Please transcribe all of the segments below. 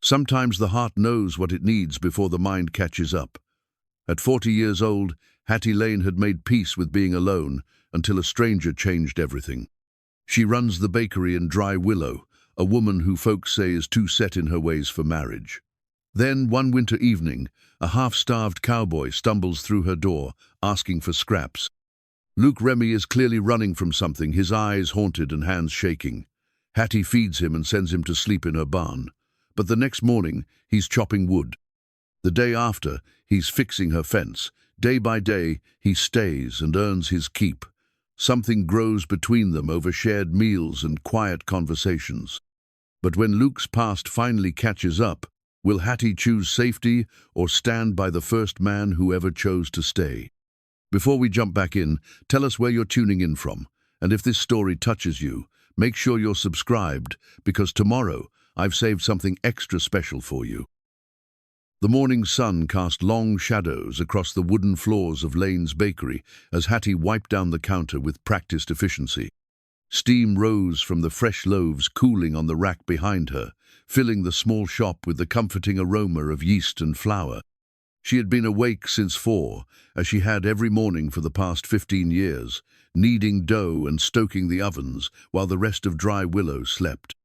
Sometimes the heart knows what it needs before the mind catches up. At 40 years old, Hattie Lane had made peace with being alone until a stranger changed everything. She runs the bakery in Dry Willow, a woman who folks say is too set in her ways for marriage. Then, one winter evening, a half-starved cowboy stumbles through her door, asking for scraps. Remy is clearly running from something, his eyes haunted and hands shaking. Hattie feeds him and sends him to sleep in her barn. But the next morning, he's chopping wood. The day after, he's fixing her fence. Day by day, he stays and earns his keep. Something grows between them over shared meals and quiet conversations. But when Luke's past finally catches up, will Hattie choose safety or stand by the first man who ever chose to stay? Before we jump back in, tell us where you're tuning in from. And if this story touches you, make sure you're subscribed, because tomorrow I've saved something extra special for you. The morning sun cast long shadows across the wooden floors of Lane's bakery as Hattie wiped down the counter with practiced efficiency. Steam rose from the fresh loaves cooling on the rack behind her, filling the small shop with the comforting aroma of yeast and flour. She had been awake since 4, as she had every morning for the past 15 years, kneading dough and stoking the ovens while the rest of Dry Willow slept.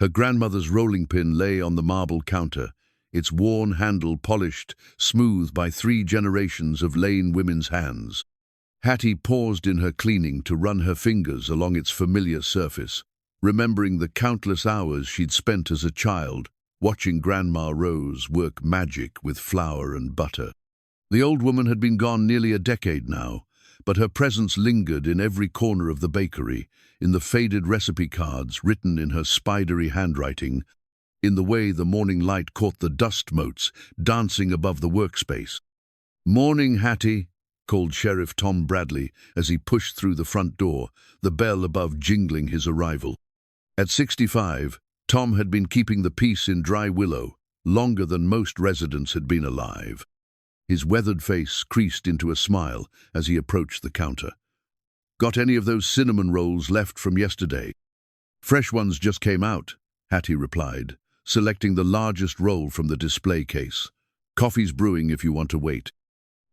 Her grandmother's rolling pin lay on the marble counter, its worn handle polished smooth by 3 generations of Lane women's hands. Hattie paused in her cleaning to run her fingers along its familiar surface, remembering the countless hours she'd spent as a child watching Grandma Rose work magic with flour and butter. The old woman had been gone nearly a decade now, but her presence lingered in every corner of the bakery, in the faded recipe cards written in her spidery handwriting, in the way the morning light caught the dust motes dancing above the workspace. "Morning, Hattie," called Sheriff Tom Bradley as he pushed through the front door, the bell above jingling his arrival. At 65, Tom had been keeping the peace in Dry Willow longer than most residents had been alive. His weathered face creased into a smile as he approached the counter. "Got any of those cinnamon rolls left from yesterday?" "Fresh ones just came out," Hattie replied, selecting the largest roll from the display case. "Coffee's brewing if you want to wait."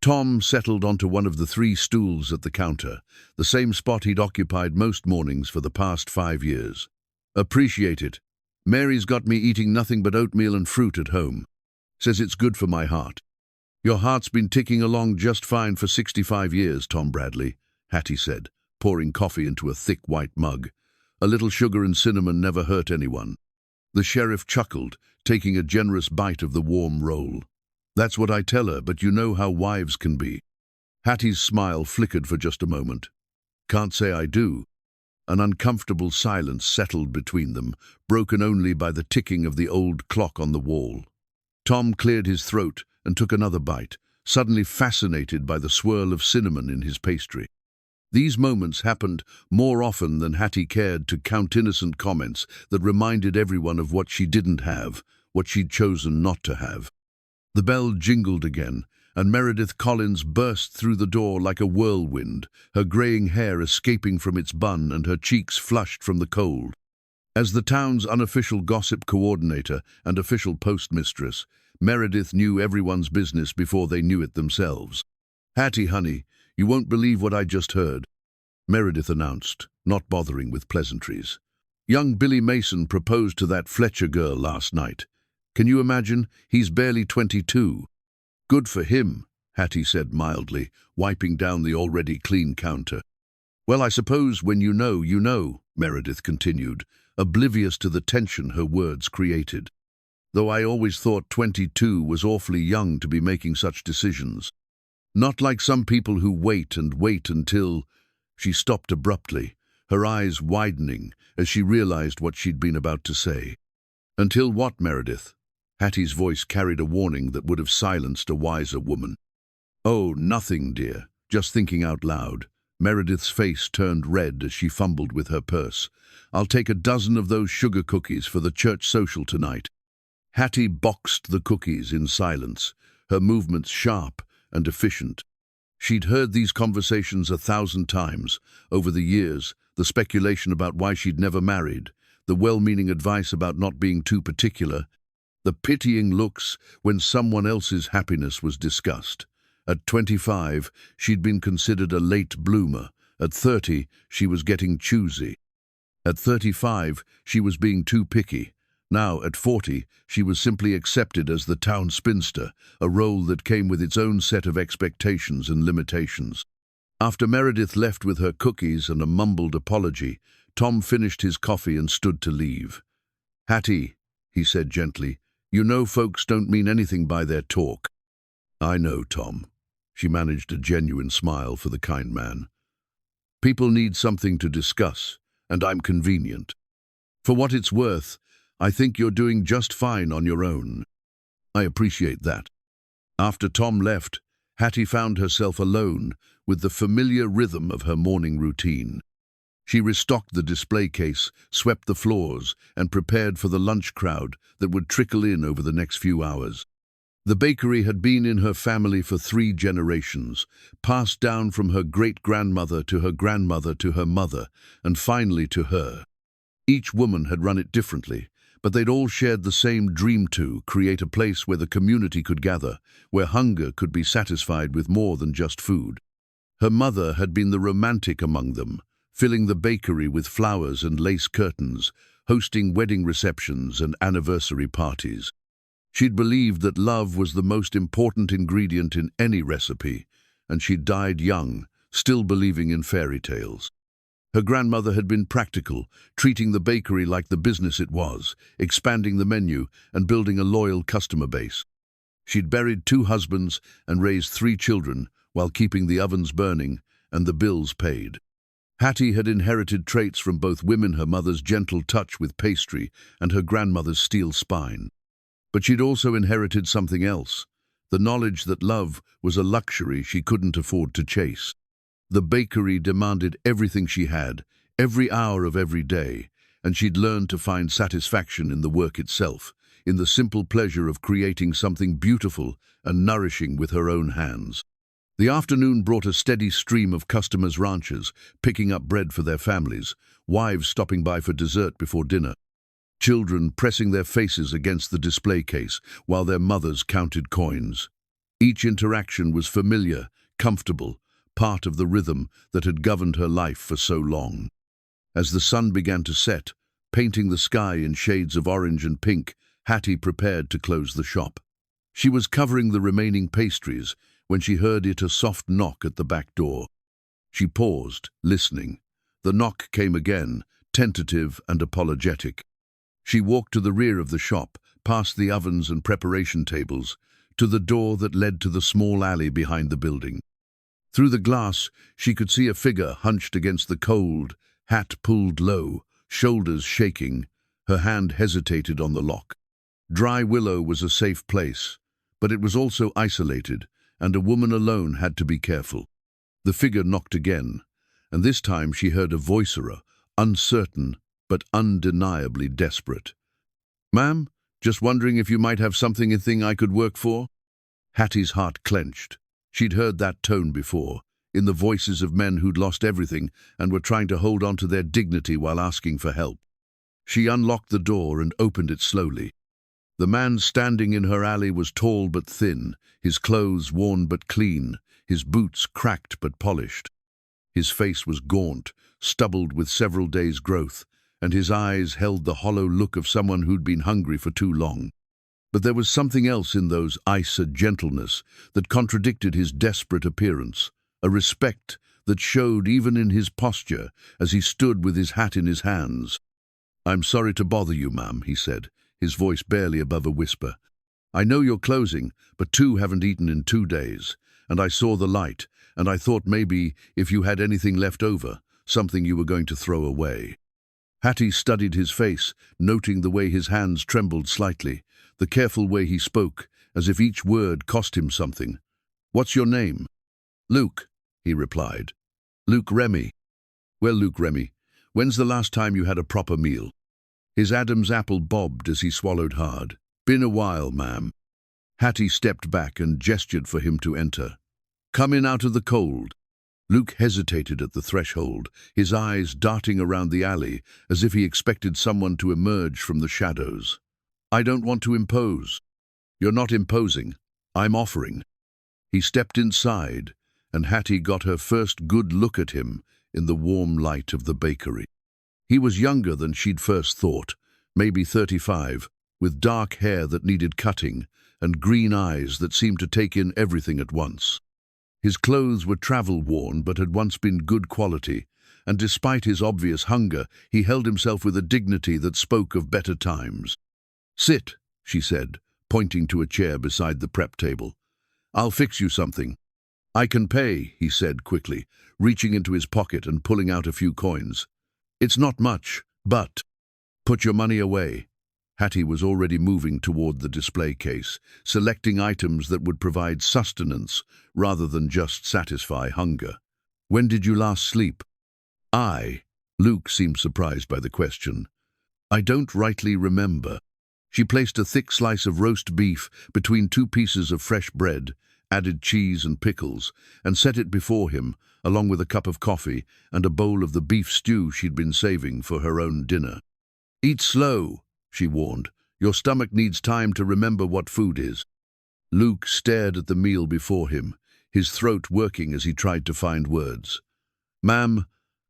Tom settled onto one of the 3 stools at the counter, the same spot he'd occupied most mornings for the past 5 years. "Appreciate it. Mary's got me eating nothing but oatmeal and fruit at home. Says it's good for my heart." "Your heart's been ticking along just fine for 65 years, Tom Bradley," Hattie said, pouring coffee into a thick white mug. "A little sugar and cinnamon never hurt anyone." The sheriff chuckled, taking a generous bite of the warm roll. "That's what I tell her, but you know how wives can be." Hattie's smile flickered for just a moment. "Can't say I do." An uncomfortable silence settled between them, broken only by the ticking of the old clock on the wall. Tom cleared his throat and took another bite, suddenly fascinated by the swirl of cinnamon in his pastry. These moments happened more often than Hattie cared to count innocent comments that reminded everyone of what she didn't have, what she'd chosen not to have. The bell jingled again, and Meredith Collins burst through the door like a whirlwind, her graying hair escaping from its bun and her cheeks flushed from the cold. As the town's unofficial gossip coordinator and official postmistress, Meredith knew everyone's business before they knew it themselves. "Hattie, honey, you won't believe what I just heard," Meredith announced, not bothering with pleasantries. "Young Billy Mason proposed to that Fletcher girl last night. Can you imagine? He's barely 22. "Good for him," Hattie said mildly, wiping down the already clean counter. "Well, I suppose when you know, you know," Meredith continued, oblivious to the tension her words created. "Though I always thought 22 was awfully young to be making such decisions. Not like some people who wait and wait until—" She stopped abruptly, her eyes widening as she realized what she'd been about to say. "Until what, Meredith?" Hattie's voice carried a warning that would have silenced a wiser woman. "Oh, nothing, dear. Just thinking out loud." Meredith's face turned red as she fumbled with her purse. "I'll take a dozen of those sugar cookies for the church social tonight." Hattie boxed the cookies in silence, her movements sharp and efficient. She'd heard these conversations 1,000 times over the years, the speculation about why she'd never married, the well-meaning advice about not being too particular. The pitying looks when someone else's happiness was discussed. At 25, she'd been considered a late bloomer. At 30, she was getting choosy. At 35, she was being too picky. Now, at 40, she was simply accepted as the town spinster, a role that came with its own set of expectations and limitations. After Meredith left with her cookies and a mumbled apology, Tom finished his coffee and stood to leave. "Hattie," he said gently, "you know folks don't mean anything by their talk." "I know, Tom." She managed a genuine smile for the kind man. "People need something to discuss, and I'm convenient. For what it's worth, I think you're doing just fine on your own." "I appreciate that." After Tom left, Hattie found herself alone with the familiar rhythm of her morning routine. She restocked the display case, swept the floors, and prepared for the lunch crowd that would trickle in over the next few hours. The bakery had been in her family for 3 generations, passed down from her great-grandmother to her grandmother to her mother, and finally to her. Each woman had run it differently, but they'd all shared the same dream to create a place where the community could gather, where hunger could be satisfied with more than just food. Her mother had been the romantic among them, filling the bakery with flowers and lace curtains, hosting wedding receptions and anniversary parties. She'd believed that love was the most important ingredient in any recipe, and she died young, still believing in fairy tales. Her grandmother had been practical, treating the bakery like the business it was, expanding the menu and building a loyal customer base. She'd buried 2 husbands and raised 3 children while keeping the ovens burning and the bills paid. Hattie had inherited traits from both women, her mother's gentle touch with pastry and her grandmother's steel spine. But she'd also inherited something else, the knowledge that love was a luxury she couldn't afford to chase. The bakery demanded everything she had, every hour of every day, and she'd learned to find satisfaction in the work itself, in the simple pleasure of creating something beautiful and nourishing with her own hands. The afternoon brought a steady stream of customers' ranchers, picking up bread for their families, wives stopping by for dessert before dinner, children pressing their faces against the display case while their mothers counted coins. Each interaction was familiar, comfortable, part of the rhythm that had governed her life for so long. As the sun began to set, painting the sky in shades of orange and pink, Hattie prepared to close the shop. She was covering the remaining pastries when she heard a soft knock at the back door. She paused, listening. The knock came again, tentative and apologetic. She walked to the rear of the shop, past the ovens and preparation tables, to the door that led to the small alley behind the building. Through the glass, she could see a figure hunched against the cold, hat pulled low, shoulders shaking. Her hand hesitated on the lock. Dry Willow was a safe place, but it was also isolated, and a woman alone had to be careful. The figure knocked again, and this time she heard a voiceover, uncertain but undeniably desperate. "Ma'am, just wondering if you might have something I could work for?" Hattie's heart clenched. She'd heard that tone before, in the voices of men who'd lost everything and were trying to hold on to their dignity while asking for help. She unlocked the door and opened it slowly. The man standing in her alley was tall but thin, his clothes worn but clean, his boots cracked but polished. His face was gaunt, stubbled with several days' growth, and his eyes held the hollow look of someone who'd been hungry for too long. But there was something else in those eyes, a gentleness that contradicted his desperate appearance, a respect that showed even in his posture as he stood with his hat in his hands. "I'm sorry to bother you, ma'am," he said, his voice barely above a whisper. "I know you're closing, but 2 haven't eaten in 2 days, and I saw the light, and I thought maybe if you had anything left over, something you were going to throw away." Hattie studied his face, noting the way his hands trembled slightly, the careful way he spoke, as if each word cost him something. "What's your name?" "Luke," he replied. "Luke Remy." "Well, Luke Remy, when's the last time you had a proper meal?" His Adam's apple bobbed as he swallowed hard. "Been a while, ma'am." Hattie stepped back and gestured for him to enter. "Come in out of the cold." Luke hesitated at the threshold, his eyes darting around the alley as if he expected someone to emerge from the shadows. I don't want to impose. You're not imposing. I'm offering. He stepped inside, and Hattie got her first good look at him in the warm light of the bakery. He was younger than she'd first thought, maybe 35, with dark hair that needed cutting and green eyes that seemed to take in everything at once. His clothes were travel-worn but had once been good quality, and despite his obvious hunger, he held himself with a dignity that spoke of better times. "Sit," she said, pointing to a chair beside the prep table. "I'll fix you something." "I can pay," he said quickly, reaching into his pocket and pulling out a few coins. "It's not much, but—" "Put your money away." Hattie was already moving toward the display case, selecting items that would provide sustenance rather than just satisfy hunger. "When did you last sleep?" Luke seemed surprised by the question. "I don't rightly remember." She placed a thick slice of roast beef between 2 pieces of fresh bread, added cheese and pickles, and set it before him, along with a cup of coffee and a bowl of the beef stew she'd been saving for her own dinner. "Eat slow," she warned. "Your stomach needs time to remember what food is." Luke stared at the meal before him, his throat working as he tried to find words. "Ma'am,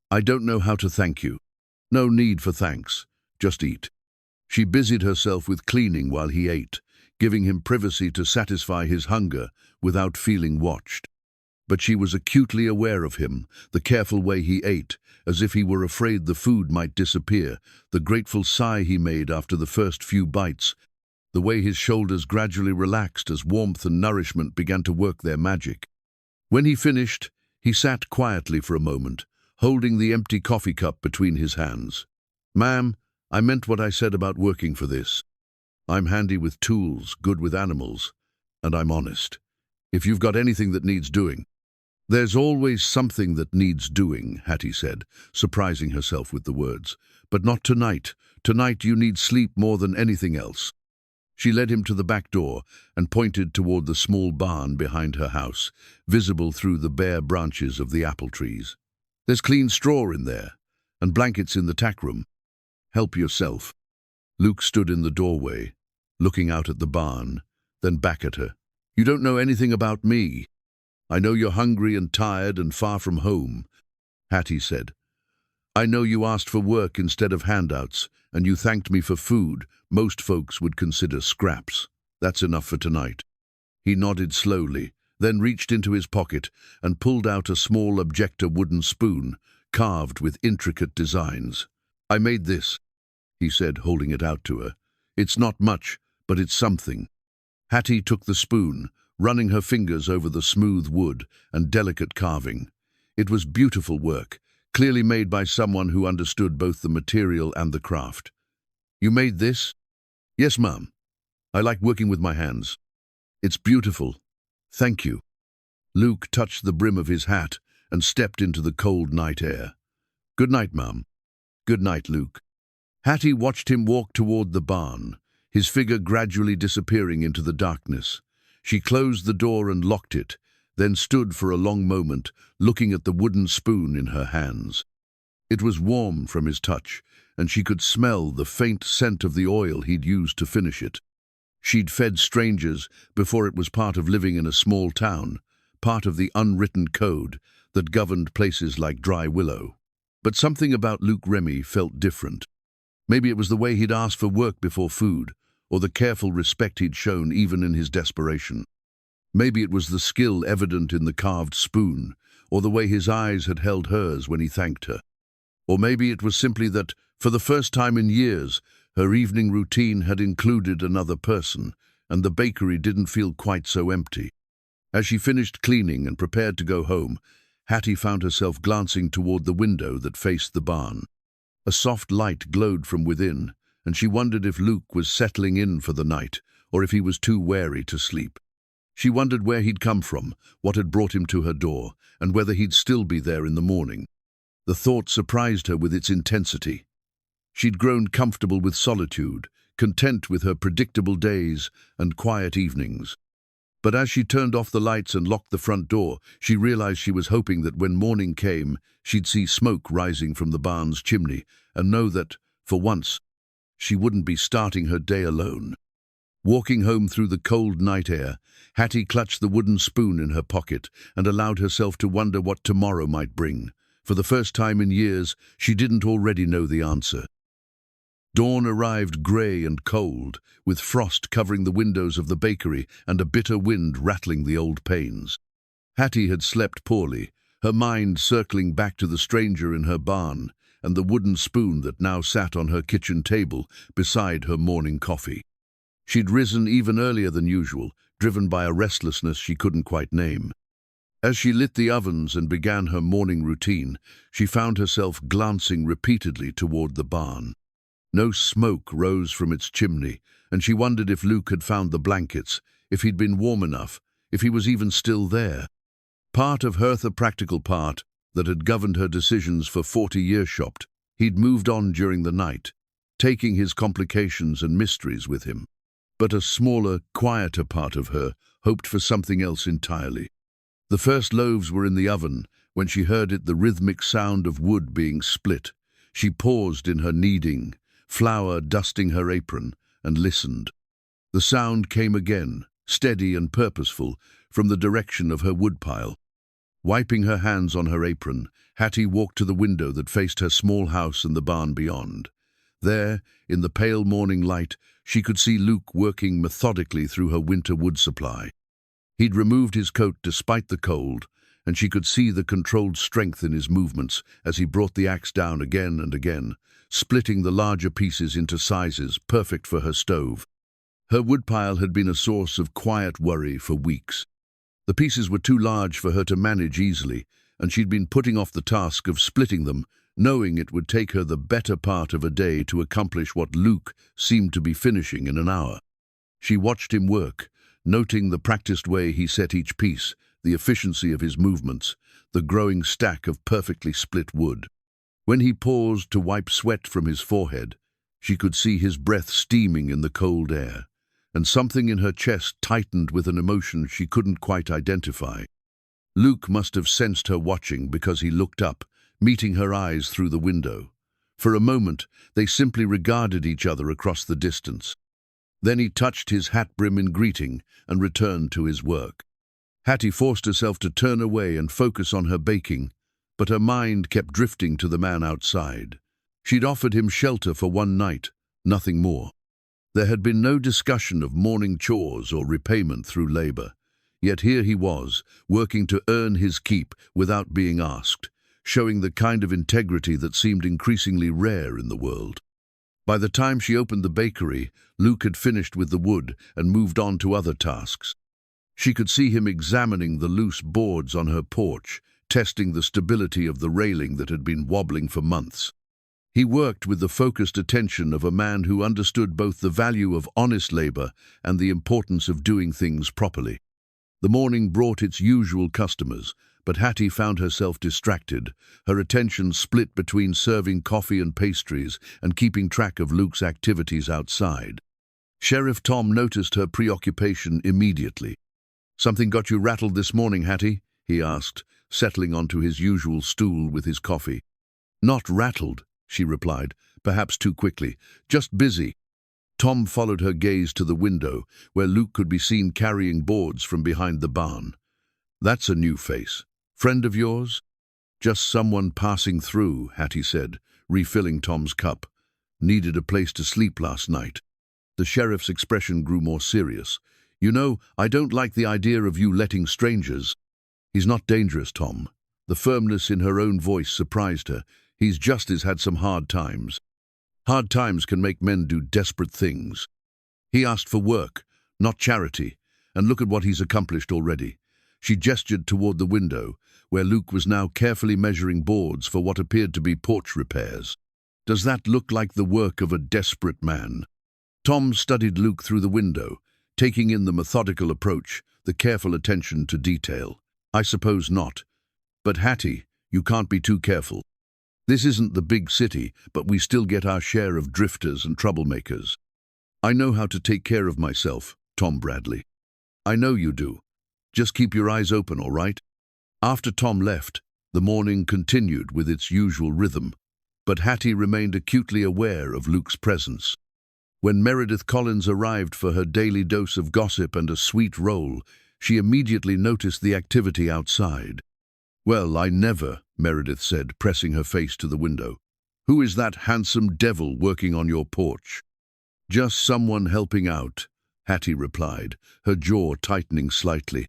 I don't know how to thank you." "No need for thanks. Just eat." She busied herself with cleaning while he ate, giving him privacy to satisfy his hunger without feeling watched. But she was acutely aware of him, the careful way he ate, as if he were afraid the food might disappear, the grateful sigh he made after the first few bites, the way his shoulders gradually relaxed as warmth and nourishment began to work their magic. When he finished, he sat quietly for a moment, holding the empty coffee cup between his hands. "Ma'am, I meant what I said about working for this. I'm handy with tools, good with animals, and I'm honest. If you've got anything that needs doing—" "There's always something that needs doing," Hattie said, surprising herself with the words. "But not tonight. Tonight you need sleep more than anything else." She led him to the back door and pointed toward the small barn behind her house, visible through the bare branches of the apple trees. "There's clean straw in there, and blankets in the tack room. Help yourself." Luke stood in the doorway, looking out at the barn, then back at her. "You don't know anything about me. I know you're hungry and tired and far from home," Hattie said. "I know you asked for work instead of handouts, and you thanked me for food most folks would consider scraps. That's enough for tonight." He nodded slowly, then reached into his pocket and pulled out a small objector wooden spoon, carved with intricate designs. "I made this," he said, holding it out to her. "It's not much, but it's something." Hattie took the spoon, running her fingers over the smooth wood and delicate carving. It was beautiful work, clearly made by someone who understood both the material and the craft. "You made this?" "Yes, Mum. I like working with my hands." "It's beautiful. Thank you." Luke touched the brim of his hat and stepped into the cold night air. "Good night, Mum." "Good night, Luke." Hattie watched him walk toward the barn, his figure gradually disappearing into the darkness. She closed the door and locked it, then stood for a long moment, looking at the wooden spoon in her hands. It was warm from his touch, and she could smell the faint scent of the oil he'd used to finish it. She'd fed strangers before it was part of living in a small town, part of the unwritten code that governed places like Dry Willow. But something about Luke Remy felt different. Maybe it was the way he'd asked for work before food, or the careful respect he'd shown even in his desperation. Maybe it was the skill evident in the carved spoon, or the way his eyes had held hers when he thanked her. Or maybe it was simply that, for the first time in years, her evening routine had included another person, and the bakery didn't feel quite so empty. As she finished cleaning and prepared to go home, Hattie found herself glancing toward the window that faced the barn. A soft light glowed from within, and she wondered if Luke was settling in for the night, or if he was too wary to sleep. She wondered where he'd come from, what had brought him to her door, and whether he'd still be there in the morning. The thought surprised her with its intensity. She'd grown comfortable with solitude, content with her predictable days and quiet evenings. But as she turned off the lights and locked the front door, she realized she was hoping that when morning came, she'd see smoke rising from the barn's chimney and know that, for once, she wouldn't be starting her day alone. Walking home through the cold night air, Hattie clutched the wooden spoon in her pocket and allowed herself to wonder what tomorrow might bring. For the first time in years, she didn't already know the answer. Dawn arrived grey and cold, with frost covering the windows of the bakery and a bitter wind rattling the old panes. Hattie had slept poorly, her mind circling back to the stranger in her barn and the wooden spoon that now sat on her kitchen table beside her morning coffee. She'd risen even earlier than usual, driven by a restlessness she couldn't quite name. As she lit the ovens and began her morning routine, she found herself glancing repeatedly toward the barn. No smoke rose from its chimney, and she wondered if Luke had found the blankets, if he'd been warm enough, if he was even still there. Part of her, the practical part, that had governed her decisions for 40 years shopped, he'd moved on during the night, taking his complications and mysteries with him. But a smaller, quieter part of her hoped for something else entirely. The first loaves were in the oven when she heard the rhythmic sound of wood being split. She paused in her kneading, flour dusting her apron, and listened. The sound came again, steady and purposeful, from the direction of her woodpile. Wiping her hands on her apron, Hattie walked to the window that faced her small house and the barn beyond. There, in the pale morning light, she could see Luke working methodically through her winter wood supply. He'd removed his coat despite the cold, and she could see the controlled strength in his movements as he brought the axe down again and again, splitting the larger pieces into sizes perfect for her stove. Her woodpile had been a source of quiet worry for weeks. The pieces were too large for her to manage easily, and she'd been putting off the task of splitting them, knowing it would take her the better part of a day to accomplish what Luke seemed to be finishing in an hour. She watched him work, noting the practiced way he set each piece, the efficiency of his movements, the growing stack of perfectly split wood. When he paused to wipe sweat from his forehead, she could see his breath steaming in the cold air, and something in her chest tightened with an emotion she couldn't quite identify. Luke must have sensed her watching because he looked up, meeting her eyes through the window. For a moment, they simply regarded each other across the distance. Then he touched his hat brim in greeting and returned to his work. Hattie forced herself to turn away and focus on her baking, but her mind kept drifting to the man outside. She'd offered him shelter for one night, nothing more. There had been no discussion of morning chores or repayment through labor. Yet here he was, working to earn his keep without being asked, showing the kind of integrity that seemed increasingly rare in the world. By the time she opened the bakery, Luke had finished with the wood and moved on to other tasks. She could see him examining the loose boards on her porch, testing the stability of the railing that had been wobbling for months. He worked with the focused attention of a man who understood both the value of honest labor and the importance of doing things properly. The morning brought its usual customers, but Hattie found herself distracted, her attention split between serving coffee and pastries and keeping track of Luke's activities outside. Sheriff Tom noticed her preoccupation immediately. "Something got you rattled this morning, Hattie?" he asked, settling onto his usual stool with his coffee. "Not rattled," she replied, perhaps too quickly. "Just busy." Tom followed her gaze to the window, where Luke could be seen carrying boards from behind the barn. "That's a new face. Friend of yours?" "Just someone passing through," Hattie said, refilling Tom's cup. "Needed a place to sleep last night." The sheriff's expression grew more serious. "You know, I don't like the idea of you letting strangers." "He's not dangerous, Tom." The firmness in her own voice surprised her. "He's just had some hard times." "Hard times can make men do desperate things." "He asked for work, not charity, and look at what he's accomplished already." She gestured toward the window, where Luke was now carefully measuring boards for what appeared to be porch repairs. "Does that look like the work of a desperate man?" Tom studied Luke through the window, taking in the methodical approach, the careful attention to detail. "I suppose not. But Hattie, you can't be too careful. This isn't the big city, but we still get our share of drifters and troublemakers." "I know how to take care of myself, Tom Bradley." "I know you do. Just keep your eyes open, all right?" After Tom left, the morning continued with its usual rhythm, but Hattie remained acutely aware of Luke's presence. When Meredith Collins arrived for her daily dose of gossip and a sweet roll, she immediately noticed the activity outside. "Well, I never," Meredith said, pressing her face to the window. "Who is that handsome devil working on your porch?" "Just someone helping out," Hattie replied, her jaw tightening slightly.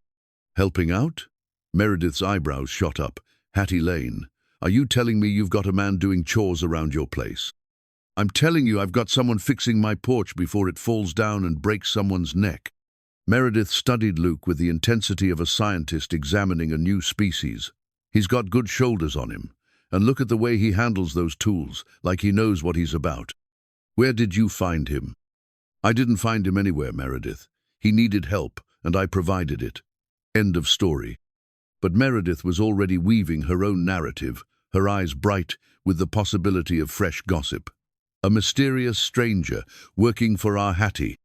"Helping out?" Meredith's eyebrows shot up. "Hattie Lane, are you telling me you've got a man doing chores around your place?" "I'm telling you I've got someone fixing my porch before it falls down and breaks someone's neck." Meredith studied Luke with the intensity of a scientist examining a new species. "He's got good shoulders on him, and look at the way he handles those tools, like he knows what he's about. Where did you find him?" "I didn't find him anywhere, Meredith. He needed help, and I provided it. End of story." But Meredith was already weaving her own narrative, her eyes bright with the possibility of fresh gossip. "A mysterious stranger working for our Hattie.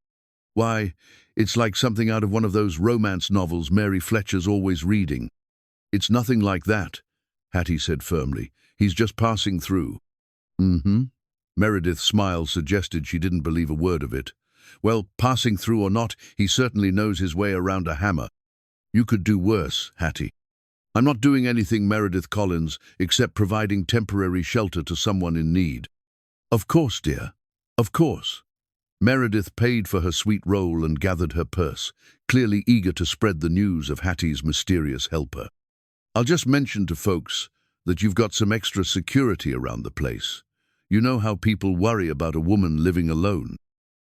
Why, it's like something out of one of those romance novels Mary Fletcher's always reading." "It's nothing like that," Hattie said firmly. "He's just passing through." "Mm-hmm." Meredith's smile suggested she didn't believe a word of it. "Well, passing through or not, he certainly knows his way around a hammer." "You could do worse, Hattie." "I'm not doing anything, Meredith Collins, except providing temporary shelter to someone in need." "Of course, dear. Of course." Meredith paid for her sweet roll and gathered her purse, clearly eager to spread the news of Hattie's mysterious helper. "I'll just mention to folks that you've got some extra security around the place. You know how people worry about a woman living alone."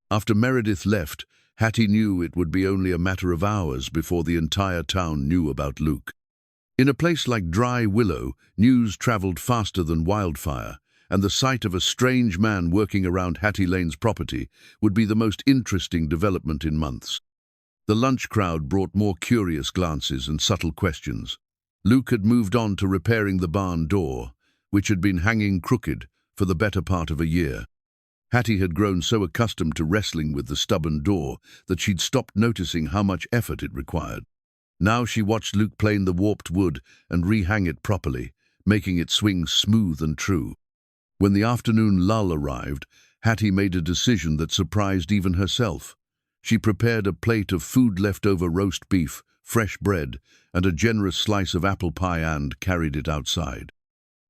After Meredith left, Hattie knew it would be only a matter of hours before the entire town knew about Luke. In a place like Dry Willow, news traveled faster than wildfire, and the sight of a strange man working around Hattie Lane's property would be the most interesting development in months. The lunch crowd brought more curious glances and subtle questions. Luke had moved on to repairing the barn door, which had been hanging crooked for the better part of a year. Hattie had grown so accustomed to wrestling with the stubborn door that she'd stopped noticing how much effort it required. Now she watched Luke plane the warped wood and rehang it properly, making it swing smooth and true. When the afternoon lull arrived, Hattie made a decision that surprised even herself. She prepared a plate of food-leftover roast beef, fresh bread, and a generous slice of apple pie and carried it outside.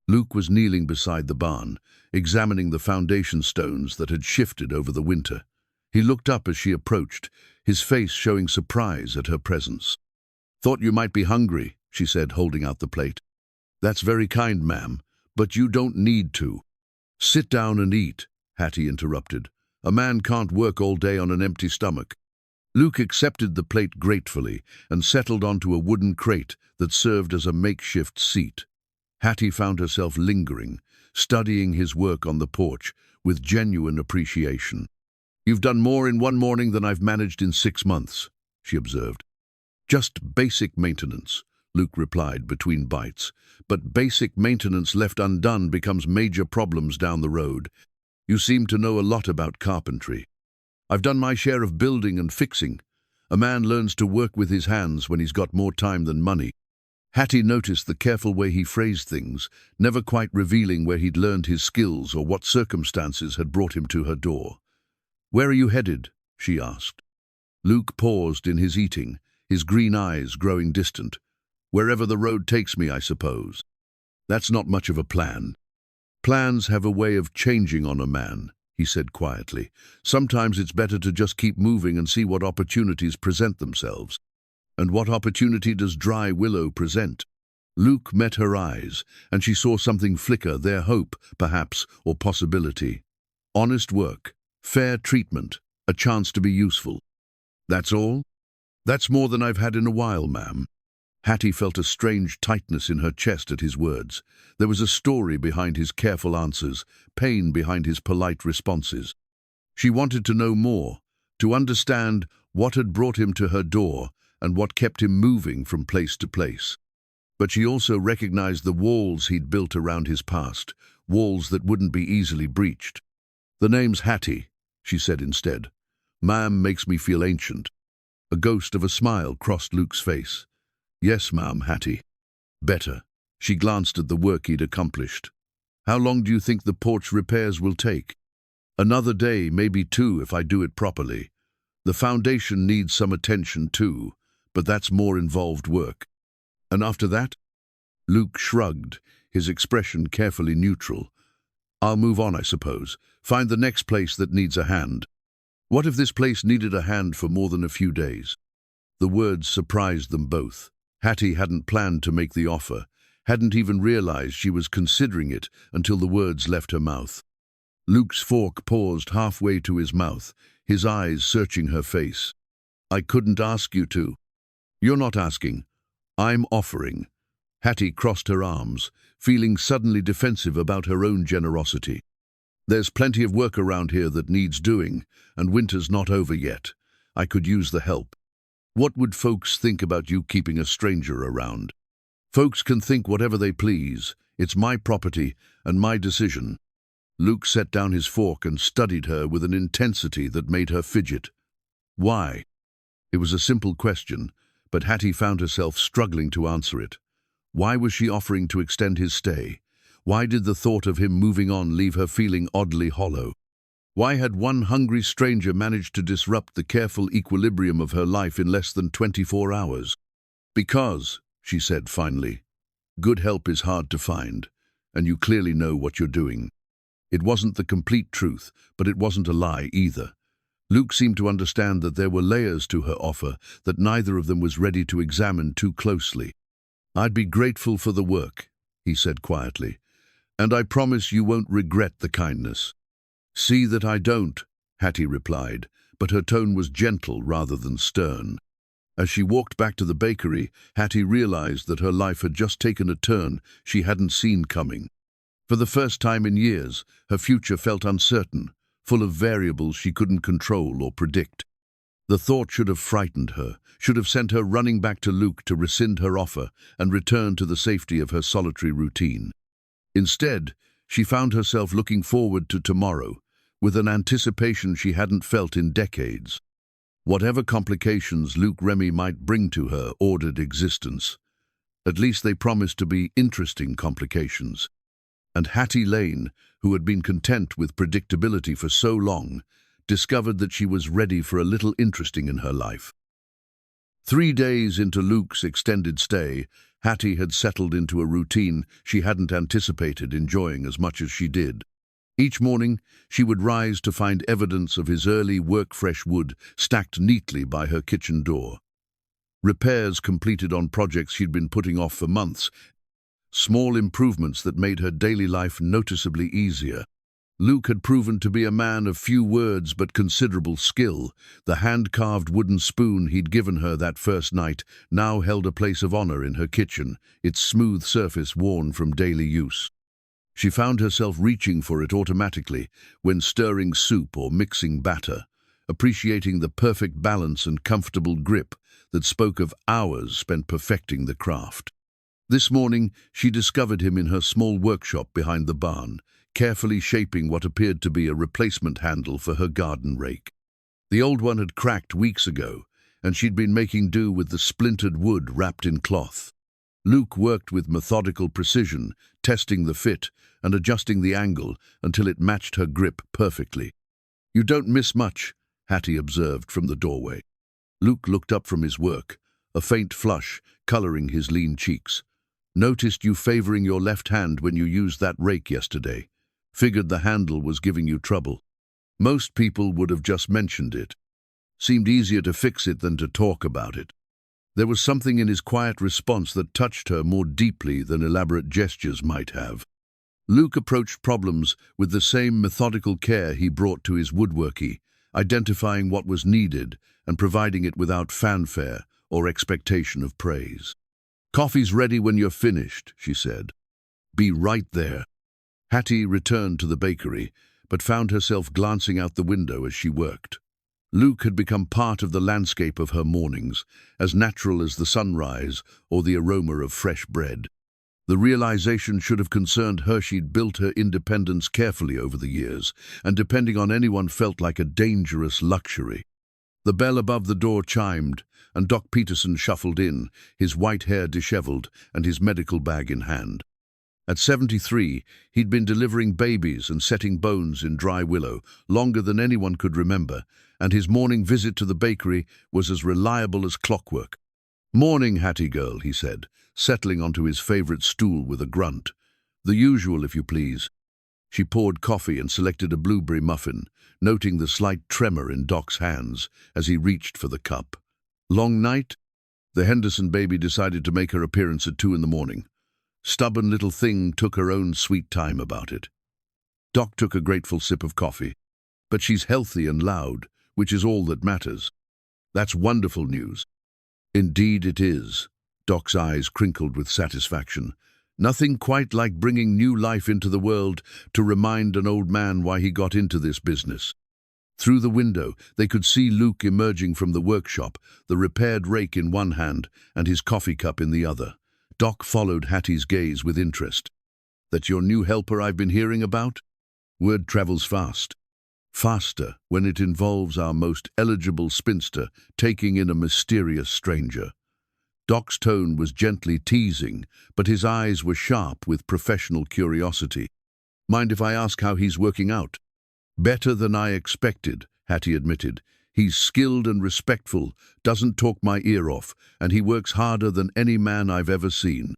Luke was kneeling beside the barn, examining the foundation stones that had shifted over the winter. He looked up as she approached, his face showing surprise at her presence. "Thought you might be hungry," she said, holding out the plate. "That's very kind, ma'am, but you don't need to." "Sit down and eat," Hattie interrupted. "A man can't work all day on an empty stomach." Luke accepted the plate gratefully and settled onto a wooden crate that served as a makeshift seat. Hattie found herself lingering, studying his work on the porch with genuine appreciation. "You've done more in one morning than I've managed in 6 months," she observed. "Just basic maintenance," Luke replied between bites. "But basic maintenance left undone becomes major problems down the road. You seem to know a lot about carpentry." "I've done my share of building and fixing. A man learns to work with his hands when he's got more time than money." Hattie noticed the careful way he phrased things, never quite revealing where he'd learned his skills or what circumstances had brought him to her door. "Where are you headed?" she asked. Luke paused in his eating, his green eyes growing distant. "Wherever the road takes me, I suppose." "That's not much of a plan." "Plans have a way of changing on a man," he said quietly. "Sometimes it's better to just keep moving and see what opportunities present themselves." "And what opportunity does Dry Willow present?" Luke met her eyes, and she saw something flicker, their hope, perhaps, or possibility. "Honest work, fair treatment, a chance to be useful." "That's all?" "That's more than I've had in a while, ma'am." Hattie felt a strange tightness in her chest at his words. There was a story behind his careful answers, pain behind his polite responses. She wanted to know more, to understand what had brought him to her door and what kept him moving from place to place. But she also recognized the walls he'd built around his past, walls that wouldn't be easily breached. "The name's Hattie," she said instead. "Ma'am makes me feel ancient." A ghost of a smile crossed Luke's face. "Yes, ma'am, Hattie." "Better." She glanced at the work he'd accomplished. "How long do you think the porch repairs will take?" Another day, maybe two if I do it properly. The foundation needs some attention too, but that's more involved work. And after that? Luke shrugged, his expression carefully neutral. I'll move on, I suppose. Find the next place that needs a hand. What if this place needed a hand for more than a few days? The words surprised them both. Hattie hadn't planned to make the offer, hadn't even realized she was considering it until the words left her mouth. Luke's fork paused halfway to his mouth, his eyes searching her face. I couldn't ask you to. You're not asking. I'm offering. Hattie crossed her arms, feeling suddenly defensive about her own generosity. There's plenty of work around here that needs doing, and winter's not over yet. I could use the help. What would folks think about you keeping a stranger around? Folks can think whatever they please. It's my property and my decision. Luke set down his fork and studied her with an intensity that made her fidget. Why? It was a simple question, but Hattie found herself struggling to answer it. Why was she offering to extend his stay? Why did the thought of him moving on leave her feeling oddly hollow? Why had one hungry stranger managed to disrupt the careful equilibrium of her life in less than 24 hours? Because, she said finally, good help is hard to find, and you clearly know what you're doing. It wasn't the complete truth, but it wasn't a lie either. Luke seemed to understand that there were layers to her offer that neither of them was ready to examine too closely. I'd be grateful for the work, he said quietly, and I promise you won't regret the kindness. See that I don't, Hattie replied, but her tone was gentle rather than stern. As she walked back to the bakery, Hattie realized that her life had just taken a turn she hadn't seen coming. For the first time in years, her future felt uncertain, full of variables she couldn't control or predict. The thought should have frightened her, should have sent her running back to Luke to rescind her offer and return to the safety of her solitary routine. Instead, she found herself looking forward to tomorrow, with an anticipation she hadn't felt in decades. Whatever complications Remy might bring to her ordered existence, at least they promised to be interesting complications. And Hattie Lane, who had been content with predictability for so long, discovered that she was ready for a little interesting in her life. 3 days into Luke's extended stay, Hattie had settled into a routine she hadn't anticipated enjoying as much as she did. Each morning, she would rise to find evidence of his early work-fresh wood stacked neatly by her kitchen door. Repairs completed on projects she'd been putting off for months, small improvements that made her daily life noticeably easier. Luke had proven to be a man of few words but considerable skill. The hand-carved wooden spoon he'd given her that first night now held a place of honor in her kitchen, its smooth surface worn from daily use. She found herself reaching for it automatically when stirring soup or mixing batter, appreciating the perfect balance and comfortable grip that spoke of hours spent perfecting the craft. This morning, she discovered him in her small workshop behind the barn, carefully shaping what appeared to be a replacement handle for her garden rake. The old one had cracked weeks ago, and she'd been making do with the splintered wood wrapped in cloth. Luke worked with methodical precision, testing the fit and adjusting the angle until it matched her grip perfectly. You don't miss much, Hattie observed from the doorway. Luke looked up from his work, a faint flush coloring his lean cheeks. Noticed you favoring your left hand when you used that rake yesterday. Figured the handle was giving you trouble. Most people would have just mentioned it. Seemed easier to fix it than to talk about it. There was something in his quiet response that touched her more deeply than elaborate gestures might have. Luke approached problems with the same methodical care he brought to his woodworking, identifying what was needed and providing it without fanfare or expectation of praise. Coffee's ready when you're finished, she said. Be right there. Hattie returned to the bakery, but found herself glancing out the window as she worked. Luke had become part of the landscape of her mornings, as natural as the sunrise or the aroma of fresh bread. The realization should have concerned her. She'd built her independence carefully over the years, and depending on anyone felt like a dangerous luxury. The bell above the door chimed, and Doc Peterson shuffled in, his white hair disheveled and his medical bag in hand. At 73, he'd been delivering babies and setting bones in Dry Willow longer than anyone could remember, and his morning visit to the bakery was as reliable as clockwork. "Morning, Hattie girl," he said, settling onto his favorite stool with a grunt. "The usual, if you please." She poured coffee and selected a blueberry muffin, noting the slight tremor in Doc's hands as he reached for the cup. "Long night?" The Henderson baby decided to make her appearance at 2 in the morning. Stubborn little thing took her own sweet time about it. Doc took a grateful sip of coffee. "But she's healthy and loud, which is all that matters." "That's wonderful news." "Indeed it is." Doc's eyes crinkled with satisfaction. "Nothing quite like bringing new life into the world to remind an old man why he got into this business." Through the window, they could see Luke emerging from the workshop, the repaired rake in one hand and his coffee cup in the other. Doc followed Hattie's gaze with interest. "That your new helper I've been hearing about?" "Word travels fast." "Faster when it involves our most eligible spinster taking in a mysterious stranger." Doc's tone was gently teasing, but his eyes were sharp with professional curiosity. "Mind if I ask how he's working out?" "Better than I expected," Hattie admitted. "He's skilled and respectful, doesn't talk my ear off, and he works harder than any man I've ever seen."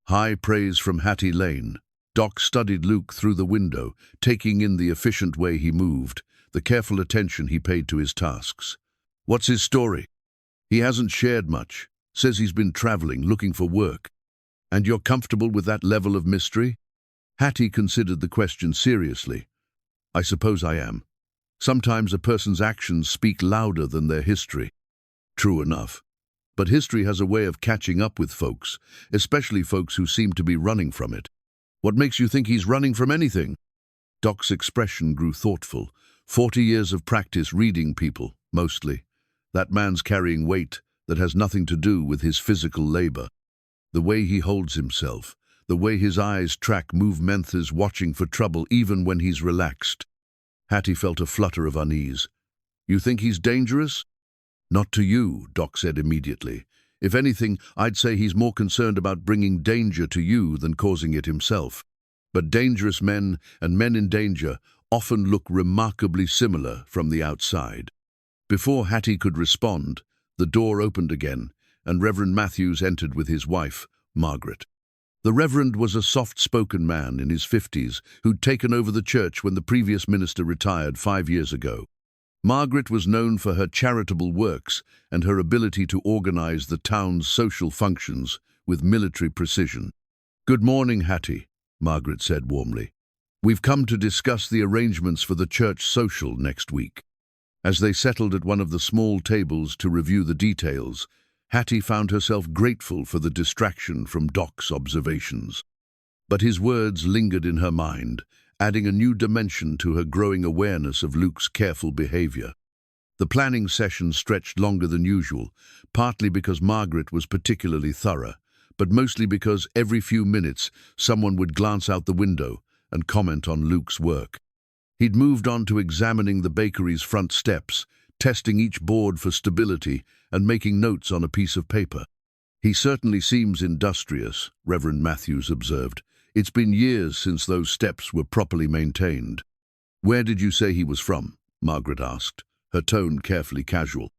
High praise from Hattie Lane. Doc studied Luke through the window, taking in the efficient way he moved, the careful attention he paid to his tasks. "What's his story?" "He hasn't shared much. Says he's been traveling, looking for work." "And you're comfortable with that level of mystery?" Hattie considered the question seriously. "I suppose I am. Sometimes a person's actions speak louder than their history." "True enough. But history has a way of catching up with folks, especially folks who seem to be running from it." "What makes you think he's running from anything?" Doc's expression grew thoughtful. 40 years of practice reading people, mostly. That man's carrying weight that has nothing to do with his physical labor. The way he holds himself, the way his eyes track movements, watching for trouble even when he's relaxed. Hattie felt a flutter of unease. "You think he's dangerous?" "Not to you," Doc said immediately. "If anything, I'd say he's more concerned about bringing danger to you than causing it himself. But dangerous men and men in danger often look remarkably similar from the outside." Before Hattie could respond, the door opened again, and Reverend Matthews entered with his wife, Margaret. The Reverend was a soft-spoken man in his 50s who'd taken over the church when the previous minister retired 5 years ago. Margaret was known for her charitable works and her ability to organize the town's social functions with military precision. "Good morning, Hattie," Margaret said warmly. "We've come to discuss the arrangements for the church social next week." As they settled at one of the small tables to review the details, Hattie found herself grateful for the distraction from Doc's observations. But his words lingered in her mind, adding a new dimension to her growing awareness of Luke's careful behavior. The planning session stretched longer than usual, partly because Margaret was particularly thorough, but mostly because every few minutes someone would glance out the window and comment on Luke's work. He'd moved on to examining the bakery's front steps, testing each board for stability and making notes on a piece of paper. "He certainly seems industrious," Reverend Matthews observed. "It's been years since those steps were properly maintained." "Where did you say he was from?" Margaret asked, her tone carefully casual.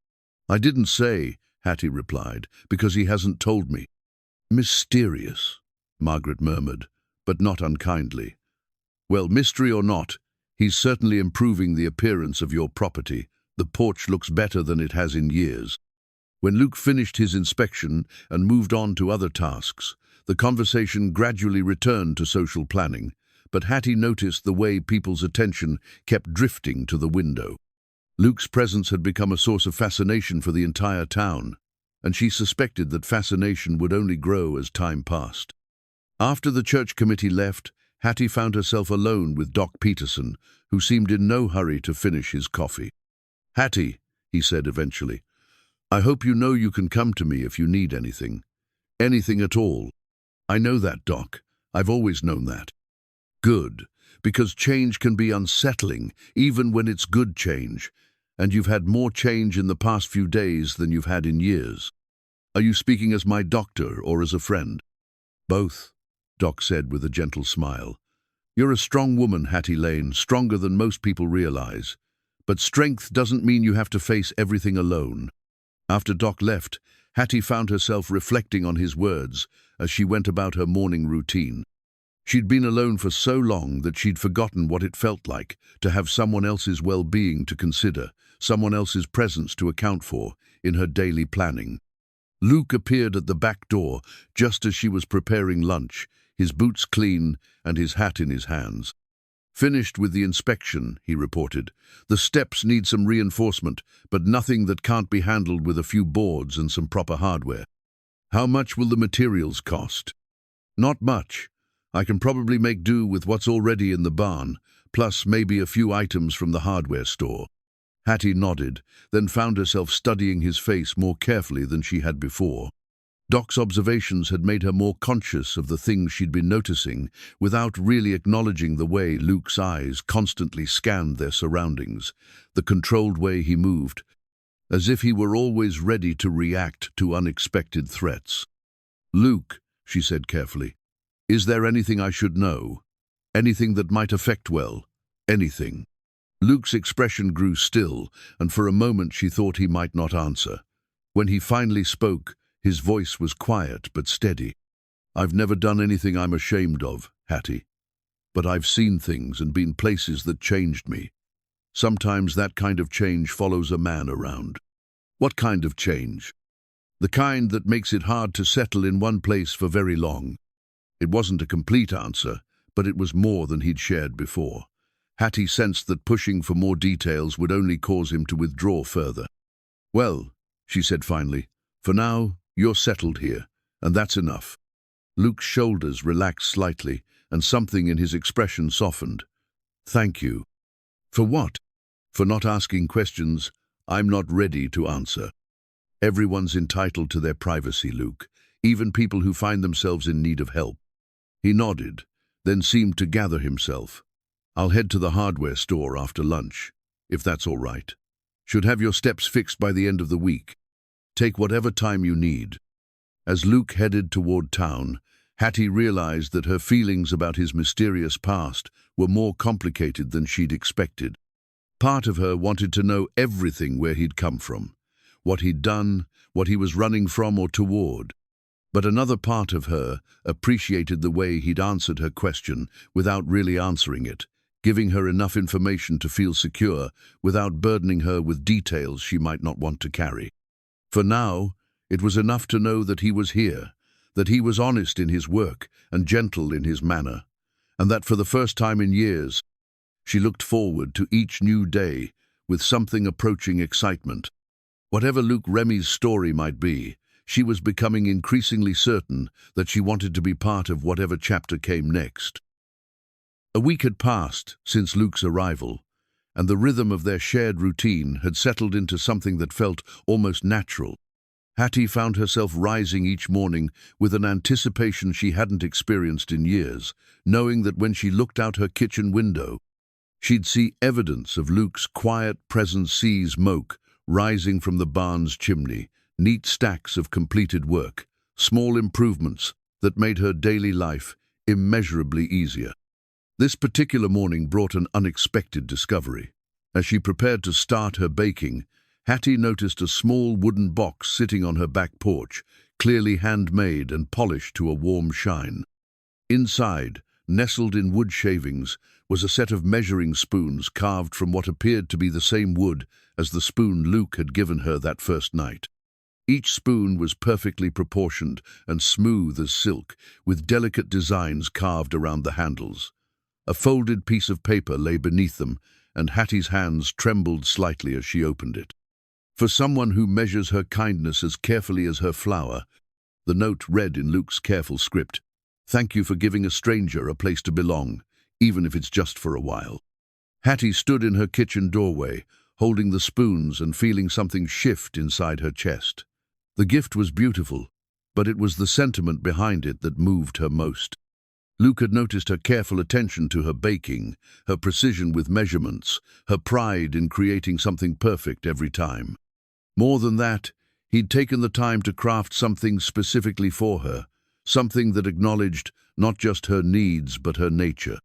"I didn't say," Hattie replied, "because he hasn't told me." "Mysterious," Margaret murmured, but not unkindly. "Well, mystery or not, he's certainly improving the appearance of your property. The porch looks better than it has in years." When Luke finished his inspection and moved on to other tasks, the conversation gradually returned to social planning, but Hattie noticed the way people's attention kept drifting to the window. Luke's presence had become a source of fascination for the entire town, and she suspected that fascination would only grow as time passed. After the church committee left, Hattie found herself alone with Doc Peterson, who seemed in no hurry to finish his coffee. "Hattie," he said eventually, "I hope you know you can come to me if you need anything. Anything at all." "I know that, Doc. I've always known that." "Good, because change can be unsettling, even when it's good change, and you've had more change in the past few days than you've had in years." "Are you speaking as my doctor or as a friend?" "Both." Doc said with a gentle smile. You're a strong woman, Hattie Lane, stronger than most people realize. But strength doesn't mean you have to face everything alone. After Doc left, Hattie found herself reflecting on his words as she went about her morning routine. She'd been alone for so long that she'd forgotten what it felt like to have someone else's well-being to consider, someone else's presence to account for in her daily planning. Luke appeared at the back door just as she was preparing lunch, his boots clean and his hat in his hands. Finished with the inspection, he reported. The steps need some reinforcement, but nothing that can't be handled with a few boards and some proper hardware. How much will the materials cost? Not much. I can probably make do with what's already in the barn, plus maybe a few items from the hardware store. Hattie nodded, then found herself studying his face more carefully than she had before. Doc's observations had made her more conscious of the things she'd been noticing without really acknowledging the way Luke's eyes constantly scanned their surroundings, the controlled way he moved, as if he were always ready to react to unexpected threats. Luke, she said carefully, is there anything I should know? Anything that might affect well? Anything? Luke's expression grew still, and for a moment she thought he might not answer. When he finally spoke, his voice was quiet but steady. I've never done anything I'm ashamed of, Hattie. But I've seen things and been places that changed me. Sometimes that kind of change follows a man around. What kind of change? The kind that makes it hard to settle in one place for very long. It wasn't a complete answer, but it was more than he'd shared before. Hattie sensed that pushing for more details would only cause him to withdraw further. Well, she said finally, for now, you're settled here, and that's enough. Luke's shoulders relaxed slightly, and something in his expression softened. Thank you. For what? For not asking questions I'm not ready to answer. Everyone's entitled to their privacy, Luke, even people who find themselves in need of help. He nodded, then seemed to gather himself. I'll head to the hardware store after lunch, if that's all right. Should have your steps fixed by the end of the week. Take whatever time you need. As Luke headed toward town, Hattie realized that her feelings about his mysterious past were more complicated than she'd expected. Part of her wanted to know everything where he'd come from, what he'd done, what he was running from or toward. But another part of her appreciated the way he'd answered her question without really answering it, giving her enough information to feel secure without burdening her with details she might not want to carry. For now, it was enough to know that he was here, that he was honest in his work and gentle in his manner, and that for the first time in years, she looked forward to each new day with something approaching excitement. Whatever Remy's story might be, she was becoming increasingly certain that she wanted to be part of whatever chapter came next. A week had passed since Luke's arrival, and the rhythm of their shared routine had settled into something that felt almost natural. Hattie found herself rising each morning with an anticipation she hadn't experienced in years, knowing that when she looked out her kitchen window, she'd see evidence of Luke's quiet presence, smoke rising from the barn's chimney, neat stacks of completed work, small improvements that made her daily life immeasurably easier. This particular morning brought an unexpected discovery. As she prepared to start her baking, Hattie noticed a small wooden box sitting on her back porch, clearly handmade and polished to a warm shine. Inside, nestled in wood shavings, was a set of measuring spoons carved from what appeared to be the same wood as the spoon Luke had given her that first night. Each spoon was perfectly proportioned and smooth as silk, with delicate designs carved around the handles. A folded piece of paper lay beneath them, and Hattie's hands trembled slightly as she opened it. For someone who measures her kindness as carefully as her flour, the note read in Luke's careful script, "Thank you for giving a stranger a place to belong, even if it's just for a while." Hattie stood in her kitchen doorway, holding the spoons and feeling something shift inside her chest. The gift was beautiful, but it was the sentiment behind it that moved her most. Luke had noticed her careful attention to her baking, her precision with measurements, her pride in creating something perfect every time. More than that, he'd taken the time to craft something specifically for her, something that acknowledged not just her needs but her nature.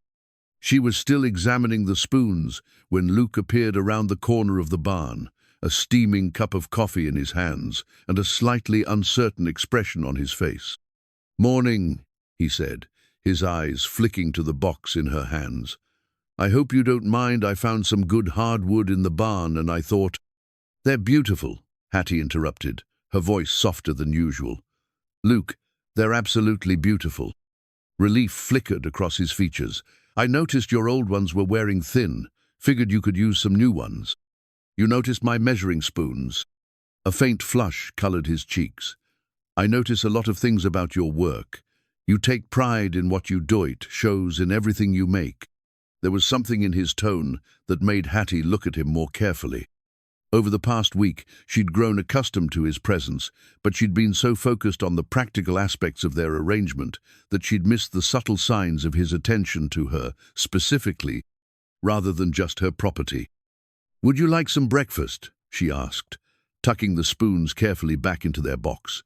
She was still examining the spoons when Luke appeared around the corner of the barn, a steaming cup of coffee in his hands and a slightly uncertain expression on his face. "Morning," he said, his eyes flicking to the box in her hands. "I hope you don't mind. I found some good hardwood in the barn and I thought—" "They're beautiful," Hattie interrupted, her voice softer than usual. "Luke, they're absolutely beautiful." Relief flickered across his features. "I noticed your old ones were wearing thin. Figured you could use some new ones. You noticed my measuring spoons?" A faint flush colored his cheeks. "I notice a lot of things about your work. You take pride in what you do. It shows in everything you make." There was something in his tone that made Hattie look at him more carefully. Over the past week, she'd grown accustomed to his presence, but she'd been so focused on the practical aspects of their arrangement that she'd missed the subtle signs of his attention to her, specifically, rather than just her property. "Would you like some breakfast?" she asked, tucking the spoons carefully back into their box.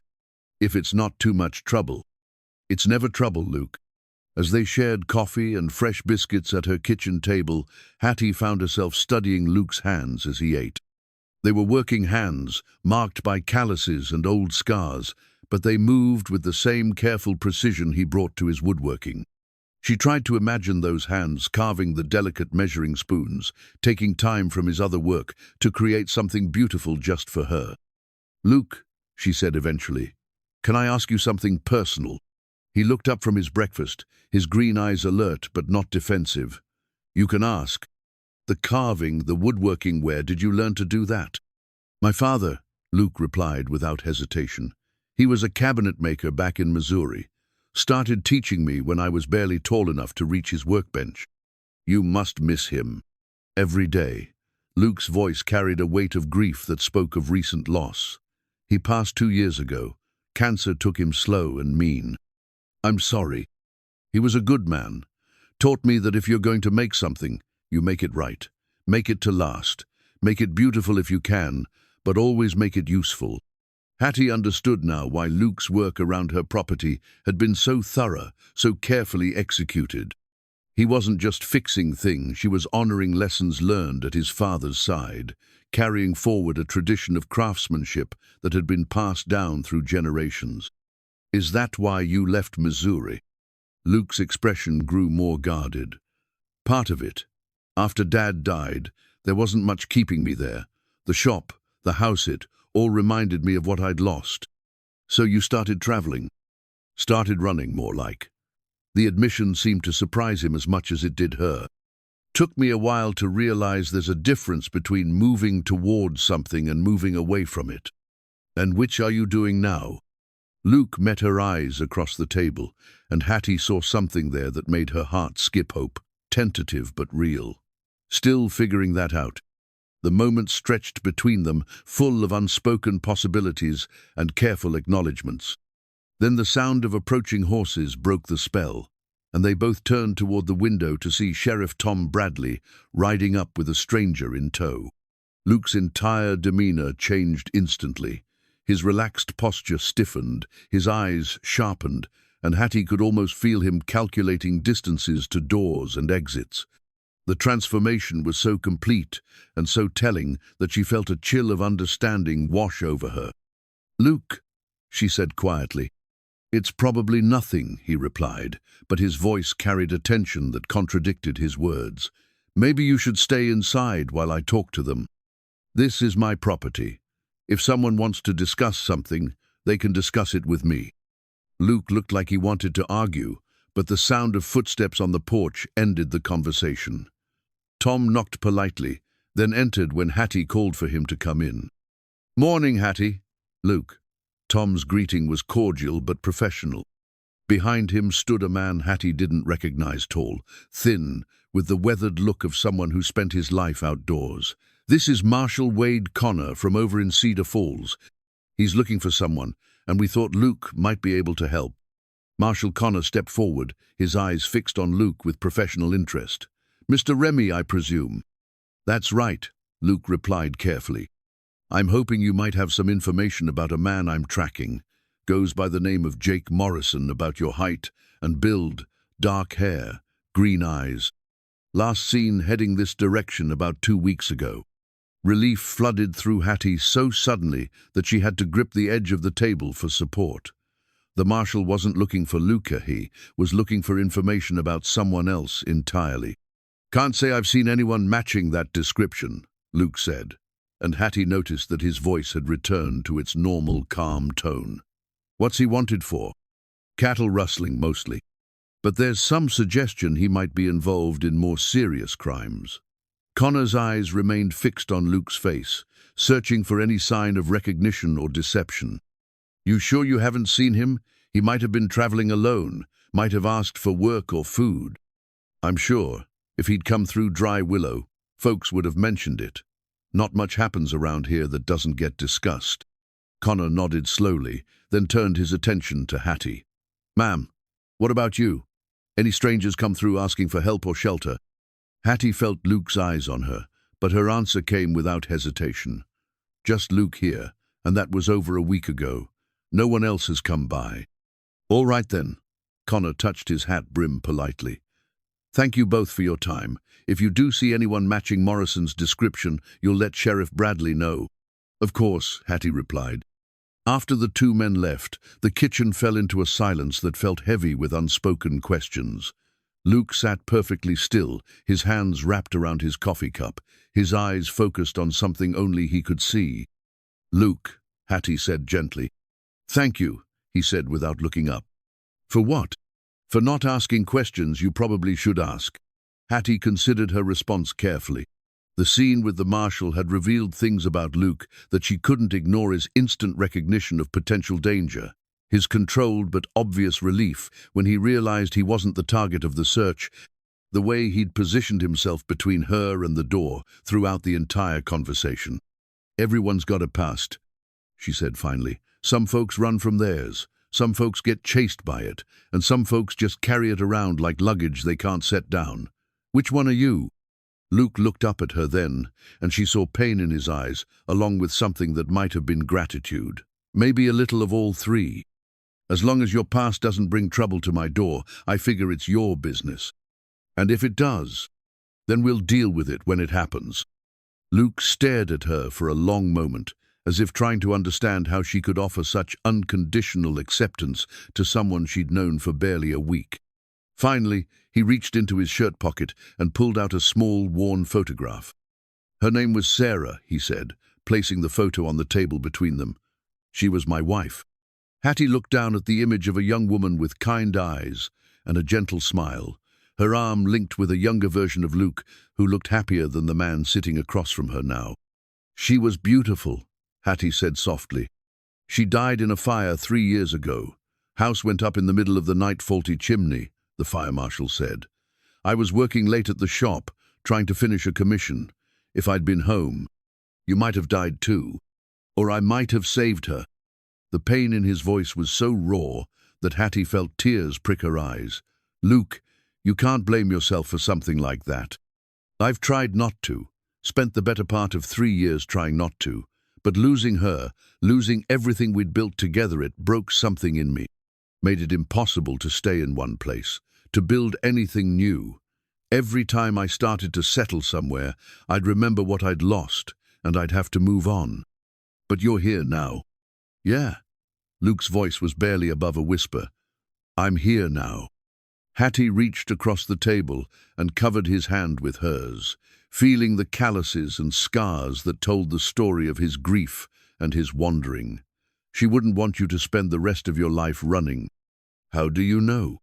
"If it's not too much trouble." "It's never trouble, Luke." As they shared coffee and fresh biscuits at her kitchen table, Hattie found herself studying Luke's hands as he ate. They were working hands, marked by calluses and old scars, but they moved with the same careful precision he brought to his woodworking. She tried to imagine those hands carving the delicate measuring spoons, taking time from his other work to create something beautiful just for her. "Luke," she said eventually, "can I ask you something personal?" He looked up from his breakfast, his green eyes alert but not defensive. "You can ask." "The carving, the woodworking, where did you learn to do that?" "My father," Luke replied without hesitation. "He was a cabinet maker back in Missouri. Started teaching me when I was barely tall enough to reach his workbench." "You must miss him." "Every day." Luke's voice carried a weight of grief that spoke of recent loss. "He passed 2 years ago. Cancer took him slow and mean." "I'm sorry." "He was a good man. Taught me that if you're going to make something, you make it right. Make it to last. Make it beautiful if you can, but always make it useful." Hattie understood now why Luke's work around her property had been so thorough, so carefully executed. He wasn't just fixing things, she was honoring lessons learned at his father's side, carrying forward a tradition of craftsmanship that had been passed down through generations. "Is that why you left Missouri?" Luke's expression grew more guarded. "Part of it. After Dad died, there wasn't much keeping me there. The shop, the house, it all reminded me of what I'd lost." "So you started traveling?" "Started running, more like." The admission seemed to surprise him as much as it did her. "Took me a while to realize there's a difference between moving towards something and moving away from it." "And which are you doing now?" Luke met her eyes across the table, and Hattie saw something there that made her heart skip hope, tentative but real. Still figuring that out. The moment stretched between them, full of unspoken possibilities and careful acknowledgments. Then the sound of approaching horses broke the spell, and they both turned toward the window to see Sheriff Tom Bradley riding up with a stranger in tow. Luke's entire demeanor changed instantly. His relaxed posture stiffened, his eyes sharpened, and Hattie could almost feel him calculating distances to doors and exits. The transformation was so complete and so telling that she felt a chill of understanding wash over her. "Luke," she said quietly. "It's probably nothing," he replied, but his voice carried a tension that contradicted his words. "Maybe you should stay inside while I talk to them. This is my property. If someone wants to discuss something, they can discuss it with me." Luke looked like he wanted to argue, but the sound of footsteps on the porch ended the conversation. Tom knocked politely, then entered when Hattie called for him to come in. "Morning, Hattie." "Luke." Tom's greeting was cordial but professional. Behind him stood a man Hattie didn't recognize, tall, thin, with the weathered look of someone who spent his life outdoors. "This is Marshal Wade Connor from over in Cedar Falls. He's looking for someone, and we thought Luke might be able to help." Marshal Connor stepped forward, his eyes fixed on Luke with professional interest. "Mr. Remy, I presume?" "That's right," Luke replied carefully. "I'm hoping you might have some information about a man I'm tracking. Goes by the name of Jake Morrison, about your height and build, dark hair, green eyes. Last seen heading this direction about 2 weeks ago. Relief flooded through Hattie so suddenly that she had to grip the edge of the table for support. The marshal wasn't looking for Luca, he was looking for information about someone else entirely. "Can't say I've seen anyone matching that description," Luke said, and Hattie noticed that his voice had returned to its normal, calm tone. "What's he wanted for?" "Cattle rustling, mostly. But there's some suggestion he might be involved in more serious crimes." Connor's eyes remained fixed on Luke's face, searching for any sign of recognition or deception. "You sure you haven't seen him? He might have been traveling alone, might have asked for work or food." "I'm sure. If he'd come through Dry Willow, folks would have mentioned it. Not much happens around here that doesn't get discussed." Connor nodded slowly, then turned his attention to Hattie. "Ma'am, what about you? Any strangers come through asking for help or shelter?" Hattie felt Luke's eyes on her, but her answer came without hesitation. "Just Luke here, and that was over a week ago. No one else has come by." "All right then." Connor touched his hat brim politely. "Thank you both for your time. If you do see anyone matching Morrison's description, you'll let Sheriff Bradley know." "Of course," Hattie replied. After the two men left, the kitchen fell into a silence that felt heavy with unspoken questions. Luke sat perfectly still, his hands wrapped around his coffee cup, his eyes focused on something only he could see. "Luke," Hattie said gently. "Thank you," he said without looking up. "For what?" "For not asking questions you probably should ask." Hattie considered her response carefully. The scene with the marshal had revealed things about Luke that she couldn't ignore: his instant recognition of potential danger, his controlled but obvious relief when he realized he wasn't the target of the search, the way he'd positioned himself between her and the door throughout the entire conversation. "Everyone's got a past," she said finally. "Some folks run from theirs, some folks get chased by it, and some folks just carry it around like luggage they can't set down. Which one are you?" Luke looked up at her then, and she saw pain in his eyes, along with something that might have been gratitude. "Maybe a little of all three. As long as your past doesn't bring trouble to my door, I figure it's your business. And if it does, then we'll deal with it when it happens." Luke stared at her for a long moment, as if trying to understand how she could offer such unconditional acceptance to someone she'd known for barely a week. Finally, he reached into his shirt pocket and pulled out a small, worn photograph. "Her name was Sarah," he said, placing the photo on the table between them. "She was my wife." Hattie looked down at the image of a young woman with kind eyes and a gentle smile, her arm linked with a younger version of Luke, who looked happier than the man sitting across from her now. "She was beautiful," Hattie said softly. "She died in a fire 3 years ago. House went up in the middle of the night, faulty chimney," the fire marshal said. "I was working late at the shop, trying to finish a commission. If I'd been home, you might have died too. Or I might have saved her." The pain in his voice was so raw that Hattie felt tears prick her eyes. "Luke, you can't blame yourself for something like that. I've tried not to, spent the better part of 3 years trying not to, but losing her, losing everything we'd built together, it broke something in me. Made it impossible to stay in one place, to build anything new. Every time I started to settle somewhere, I'd remember what I'd lost, and I'd have to move on. But you're here now." "Yeah." Luke's voice was barely above a whisper. "I'm here now." Hattie reached across the table and covered his hand with hers, feeling the calluses and scars that told the story of his grief and his wandering. "She wouldn't want you to spend the rest of your life running." "How do you know?"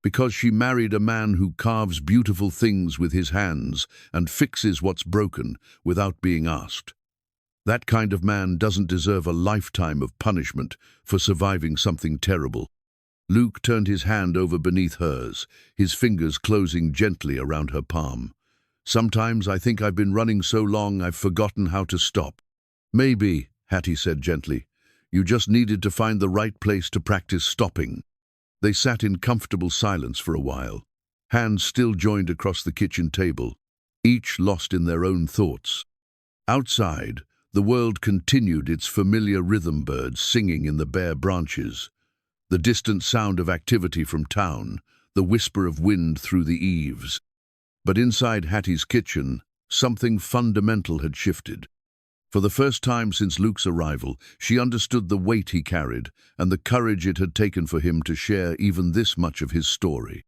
"Because she married a man who carves beautiful things with his hands and fixes what's broken without being asked. That kind of man doesn't deserve a lifetime of punishment for surviving something terrible." Luke turned his hand over beneath hers, his fingers closing gently around her palm. "Sometimes I think I've been running so long I've forgotten how to stop." "Maybe," Hattie said gently. "You just needed to find the right place to practice stopping." They sat in comfortable silence for a while, hands still joined across the kitchen table, each lost in their own thoughts. Outside, The world continued its familiar rhythm, birds singing in the bare branches, the distant sound of activity from town, the whisper of wind through the eaves. But inside Hattie's kitchen, something fundamental had shifted. For the first time since Luke's arrival, she understood the weight he carried and the courage it had taken for him to share even this much of his story.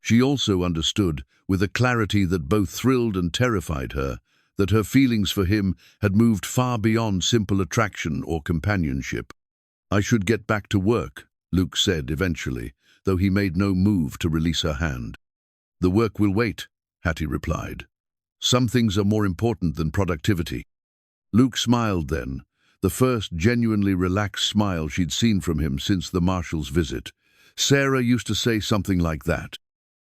She also understood, with a clarity that both thrilled and terrified her, that her feelings for him had moved far beyond simple attraction or companionship. "I should get back to work," Luke said eventually, though he made no move to release her hand. "The work will wait," Hattie replied. "Some things are more important than productivity." Luke smiled then, the first genuinely relaxed smile she'd seen from him since the marshal's visit. "Sarah used to say something like that.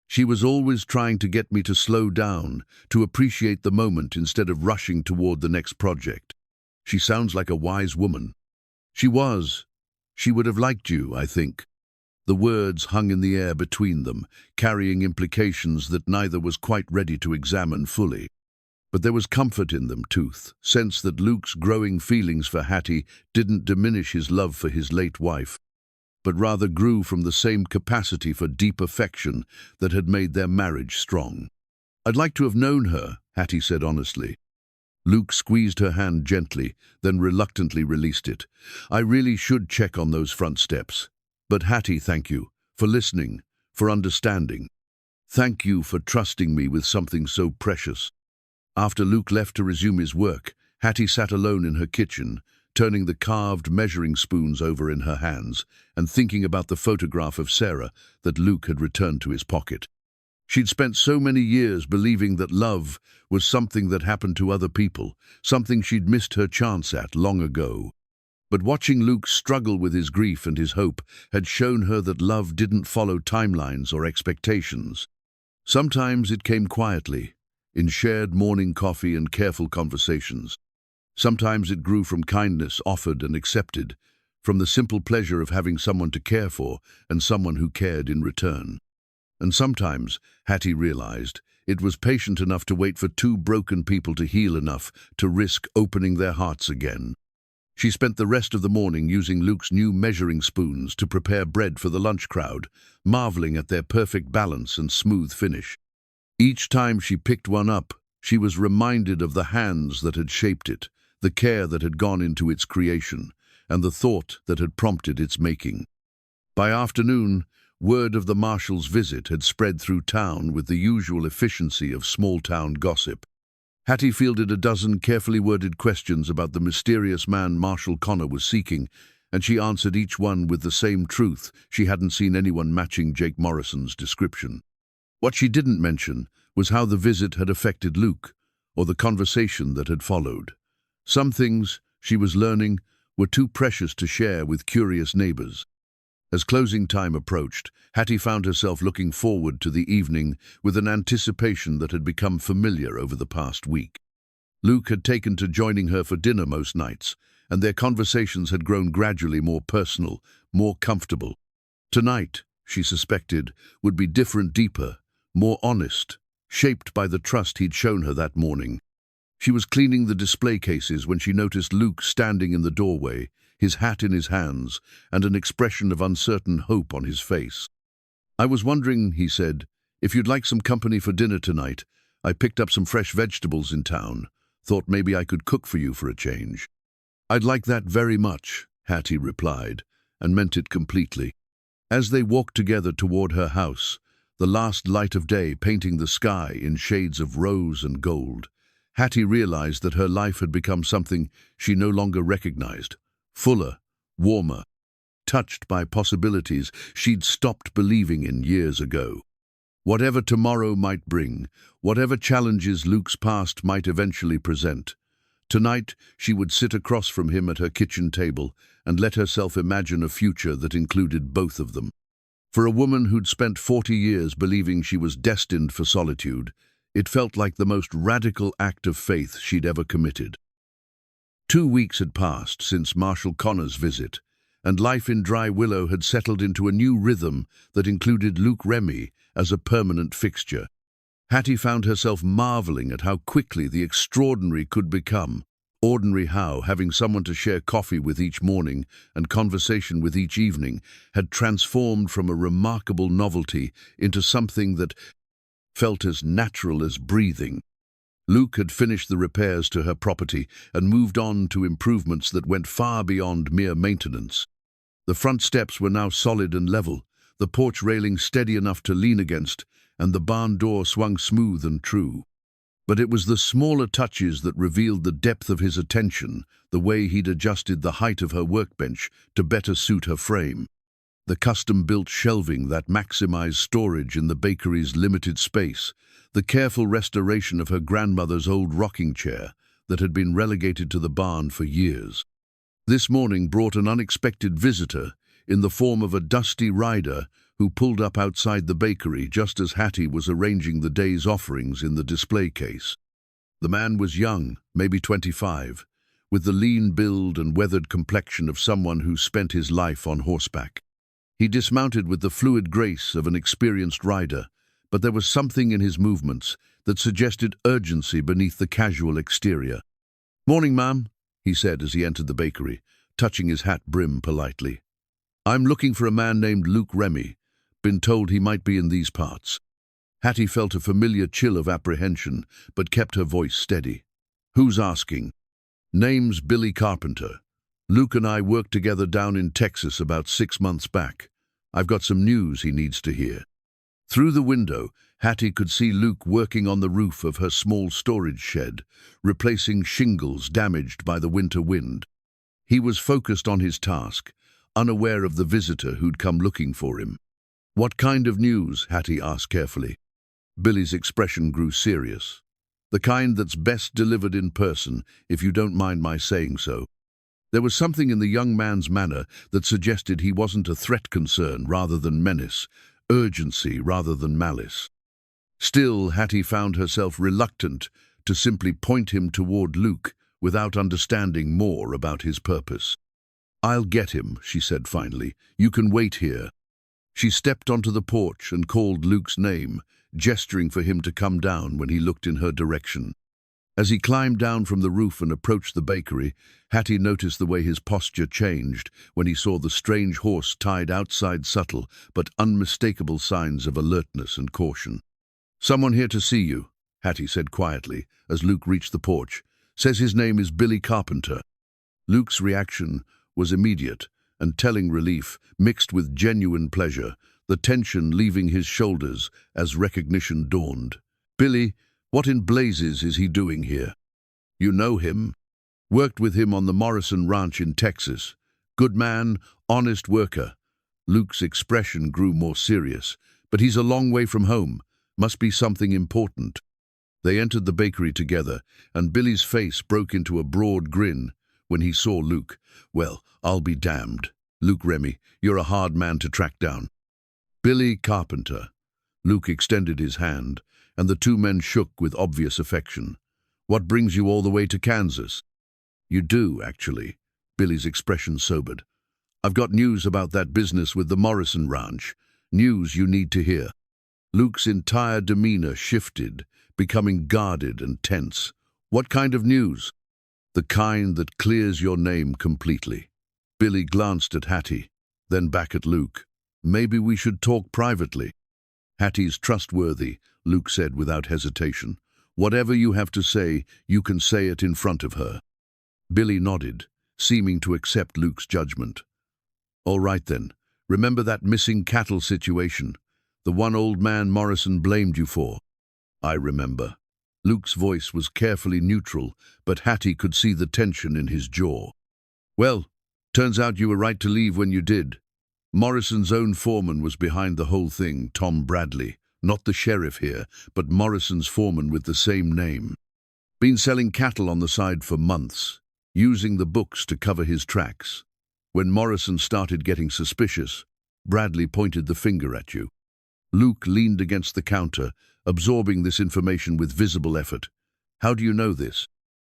She was always trying to get me to slow down, to appreciate the moment instead of rushing toward the next project. She sounds like a wise woman." "She was. She would have liked you, I think." The words hung in the air between them, carrying implications that neither was quite ready to examine fully. But there was comfort in them, sense that Luke's growing feelings for Hattie didn't diminish his love for his late wife, but rather grew from the same capacity for deep affection that had made their marriage strong. "I'd like to have known her," Hattie said honestly. Luke squeezed her hand gently, then reluctantly released it. "I really should check on those front steps. But Hattie, thank you for listening, for understanding. Thank you for trusting me with something so precious." After Luke left to resume his work, Hattie sat alone in her kitchen, turning the carved measuring spoons over in her hands and thinking about the photograph of Sarah that Luke had returned to his pocket. She'd spent so many years believing that love was something that happened to other people, something she'd missed her chance at long ago. But watching Luke struggle with his grief and his hope had shown her that love didn't follow timelines or expectations. Sometimes it came quietly, in shared morning coffee and careful conversations. Sometimes it grew from kindness offered and accepted, from the simple pleasure of having someone to care for and someone who cared in return. And sometimes, Hattie realized, it was patient enough to wait for two broken people to heal enough to risk opening their hearts again. She spent the rest of the morning using Luke's new measuring spoons to prepare bread for the lunch crowd, marveling at their perfect balance and smooth finish. Each time she picked one up, she was reminded of the hands that had shaped it, the care that had gone into its creation, and the thought that had prompted its making. By afternoon, word of the marshal's visit had spread through town with the usual efficiency of small-town gossip. Hattie fielded a dozen carefully worded questions about the mysterious man Marshal Connor was seeking, and she answered each one with the same truth: she hadn't seen anyone matching Jake Morrison's description. What she didn't mention was how the visit had affected Luke, or the conversation that had followed. Some things, she was learning, were too precious to share with curious neighbors. As closing time approached, Hattie found herself looking forward to the evening with an anticipation that had become familiar over the past week. Luke had taken to joining her for dinner most nights, and their conversations had grown gradually more personal, more comfortable. Tonight, she suspected, would be different, deeper, more honest, shaped by the trust he'd shown her that morning. She was cleaning the display cases when she noticed Luke standing in the doorway, his hat in his hands, and an expression of uncertain hope on his face. "I was wondering," he said, "if you'd like some company for dinner tonight. I picked up some fresh vegetables in town. Thought maybe I could cook for you for a change." "I'd like that very much," Hattie replied, and meant it completely. As they walked together toward her house, the last light of day painting the sky in shades of rose and gold, Hattie realized that her life had become something she no longer recognized. Fuller, warmer, touched by possibilities she'd stopped believing in years ago. Whatever tomorrow might bring, whatever challenges Luke's past might eventually present, tonight she would sit across from him at her kitchen table and let herself imagine a future that included both of them. For a woman who'd spent 40 years believing she was destined for solitude, it felt like the most radical act of faith she'd ever committed. 2 weeks had passed since Marshal Connor's visit, and life in Dry Willow had settled into a new rhythm that included Remy as a permanent fixture. Hattie found herself marveling at how quickly the extraordinary could become, Ordinary how having someone to share coffee with each morning and conversation with each evening had transformed from a remarkable novelty into something that felt as natural as breathing. Luke had finished the repairs to her property and moved on to improvements that went far beyond mere maintenance. The front steps were now solid and level, the porch railing steady enough to lean against, and the barn door swung smooth and true. But it was the smaller touches that revealed the depth of his attention, the way he'd adjusted the height of her workbench to better suit her frame. The custom-built shelving that maximized storage in the bakery's limited space, the careful restoration of her grandmother's old rocking chair that had been relegated to the barn for years. This morning brought an unexpected visitor in the form of a dusty rider who pulled up outside the bakery just as Hattie was arranging the day's offerings in the display case. The man was young, maybe 25, with the lean build and weathered complexion of someone who spent his life on horseback. He dismounted with the fluid grace of an experienced rider, but there was something in his movements that suggested urgency beneath the casual exterior. "Morning, ma'am," he said as he entered the bakery, touching his hat brim politely. "I'm looking for a man named Luke Remy. Been told he might be in these parts." Hattie felt a familiar chill of apprehension, but kept her voice steady. "Who's asking?" "Name's Billy Carpenter. Luke and I worked together down in Texas about 6 months back. I've got some news he needs to hear." Through the window, Hattie could see Luke working on the roof of her small storage shed, replacing shingles damaged by the winter wind. He was focused on his task, unaware of the visitor who'd come looking for him. "What kind of news?" Hattie asked carefully. Billy's expression grew serious. "The kind that's best delivered in person, if you don't mind my saying so." There was something in the young man's manner that suggested he wasn't a threat concern rather than menace, urgency rather than malice. Still, Hattie found herself reluctant to simply point him toward Luke without understanding more about his purpose. "I'll get him," she said finally. "You can wait here." She stepped onto the porch and called Luke's name, gesturing for him to come down when he looked in her direction. As he climbed down from the roof and approached the bakery, Hattie noticed the way his posture changed when he saw the strange horse tied outside subtle but unmistakable signs of alertness and caution. "Someone here to see you," Hattie said quietly as Luke reached the porch. "Says his name is Billy Carpenter." Luke's reaction was immediate and telling relief mixed with genuine pleasure, the tension leaving his shoulders as recognition dawned. "Billy, what in blazes is he doing here?" "You know him?" "Worked with him on the Morrison Ranch in Texas. Good man, honest worker." Luke's expression grew more serious. "But he's a long way from home. Must be something important." They entered the bakery together, and Billy's face broke into a broad grin when he saw Luke. "Well, I'll be damned. Luke Remy, you're a hard man to track down." "Billy Carpenter." Luke extended his hand, and the two men shook with obvious affection. "What brings you all the way to Kansas?" "You do, actually." Billy's expression sobered. "I've got news about that business with the Morrison Ranch. News you need to hear." Luke's entire demeanor shifted, becoming guarded and tense. "What kind of news?" "The kind that clears your name completely." Billy glanced at Hattie, then back at Luke. "Maybe we should talk privately." "Hattie's trustworthy," Luke said without hesitation. "Whatever you have to say, you can say it in front of her." Billy nodded, seeming to accept Luke's judgment. "All right then. Remember that missing cattle situation? The one old man Morrison blamed you for?" "I remember." Luke's voice was carefully neutral, but Hattie could see the tension in his jaw. "Well, turns out you were right to leave when you did. Morrison's own foreman was behind the whole thing, Tom Bradley. Not the sheriff here, but Morrison's foreman with the same name. Been selling cattle on the side for months, using the books to cover his tracks. When Morrison started getting suspicious, Bradley pointed the finger at you." Luke leaned against the counter, absorbing this information with visible effort. "How do you know this?"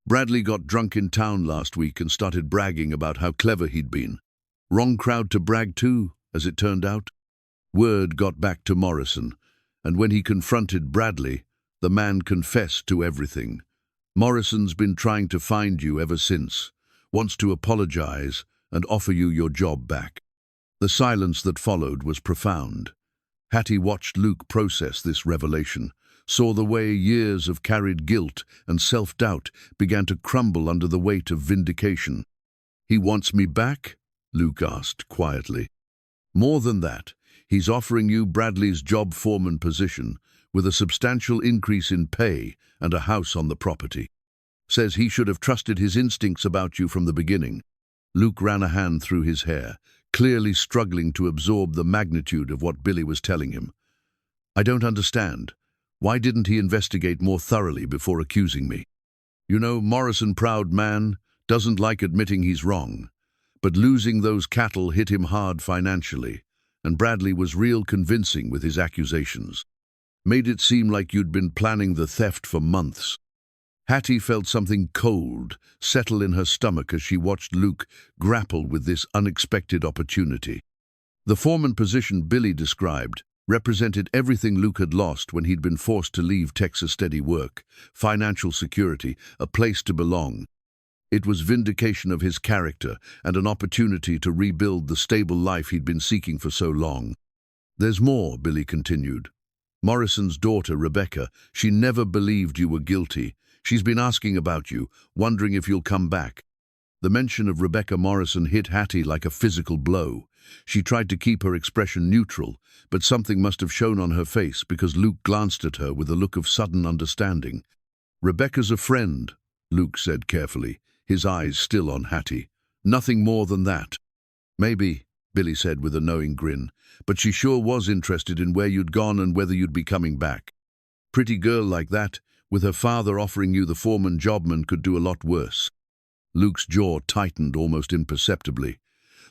"Bradley got drunk in town last week and started bragging about how clever he'd been. Wrong crowd to brag to, as it turned out. Word got back to Morrison, and when he confronted Bradley, the man confessed to everything. Morrison's been trying to find you ever since, wants to apologize and offer you your job back." The silence that followed was profound. Hattie watched Luke process this revelation, saw the way years of carried guilt and self-doubt began to crumble under the weight of vindication. "He wants me back?" Luke asked quietly. "More than that, he's offering you Bradley's job foreman position with a substantial increase in pay and a house on the property. Says he should have trusted his instincts about you from the beginning." Luke ran a hand through his hair, clearly struggling to absorb the magnitude of what Billy was telling him. "I don't understand. Why didn't he investigate more thoroughly before accusing me? You know, Morrison, proud man, doesn't like admitting he's wrong. But losing those cattle hit him hard financially, and Bradley was real convincing with his accusations. Made it seem like you'd been planning the theft for months." Hattie felt something cold settle in her stomach as she watched Luke grapple with this unexpected opportunity. The foreman position Billy described represented everything Luke had lost when he'd been forced to leave Texas steady work, financial security, a place to belong. It was vindication of his character and an opportunity to rebuild the stable life he'd been seeking for so long. "There's more," Billy continued. "Morrison's daughter, Rebecca, she never believed you were guilty. She's been asking about you, wondering if you'll come back." The mention of Rebecca Morrison hit Hattie like a physical blow. She tried to keep her expression neutral, but something must have shown on her face because Luke glanced at her with a look of sudden understanding. "Rebecca's a friend," Luke said carefully, his eyes still on Hattie. "Nothing more than that." "Maybe," Billy said with a knowing grin, "but she sure was interested in where you'd gone and whether you'd be coming back. Pretty girl like that, with her father offering you the foreman jobman, could do a lot worse." Luke's jaw tightened almost imperceptibly.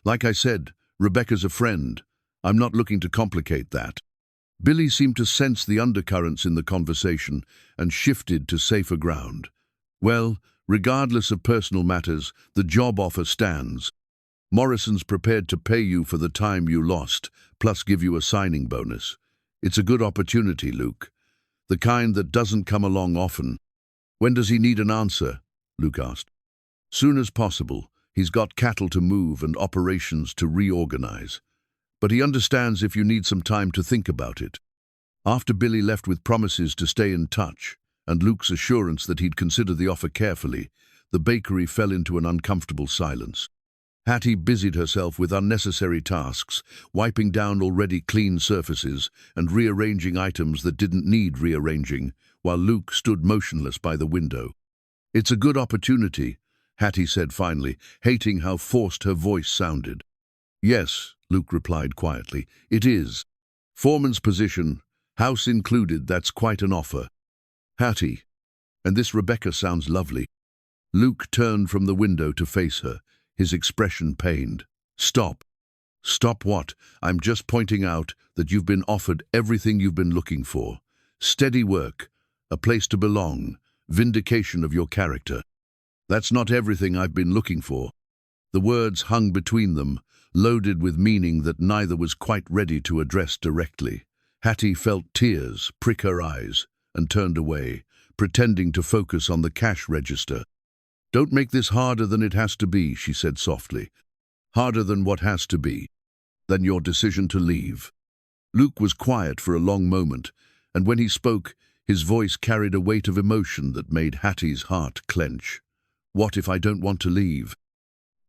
"Like I said, Rebecca's a friend. I'm not looking to complicate that." Billy seemed to sense the undercurrents in the conversation and shifted to safer ground. "Well, regardless of personal matters, the job offer stands. Morrison's prepared to pay you for the time you lost, plus give you a signing bonus. It's a good opportunity, Luke. The kind that doesn't come along often." "When does he need an answer?" Luke asked. "Soon as possible. He's got cattle to move and operations to reorganize. But he understands if you need some time to think about it." After Billy left with promises to stay in touch, and Luke's assurance that he'd consider the offer carefully, the bakery fell into an uncomfortable silence. Hattie busied herself with unnecessary tasks, wiping down already clean surfaces and rearranging items that didn't need rearranging, while Luke stood motionless by the window. "It's a good opportunity," Hattie said finally, hating how forced her voice sounded. "Yes," Luke replied quietly, "it is. Foreman's position, house included, that's quite an offer." "Hattie, and this Rebecca sounds lovely." Luke turned from the window to face her, his expression pained. "Stop." "Stop what? I'm just pointing out that you've been offered everything you've been looking for. Steady work, a place to belong, vindication of your character. That's not everything I've been looking for." The words hung between them, loaded with meaning that neither was quite ready to address directly. Hattie felt tears prick her eyes and turned away, pretending to focus on the cash register. "Don't make this harder than it has to be," she said softly. "Harder than what has to be. Than your decision to leave." Luke was quiet for a long moment, and when he spoke, his voice carried a weight of emotion that made Hattie's heart clench. "What if I don't want to leave?"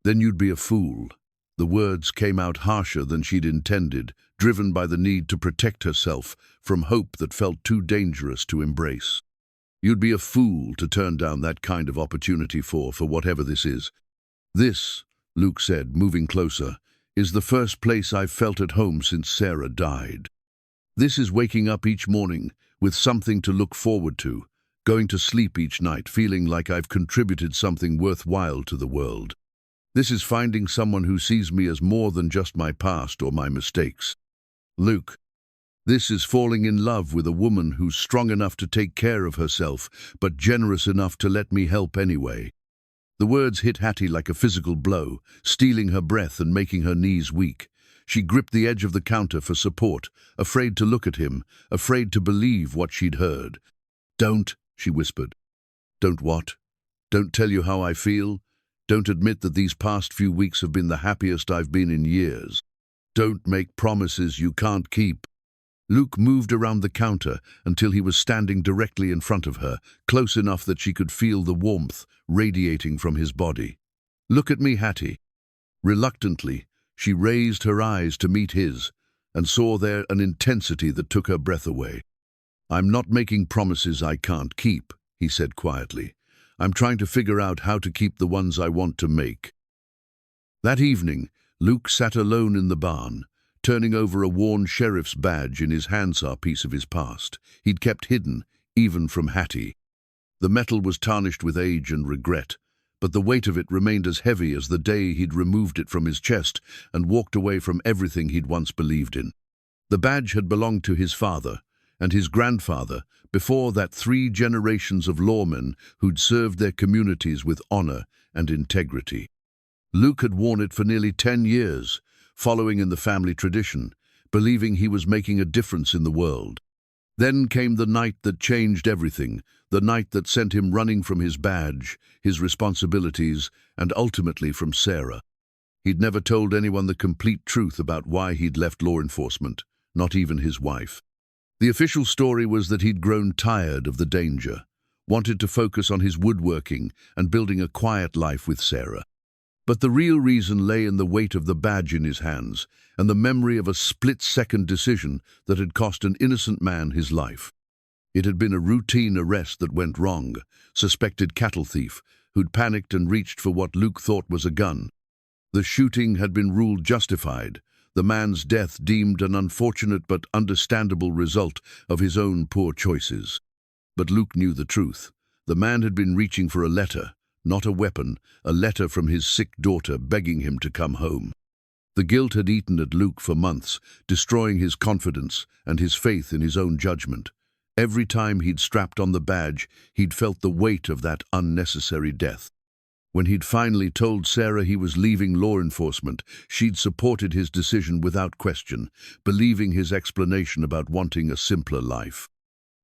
"Then you'd be a fool." The words came out harsher than she'd intended, driven by the need to protect herself from hope that felt too dangerous to embrace. "You'd be a fool to turn down that kind of opportunity for whatever this is." "This," Luke said, moving closer, "is the first place I've felt at home since Sarah died. This is waking up each morning with something to look forward to, going to sleep each night feeling like I've contributed something worthwhile to the world. This is finding someone who sees me as more than just my past or my mistakes. Luke, this is falling in love with a woman who's strong enough to take care of herself, but generous enough to let me help anyway." The words hit Hattie like a physical blow, stealing her breath and making her knees weak. She gripped the edge of the counter for support, afraid to look at him, afraid to believe what she'd heard. "Don't," she whispered. Don't what? Don't tell you how I feel? Don't admit that these past few weeks have been the happiest I've been in years? Don't make promises you can't keep. Luke moved around the counter until he was standing directly in front of her, close enough that she could feel the warmth radiating from his body. Look at me, Hattie. Reluctantly, she raised her eyes to meet his and saw there an intensity that took her breath away. I'm not making promises I can't keep, he said quietly. I'm trying to figure out how to keep the ones I want to make. That evening, Luke sat alone in the barn, turning over a worn sheriff's badge in his handsaw piece of his past. He'd kept hidden, even from Hattie. The metal was tarnished with age and regret, but the weight of it remained as heavy as the day he'd removed it from his chest and walked away from everything he'd once believed in. The badge had belonged to his father and his grandfather, before that 3 generations of lawmen who'd served their communities with honor and integrity. Luke had worn it for nearly 10 years, following in the family tradition, believing he was making a difference in the world. Then came the night that changed everything, the night that sent him running from his badge, his responsibilities, and ultimately from Sarah. He'd never told anyone the complete truth about why he'd left law enforcement, not even his wife. The official story was that he'd grown tired of the danger, wanted to focus on his woodworking and building a quiet life with Sarah. But the real reason lay in the weight of the badge in his hands and the memory of a split-second decision that had cost an innocent man his life. It had been a routine arrest that went wrong, suspected cattle thief who'd panicked and reached for what Luke thought was a gun. The shooting had been ruled justified, the man's death deemed an unfortunate but understandable result of his own poor choices. But Luke knew the truth. The man had been reaching for a letter, not a weapon, a letter from his sick daughter begging him to come home. The guilt had eaten at Luke for months, destroying his confidence and his faith in his own judgment. Every time he'd strapped on the badge, he'd felt the weight of that unnecessary death. When he'd finally told Sarah he was leaving law enforcement, she'd supported his decision without question, believing his explanation about wanting a simpler life.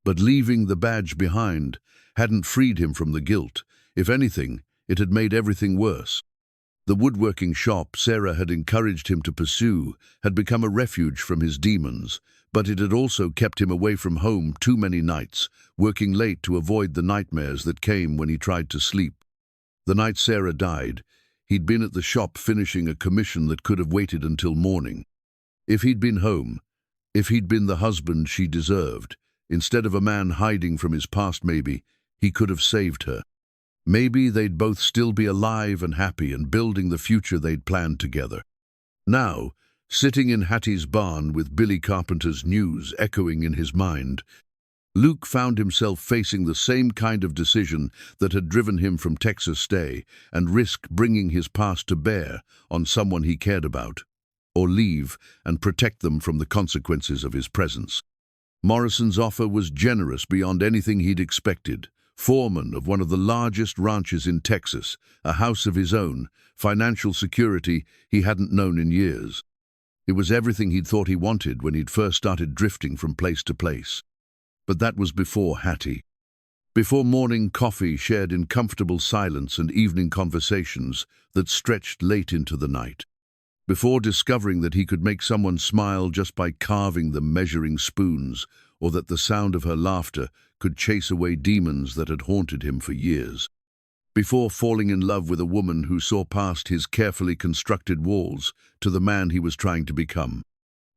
But leaving the badge behind hadn't freed him from the guilt. If anything, it had made everything worse. The woodworking shop Sarah had encouraged him to pursue had become a refuge from his demons, but it had also kept him away from home too many nights, working late to avoid the nightmares that came when he tried to sleep. The night Sarah died, he'd been at the shop finishing a commission that could have waited until morning. If he'd been home, if he'd been the husband she deserved, instead of a man hiding from his past maybe, he could have saved her. Maybe they'd both still be alive and happy and building the future they'd planned together. Now, sitting in Hattie's barn with Billy Carpenter's news echoing in his mind, Luke found himself facing the same kind of decision that had driven him from Texas stay and risk bringing his past to bear on someone he cared about, or leave and protect them from the consequences of his presence. Morrison's offer was generous beyond anything he'd expected. Foreman of one of the largest ranches in Texas, a house of his own, financial security he hadn't known in years. It was everything he'd thought he wanted when he'd first started drifting from place to place. But that was before Hattie. Before morning coffee shared in comfortable silence and evening conversations that stretched late into the night. Before discovering that he could make someone smile just by carving them measuring spoons, or that the sound of her laughter could chase away demons that had haunted him for years. Before falling in love with a woman who saw past his carefully constructed walls to the man he was trying to become.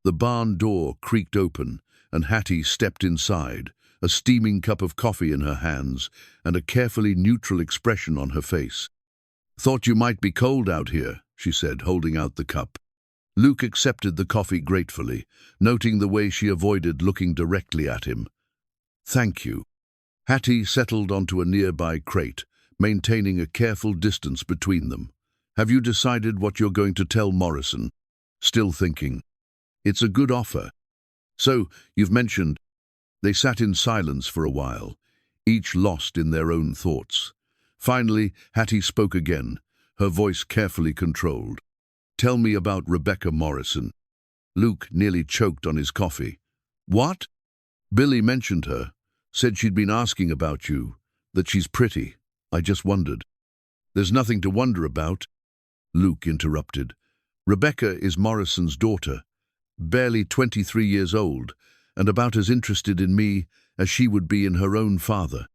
The barn door creaked open, and Hattie stepped inside, a steaming cup of coffee in her hands and a carefully neutral expression on her face. "Thought you might be cold out here," she said, holding out the cup. Luke accepted the coffee gratefully, noting the way she avoided looking directly at him. "Thank you." Hattie settled onto a nearby crate, maintaining a careful distance between them. "Have you decided what you're going to tell Morrison?" "Still thinking." "It's a good offer." "So, you've mentioned..." They sat in silence for a while, each lost in their own thoughts. Finally, Hattie spoke again, her voice carefully controlled. "Tell me about Rebecca Morrison." Luke nearly choked on his coffee. "What?" "Billy mentioned her, said she'd been asking about you. That she's pretty. I just wondered. There's nothing to wonder about, Luke interrupted. Rebecca is Morrison's daughter, barely 23 years old, and about as interested in me as she would be in her own father.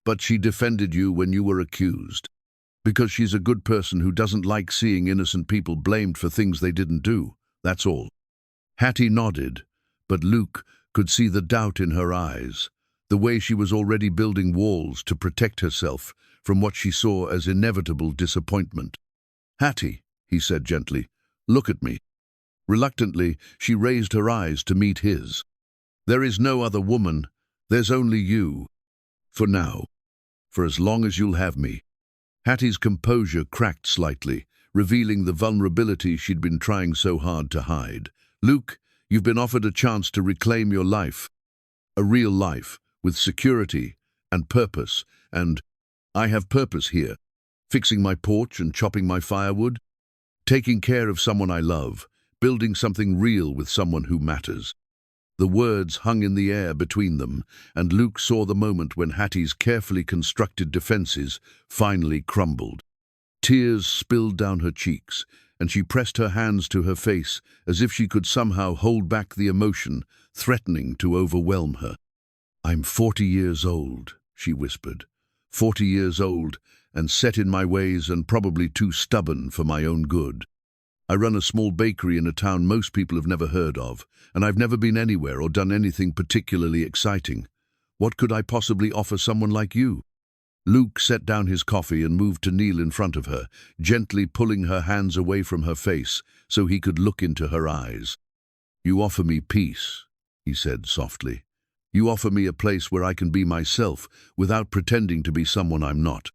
But she defended you when you were accused. Because she's a good person who doesn't like seeing innocent people blamed for things they didn't do, that's all. Hattie nodded, but Luke could see the doubt in her eyes, the way she was already building walls to protect herself from what she saw as inevitable disappointment. Hattie, he said gently, look at me. Reluctantly, she raised her eyes to meet his. There is no other woman. There's only you. For now. For as long as you'll have me. Hattie's composure cracked slightly, revealing the vulnerability she'd been trying so hard to hide. Luke, you've been offered a chance to reclaim your life. A real life, with security and purpose, and I have purpose here. Fixing my porch and chopping my firewood. Taking care of someone I love. Building something real with someone who matters. The words hung in the air between them, and Luke saw the moment when Hattie's carefully constructed defenses finally crumbled. Tears spilled down her cheeks, and she pressed her hands to her face as if she could somehow hold back the emotion threatening to overwhelm her. I'm 40 years old, she whispered. 40 years old, and set in my ways and probably too stubborn for my own good. I run a small bakery in a town most people have never heard of, and I've never been anywhere or done anything particularly exciting. What could I possibly offer someone like you? Luke set down his coffee and moved to kneel in front of her, gently pulling her hands away from her face so he could look into her eyes. You offer me peace, he said softly. You offer me a place where I can be myself without pretending to be someone I'm not.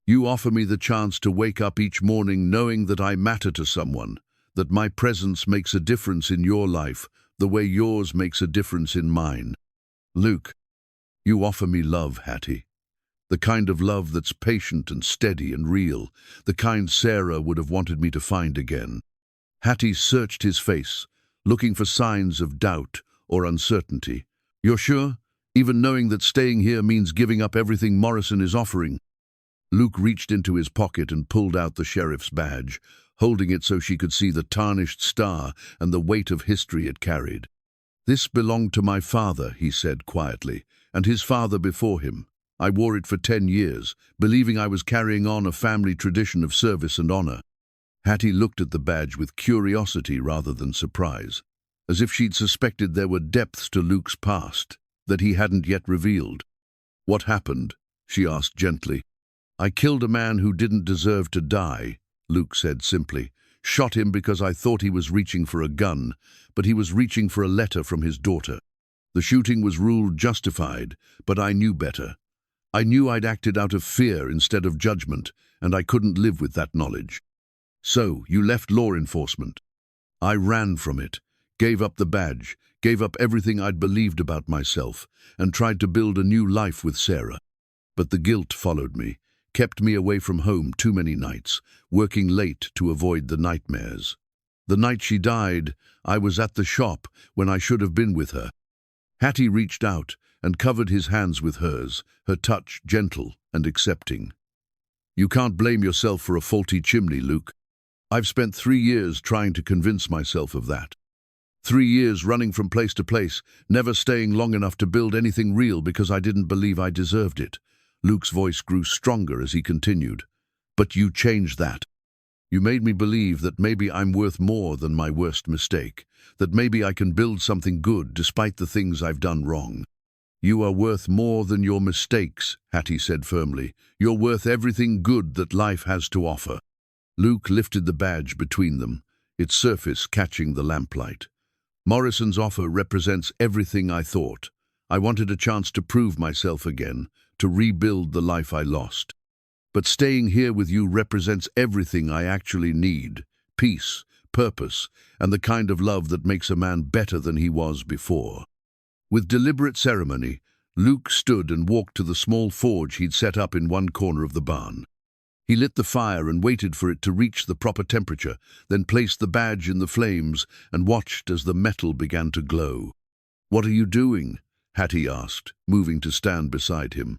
You offer me the chance to wake up each morning knowing that I matter to someone, that my presence makes a difference in your life, the way yours makes a difference in mine. Luke, you offer me love, Hattie. The kind of love that's patient and steady and real, the kind Sarah would have wanted me to find again. Hattie searched his face, looking for signs of doubt or uncertainty. You're sure? Even knowing that staying here means giving up everything Morrison is offering? Luke reached into his pocket and pulled out the sheriff's badge, holding it so she could see the tarnished star and the weight of history it carried. This belonged to my father, he said quietly, and his father before him. I wore it for 10 years, believing I was carrying on a family tradition of service and honor. Hattie looked at the badge with curiosity rather than surprise, as if she'd suspected there were depths to Luke's past that he hadn't yet revealed. What happened? She asked gently. I killed a man who didn't deserve to die, Luke said simply. Shot him because I thought he was reaching for a gun, but he was reaching for a letter from his daughter. The shooting was ruled justified, but I knew better. I knew I'd acted out of fear instead of judgment, and I couldn't live with that knowledge. So, you left law enforcement. I ran from it, gave up the badge, gave up everything I'd believed about myself, and tried to build a new life with Sarah. But the guilt followed me. Kept me away from home too many nights, working late to avoid the nightmares. The night she died, I was at the shop when I should have been with her. Hattie reached out and covered his hands with hers, her touch gentle and accepting. You can't blame yourself for a faulty chimney, Luke. I've spent 3 years trying to convince myself of that. 3 years running from place to place, never staying long enough to build anything real because I didn't believe I deserved it. Luke's voice grew stronger as he continued. But you changed that. You made me believe that maybe I'm worth more than my worst mistake, that maybe I can build something good despite the things I've done wrong. You are worth more than your mistakes, Hattie said firmly. You're worth everything good that life has to offer. Luke lifted the badge between them, its surface catching the lamplight. Morrison's offer represents everything I thought. I wanted a chance to prove myself again, to rebuild the life I lost. But staying here with you represents everything I actually need: peace, purpose, and the kind of love that makes a man better than he was before. With deliberate ceremony, Luke stood and walked to the small forge he'd set up in one corner of the barn. He lit the fire and waited for it to reach the proper temperature, then placed the badge in the flames and watched as the metal began to glow. What are you doing? Hattie asked, moving to stand beside him.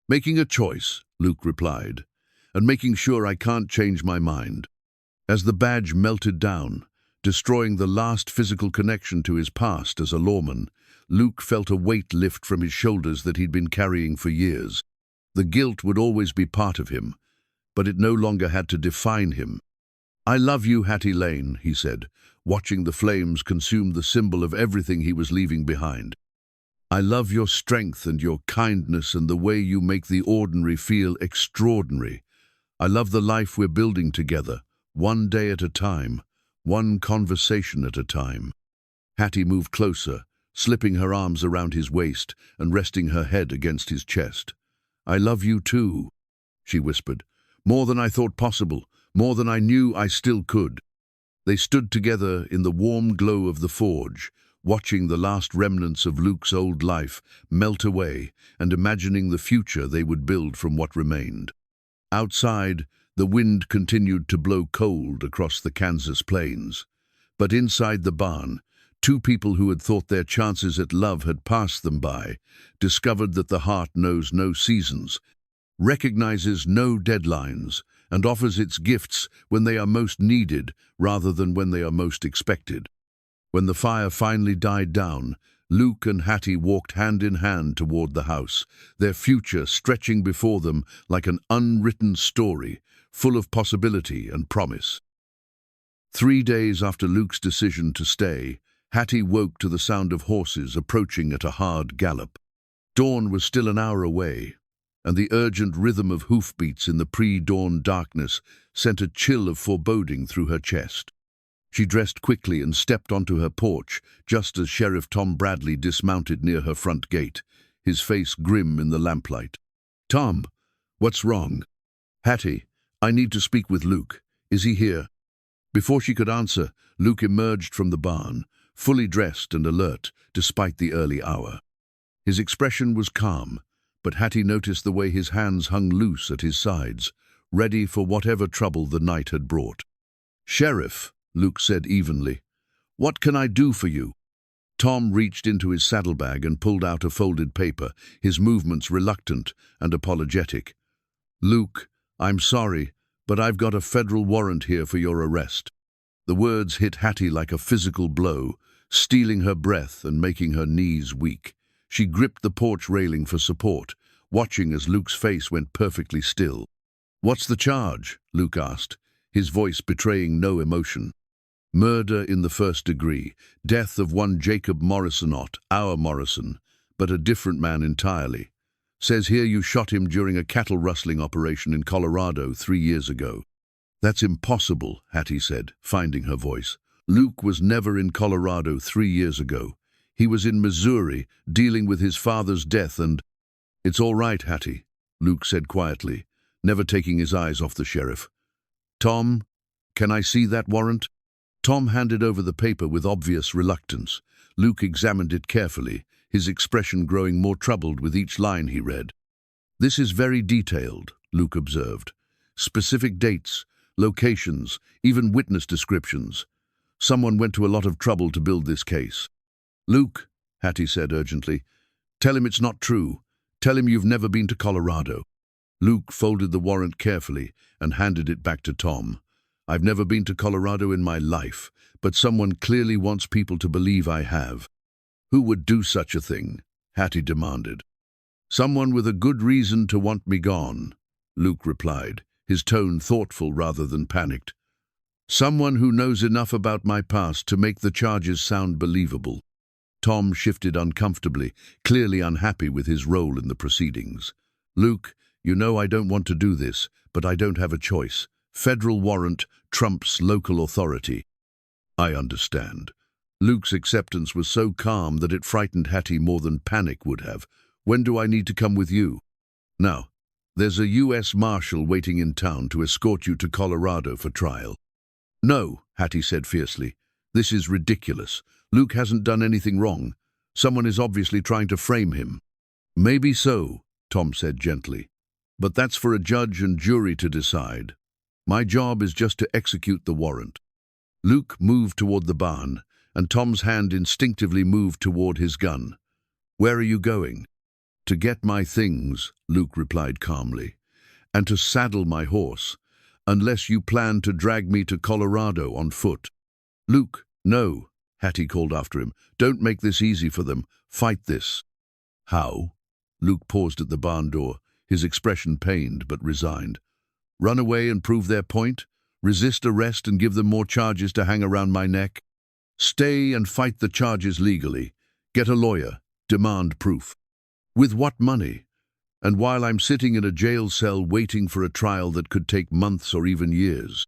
Making a choice, Luke replied, and making sure I can't change my mind. As the badge melted down, destroying the last physical connection to his past as a lawman, Luke felt a weight lift from his shoulders that he'd been carrying for years. The guilt would always be part of him, but it no longer had to define him. "I love you, Hattie Lane," he said, watching the flames consume the symbol of everything he was leaving behind. "I love your strength and your kindness and the way you make the ordinary feel extraordinary. I love the life we're building together, one day at a time, one conversation at a time." Hattie moved closer, slipping her arms around his waist and resting her head against his chest. "I love you too," she whispered. "More than I thought possible, more than I knew I still could." They stood together in the warm glow of the forge, watching the last remnants of Luke's old life melt away and imagining the future they would build from what remained. Outside, the wind continued to blow cold across the Kansas plains. But inside the barn, two people who had thought their chances at love had passed them by discovered that the heart knows no seasons, recognizes no deadlines, and offers its gifts when they are most needed rather than when they are most expected. When the fire finally died down, Luke and Hattie walked hand in hand toward the house, their future stretching before them like an unwritten story, full of possibility and promise. 3 days after Luke's decision to stay, Hattie woke to the sound of horses approaching at a hard gallop. Dawn was still an hour away, and the urgent rhythm of hoofbeats in the pre-dawn darkness sent a chill of foreboding through her chest. She dressed quickly and stepped onto her porch just as Sheriff Tom Bradley dismounted near her front gate, his face grim in the lamplight. "Tom, what's wrong?" "Hattie, I need to speak with Luke. Is he here?" Before she could answer, Luke emerged from the barn, fully dressed and alert despite the early hour. His expression was calm, but Hattie noticed the way his hands hung loose at his sides, ready for whatever trouble the night had brought. "Sheriff," Luke said evenly, "what can I do for you?" Tom reached into his saddlebag and pulled out a folded paper, his movements reluctant and apologetic. "Luke, I'm sorry, but I've got a federal warrant here for your arrest." The words hit Hattie like a physical blow, stealing her breath and making her knees weak. She gripped the porch railing for support, watching as Luke's face went perfectly still. "What's the charge?" Luke asked, his voice betraying no emotion. "Murder in the first degree, death of one Jacob Morrison, not our Morrison, but a different man entirely. Says here you shot him during a cattle rustling operation in Colorado 3 years ago." "That's impossible," Hattie said, finding her voice. "Luke was never in Colorado 3 years ago. He was in Missouri, dealing with his father's death and—" "It's all right, Hattie," Luke said quietly, never taking his eyes off the sheriff. "Tom, can I see that warrant?" Tom handed over the paper with obvious reluctance. Luke examined it carefully, his expression growing more troubled with each line he read. "This is very detailed," Luke observed. "Specific dates, locations, even witness descriptions. Someone went to a lot of trouble to build this case." "Luke," Hattie said urgently, "tell him it's not true. Tell him you've never been to Colorado." Luke folded the warrant carefully and handed it back to Tom. "I've never been to Colorado in my life, but someone clearly wants people to believe I have." "Who would do such a thing?" Hattie demanded. "Someone with a good reason to want me gone," Luke replied, his tone thoughtful rather than panicked. "Someone who knows enough about my past to make the charges sound believable." Tom shifted uncomfortably, clearly unhappy with his role in the proceedings. "Luke, you know I don't want to do this, but I don't have a choice. Federal warrant trumps local authority." "I understand." Luke's acceptance was so calm that it frightened Hattie more than panic would have. "When do I need to come with you?" "Now, there's a U.S. Marshal waiting in town to escort you to Colorado for trial." "No," Hattie said fiercely. "This is ridiculous. Luke hasn't done anything wrong. Someone is obviously trying to frame him." "Maybe so," Tom said gently. "But that's for a judge and jury to decide. My job is just to execute the warrant." Luke moved toward the barn, and Tom's hand instinctively moved toward his gun. "Where are you going?" "To get my things," Luke replied calmly, "and to saddle my horse, unless you plan to drag me to Colorado on foot." "Luke, no," Hattie called after him. "Don't make this easy for them. Fight this." "How?" Luke paused at the barn door, his expression pained but resigned. "Run away and prove their point? Resist arrest and give them more charges to hang around my neck? Stay and fight the charges legally. Get a lawyer. Demand proof. With what money? And while I'm sitting in a jail cell waiting for a trial that could take months or even years?"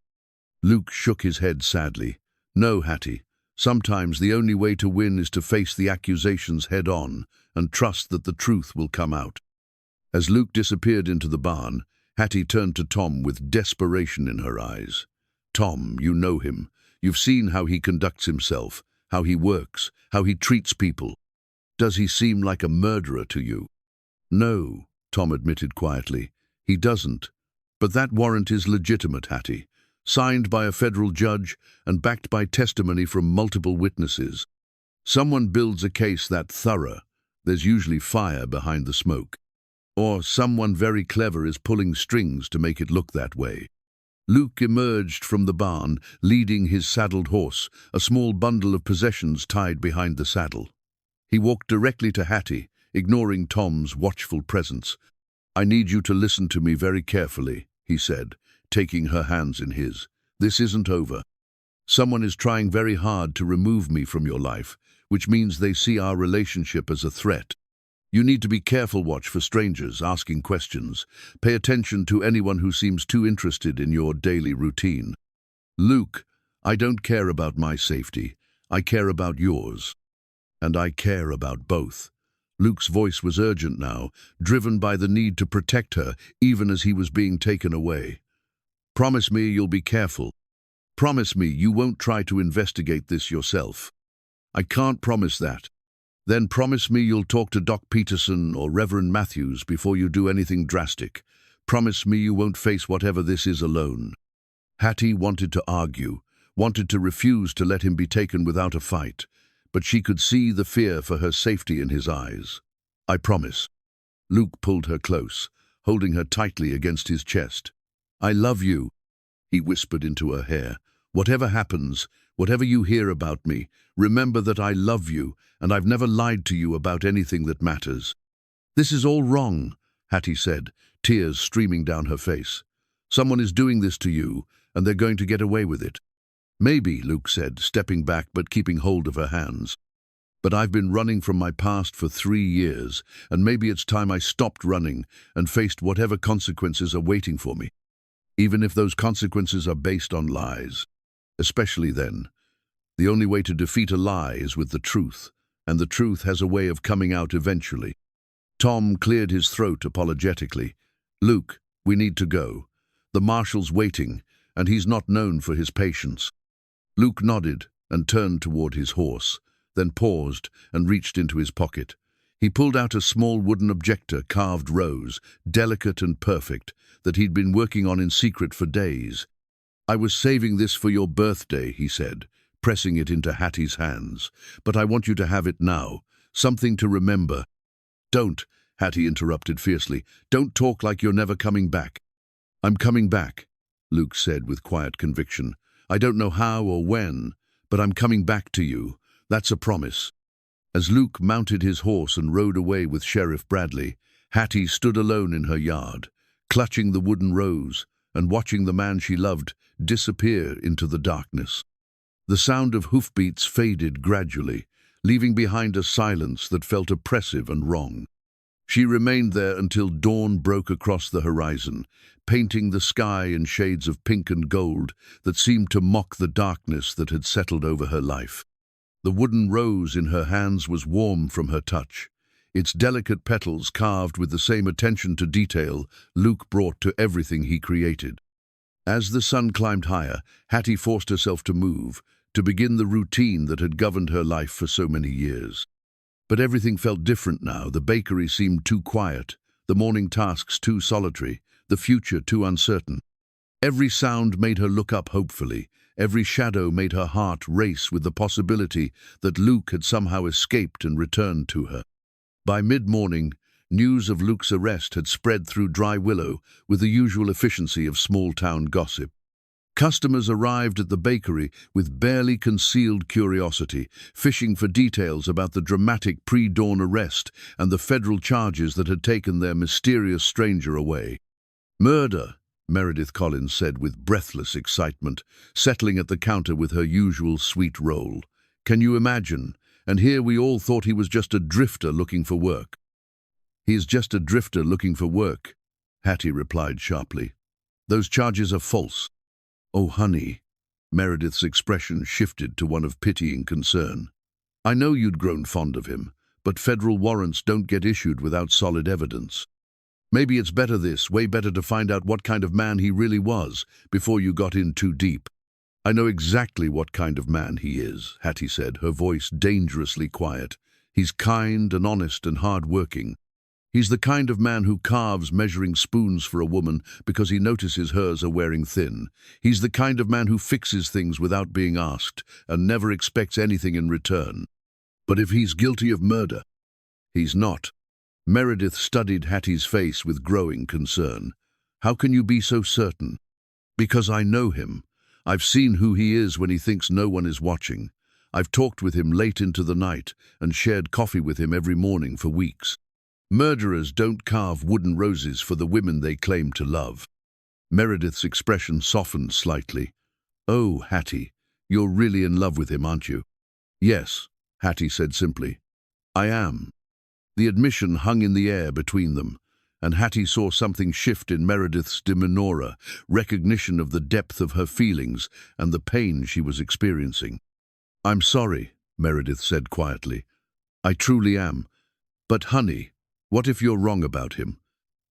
Luke shook his head sadly. "No, Hattie. Sometimes the only way to win is to face the accusations head-on and trust that the truth will come out." As Luke disappeared into the barn, Hattie turned to Tom with desperation in her eyes. "Tom, you know him. You've seen how he conducts himself, how he works, how he treats people. Does he seem like a murderer to you?" "No," Tom admitted quietly. "He doesn't. But that warrant is legitimate, Hattie. Signed by a federal judge and backed by testimony from multiple witnesses. Someone builds a case that thorough, there's usually fire behind the smoke. Or someone very clever is pulling strings to make it look that way." Luke emerged from the barn, leading his saddled horse, a small bundle of possessions tied behind the saddle. He walked directly to Hattie, ignoring Tom's watchful presence. "I need you to listen to me very carefully," he said, taking her hands in his. "This isn't over. Someone is trying very hard to remove me from your life, which means they see our relationship as a threat. You need to be careful. Watch for strangers asking questions. Pay attention to anyone who seems too interested in your daily routine. Luke, I don't care about my safety. I care about yours. And I care about both." Luke's voice was urgent now, driven by the need to protect her, even as he was being taken away. "Promise me you'll be careful. Promise me you won't try to investigate this yourself." "I can't promise that." "Then promise me you'll talk to Doc Peterson or Reverend Matthews before you do anything drastic. Promise me you won't face whatever this is alone." Hattie wanted to argue, wanted to refuse to let him be taken without a fight, but she could see the fear for her safety in his eyes. "I promise." Luke pulled her close, holding her tightly against his chest. "I love you," he whispered into her hair. "Whatever happens, whatever you hear about me, remember that I love you, and I've never lied to you about anything that matters." "This is all wrong," Hattie said, tears streaming down her face. "Someone is doing this to you, and they're going to get away with it." "Maybe," Luke said, stepping back but keeping hold of her hands. "But I've been running from my past for 3 years, and maybe it's time I stopped running and faced whatever consequences are waiting for me. Even if those consequences are based on lies. Especially then. The only way to defeat a lie is with the truth, and the truth has a way of coming out eventually." Tom cleared his throat apologetically. "Luke, we need to go. The marshal's waiting, and he's not known for his patience." Luke nodded and turned toward his horse, then paused and reached into his pocket. He pulled out a small wooden objector carved rose, delicate and perfect, that he'd been working on in secret for days. "I was saving this for your birthday," he said, pressing it into Hattie's hands. "But I want you to have it now. Something to remember." "Don't," Hattie interrupted fiercely. "Don't talk like you're never coming back." "I'm coming back," Luke said with quiet conviction. "I don't know how or when, but I'm coming back to you. That's a promise." As Luke mounted his horse and rode away with Sheriff Bradley, Hattie stood alone in her yard, clutching the wooden rose and watching the man she loved disappear into the darkness. The sound of hoofbeats faded gradually, leaving behind a silence that felt oppressive and wrong. She remained there until dawn broke across the horizon, painting the sky in shades of pink and gold that seemed to mock the darkness that had settled over her life. The wooden rose in her hands was warm from her touch, its delicate petals carved with the same attention to detail Luke brought to everything he created. As the sun climbed higher, Hattie forced herself to move, to begin the routine that had governed her life for so many years. But everything felt different now. The bakery seemed too quiet, the morning tasks too solitary, the future too uncertain. Every sound made her look up hopefully. Every shadow made her heart race with the possibility that Luke had somehow escaped and returned to her. By mid-morning, news of Luke's arrest had spread through Dry Willow with the usual efficiency of small-town gossip. Customers arrived at the bakery with barely concealed curiosity, fishing for details about the dramatic pre-dawn arrest and the federal charges that had taken their mysterious stranger away. "Murder," Meredith Collins said with breathless excitement, settling at the counter with her usual sweet roll. "Can you imagine? And here we all thought he was just a drifter looking for work." "He is just a drifter looking for work," Hattie replied sharply. "Those charges are false." "Oh, honey." Meredith's expression shifted to one of pitying concern. "I know you'd grown fond of him, but federal warrants don't get issued without solid evidence. Maybe it's way better to find out what kind of man he really was before you got in too deep." "I know exactly what kind of man he is," Hattie said, her voice dangerously quiet. "He's kind and honest and hard-working. He's the kind of man who carves measuring spoons for a woman because he notices hers are wearing thin. He's the kind of man who fixes things without being asked and never expects anything in return. But if he's guilty of murder..." "He's not." Meredith studied Hattie's face with growing concern. "How can you be so certain?" "Because I know him. I've seen who he is when he thinks no one is watching. I've talked with him late into the night and shared coffee with him every morning for weeks. Murderers don't carve wooden roses for the women they claim to love." Meredith's expression softened slightly. "Oh, Hattie, you're really in love with him, aren't you?" "Yes," Hattie said simply. "I am." The admission hung in the air between them, and Hattie saw something shift in Meredith's demeanor, recognition of the depth of her feelings and the pain she was experiencing. "I'm sorry," Meredith said quietly. "I truly am. But, honey, what if you're wrong about him?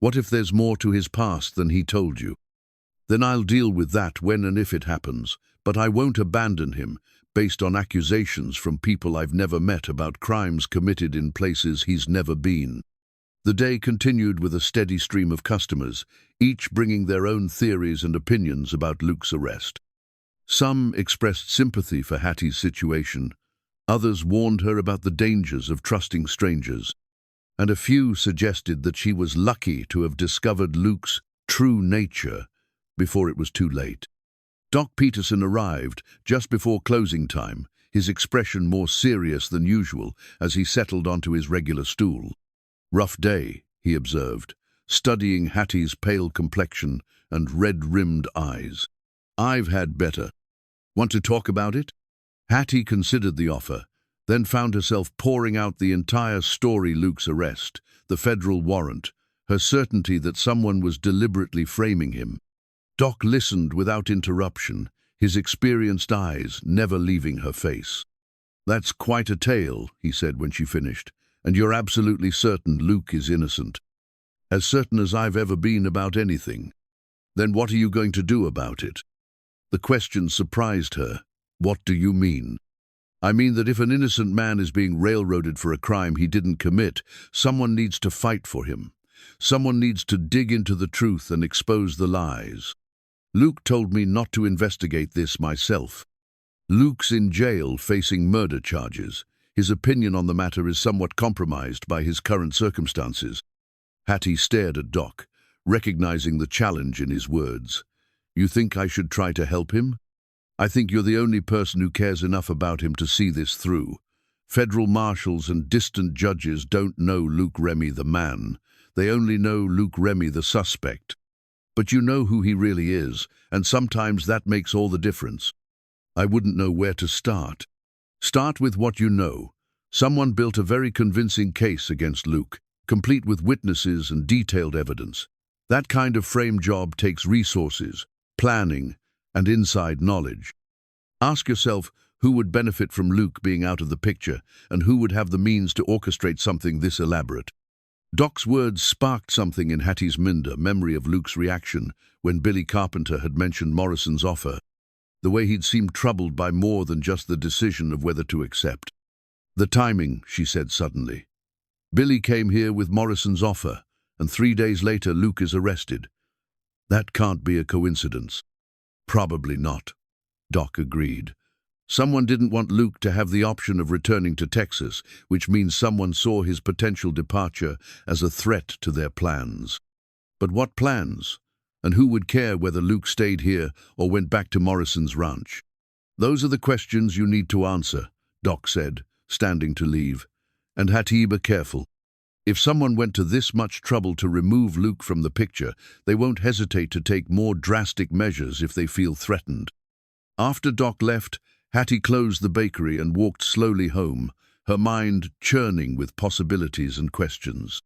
What if there's more to his past than he told you? Then I'll deal with that when and if it happens, but I won't abandon him based on accusations from people I've never met about crimes committed in places he's never been." The day continued with a steady stream of customers, each bringing their own theories and opinions about Luke's arrest. Some expressed sympathy for Hattie's situation, others warned her about the dangers of trusting strangers, and a few suggested that she was lucky to have discovered Luke's true nature before it was too late. Doc Peterson arrived just before closing time, his expression more serious than usual as he settled onto his regular stool. "Rough day," he observed, studying Hattie's pale complexion and red-rimmed eyes. "I've had better. Want to talk about it?" Hattie considered the offer, then found herself pouring out the entire story: Luke's arrest, the federal warrant, her certainty that someone was deliberately framing him. Doc listened without interruption, his experienced eyes never leaving her face. "That's quite a tale," he said when she finished, "and you're absolutely certain Luke is innocent." "As certain as I've ever been about anything." "Then what are you going to do about it?" The question surprised her. "What do you mean?" "I mean that if an innocent man is being railroaded for a crime he didn't commit, someone needs to fight for him. Someone needs to dig into the truth and expose the lies. Luke told me not to investigate this myself. Luke's in jail facing murder charges. His opinion on the matter is somewhat compromised by his current circumstances." Hattie stared at Doc, recognizing the challenge in his words. "You think I should try to help him?" "I think you're the only person who cares enough about him to see this through. Federal marshals and distant judges don't know Luke Remy the man. They only know Luke Remy the suspect. But you know who he really is, and sometimes that makes all the difference." "I wouldn't know where to start." "Start with what you know. Someone built a very convincing case against Luke, complete with witnesses and detailed evidence. That kind of frame job takes resources, planning, and inside knowledge. Ask yourself who would benefit from Luke being out of the picture and who would have the means to orchestrate something this elaborate." Doc's words sparked something in Hattie's memory of Luke's reaction when Billy Carpenter had mentioned Morrison's offer, the way he'd seemed troubled by more than just the decision of whether to accept. "The timing," she said suddenly. "Billy came here with Morrison's offer, and 3 days later Luke is arrested. That can't be a coincidence." "Probably not," Doc agreed. Someone didn't want Luke to have the option of returning to Texas, which means someone saw his potential departure as a threat to their plans. But what plans? And who would care whether Luke stayed here or went back to Morrison's ranch? Those are the questions you need to answer, Doc said, standing to leave. And Hattie, be careful. If someone went to this much trouble to remove Luke from the picture, they won't hesitate to take more drastic measures if they feel threatened. After Doc left, Hattie closed the bakery and walked slowly home, her mind churning with possibilities and questions.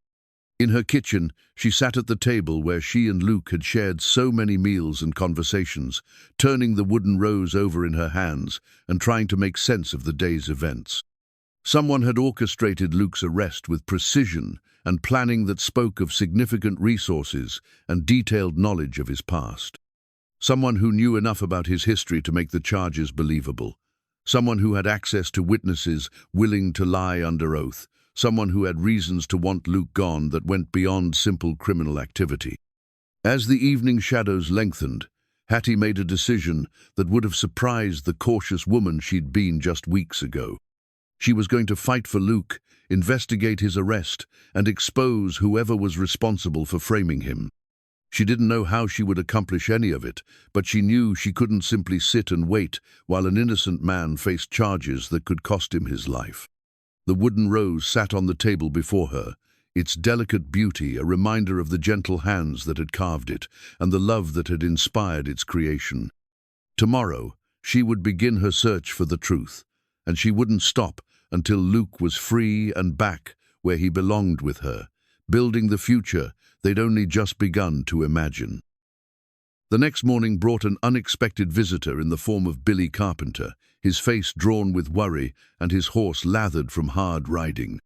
In her kitchen, she sat at the table where she and Luke had shared so many meals and conversations, turning the wooden rose over in her hands and trying to make sense of the day's events. Someone had orchestrated Luke's arrest with precision and planning that spoke of significant resources and detailed knowledge of his past. Someone who knew enough about his history to make the charges believable. Someone who had access to witnesses willing to lie under oath. Someone who had reasons to want Luke gone that went beyond simple criminal activity. As the evening shadows lengthened, Hattie made a decision that would have surprised the cautious woman she'd been just weeks ago. She was going to fight for Luke, investigate his arrest, and expose whoever was responsible for framing him. She didn't know how she would accomplish any of it, but she knew she couldn't simply sit and wait while an innocent man faced charges that could cost him his life. The wooden rose sat on the table before her, its delicate beauty a reminder of the gentle hands that had carved it and the love that had inspired its creation. Tomorrow, she would begin her search for the truth, and she wouldn't stop until Luke was free and back where he belonged with her, building the future they'd only just begun to imagine. The next morning brought an unexpected visitor in the form of Billy Carpenter, his face drawn with worry and his horse lathered from hard riding.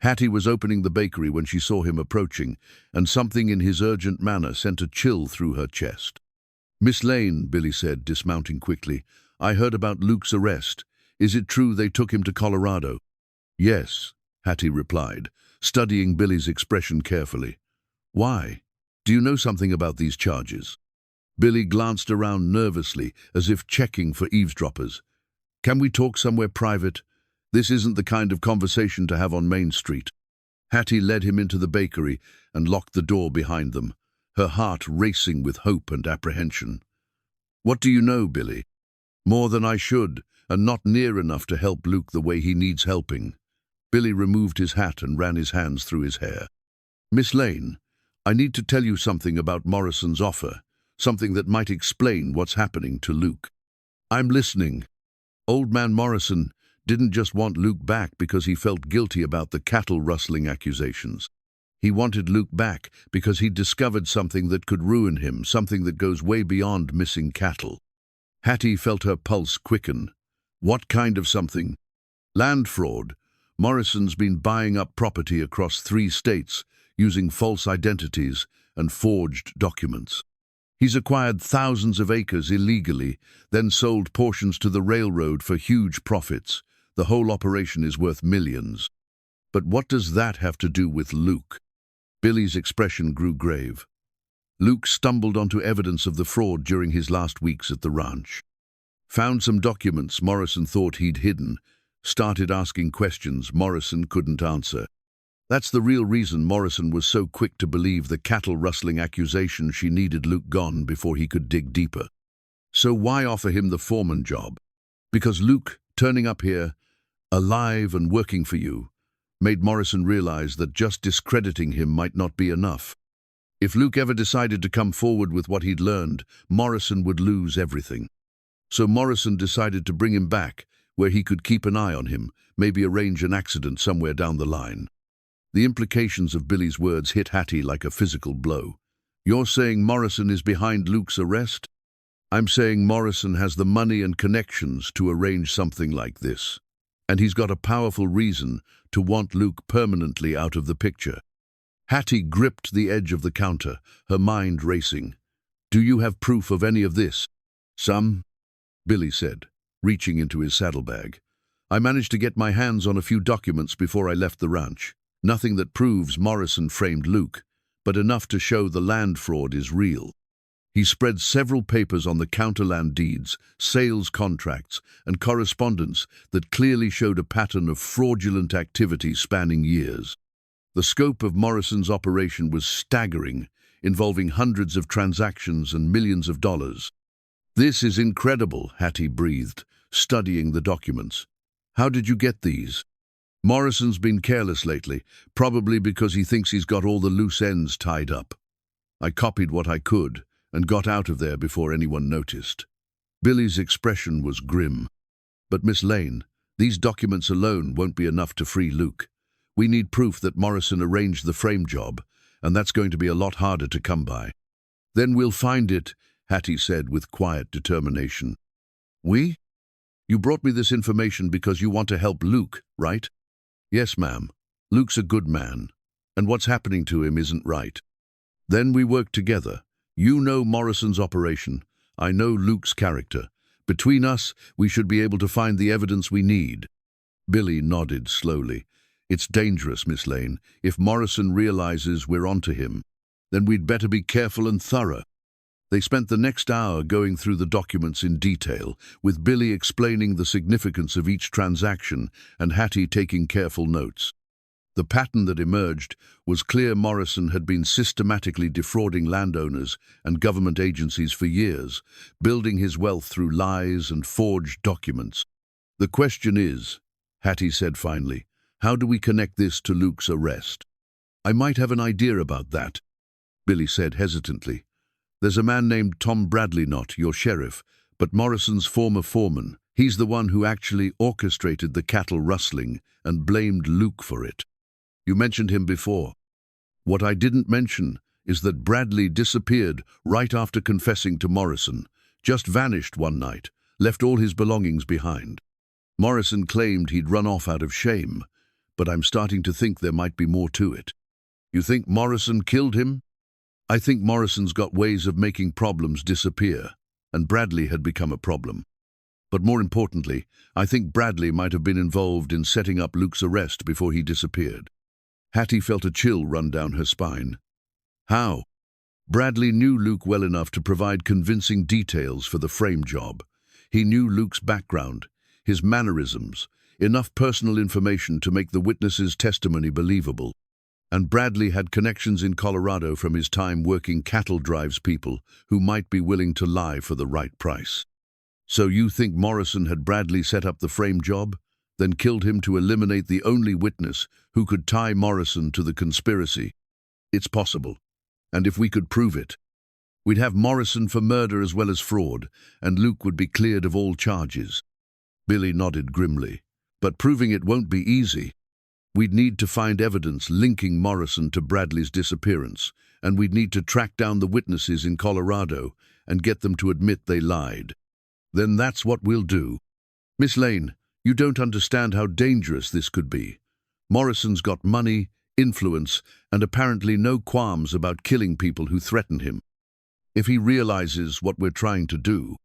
Hattie was opening the bakery when she saw him approaching, and something in his urgent manner sent a chill through her chest. "Miss Lane," Billy said, dismounting quickly, "I heard about Luke's arrest. Is it true they took him to Colorado?" "Yes," Hattie replied, studying Billy's expression carefully. "Why? Do you know something about these charges?" Billy glanced around nervously, as if checking for eavesdroppers. "Can we talk somewhere private? This isn't the kind of conversation to have on Main Street." Hattie led him into the bakery and locked the door behind them, her heart racing with hope and apprehension. "What do you know, Billy?" "More than I should, and not near enough to help Luke the way he needs helping." Billy removed his hat and ran his hands through his hair. "Miss Lane, I need to tell you something about Morrison's offer, something that might explain what's happening to Luke." "I'm listening." "Old man Morrison didn't just want Luke back because he felt guilty about the cattle rustling accusations. He wanted Luke back because he'd discovered something that could ruin him, something that goes way beyond missing cattle." Hattie felt her pulse quicken. "What kind of something?" "Land fraud. Morrison's been buying up property across 3 states, using false identities and forged documents. He's acquired thousands of acres illegally, then sold portions to the railroad for huge profits. The whole operation is worth millions." "But what does that have to do with Luke?" Billy's expression grew grave. "Luke stumbled onto evidence of the fraud during his last weeks at the ranch. Found some documents Morrison thought he'd hidden, started asking questions Morrison couldn't answer. That's the real reason Morrison was so quick to believe the cattle-rustling accusation she needed Luke gone before he could dig deeper. So why offer him the foreman job? Because Luke, turning up here, alive and working for you, made Morrison realize that just discrediting him might not be enough. If Luke ever decided to come forward with what he'd learned, Morrison would lose everything. So Morrison decided to bring him back, where he could keep an eye on him, maybe arrange an accident somewhere down the line." The implications of Billy's words hit Hattie like a physical blow. "You're saying Morrison is behind Luke's arrest?" "I'm saying Morrison has the money and connections to arrange something like this. And he's got a powerful reason to want Luke permanently out of the picture." Hattie gripped the edge of the counter, her mind racing. "Do you have proof of any of this?" "Some," Billy said, reaching into his saddlebag. "I managed to get my hands on a few documents before I left the ranch. Nothing that proves Morrison framed Luke, but enough to show the land fraud is real." He spread several papers on the counterland deeds, sales contracts, and correspondence that clearly showed a pattern of fraudulent activity spanning years. The scope of Morrison's operation was staggering, involving hundreds of transactions and millions of dollars. "This is incredible," Hattie breathed, studying the documents. "How did you get these?" "Morrison's been careless lately, probably because he thinks he's got all the loose ends tied up. I copied what I could and got out of there before anyone noticed." Billy's expression was grim. "But Miss Lane, these documents alone won't be enough to free Luke. We need proof that Morrison arranged the frame job, and that's going to be a lot harder to come by." "Then we'll find it," Hattie said with quiet determination. "We? You brought me this information because you want to help Luke, right?" "Yes, ma'am. Luke's a good man, and what's happening to him isn't right." "Then we work together. You know Morrison's operation. I know Luke's character. Between us, we should be able to find the evidence we need." Billy nodded slowly. "It's dangerous, Miss Lane. If Morrison realizes we're onto him, then we'd better be careful and thorough." They spent the next hour going through the documents in detail, with Billy explaining the significance of each transaction and Hattie taking careful notes. The pattern that emerged was clear. Morrison had been systematically defrauding landowners and government agencies for years, building his wealth through lies and forged documents. "The question is," Hattie said finally, "how do we connect this to Luke's arrest?" "I might have an idea about that," Billy said hesitantly. "There's a man named Tom Bradley, not your sheriff, but Morrison's former foreman. He's the one who actually orchestrated the cattle rustling and blamed Luke for it. You mentioned him before. What I didn't mention is that Bradley disappeared right after confessing to Morrison, just vanished one night, left all his belongings behind. Morrison claimed he'd run off out of shame, but I'm starting to think there might be more to it." "You think Morrison killed him?" "I think Morrison's got ways of making problems disappear, and Bradley had become a problem. But more importantly, I think Bradley might have been involved in setting up Luke's arrest before he disappeared." Hattie felt a chill run down her spine. "How?" "Bradley knew Luke well enough to provide convincing details for the frame job. He knew Luke's background, his mannerisms, enough personal information to make the witness's testimony believable. And Bradley had connections in Colorado from his time working cattle drives people who might be willing to lie for the right price." "So you think Morrison had Bradley set up the frame job, then killed him to eliminate the only witness who could tie Morrison to the conspiracy?" "It's possible. And if we could prove it, we'd have Morrison for murder as well as fraud, and Luke would be cleared of all charges." Billy nodded grimly. "But proving it won't be easy. We'd need to find evidence linking Morrison to Bradley's disappearance, and we'd need to track down the witnesses in Colorado and get them to admit they lied." "Then that's what we'll do." "Miss Lane, you don't understand how dangerous this could be. Morrison's got money, influence, and apparently no qualms about killing people who threaten him. If he realizes what we're trying to do,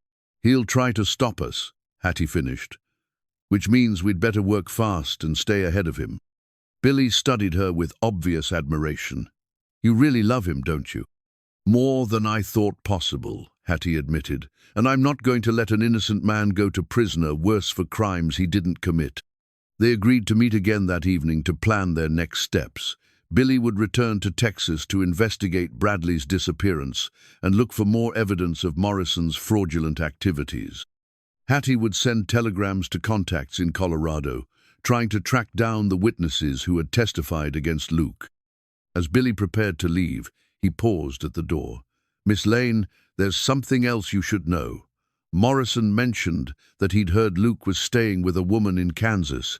he'll try to stop us," Hattie finished. "Which means we'd better work fast and stay ahead of him." Billy studied her with obvious admiration. "You really love him, don't you?" "More than I thought possible," Hattie admitted, "and I'm not going to let an innocent man go to prison worse for crimes he didn't commit." They agreed to meet again that evening to plan their next steps. Billy would return to Texas to investigate Bradley's disappearance and look for more evidence of Morrison's fraudulent activities. Hattie would send telegrams to contacts in Colorado, trying to track down the witnesses who had testified against Luke. As Billy prepared to leave, he paused at the door. "Miss Lane, there's something else you should know. Morrison mentioned that he'd heard Luke was staying with a woman in Kansas.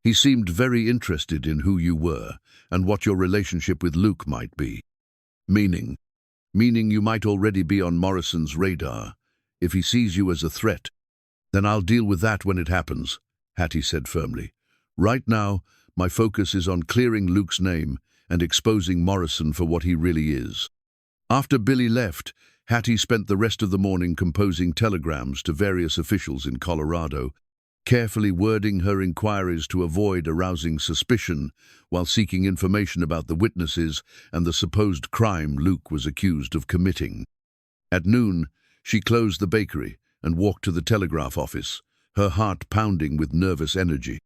He seemed very interested in who you were and what your relationship with Luke might be." "Meaning?" "Meaning you might already be on Morrison's radar. If he sees you as a threat, then I'll deal with that when it happens," Hattie said firmly. "Right now, my focus is on clearing Luke's name and exposing Morrison for what he really is." After Billy left, Hattie spent the rest of the morning composing telegrams to various officials in Colorado, carefully wording her inquiries to avoid arousing suspicion while seeking information about the witnesses and the supposed crime Luke was accused of committing. At noon, she closed the bakery and walked to the telegraph office, her heart pounding with nervous energy.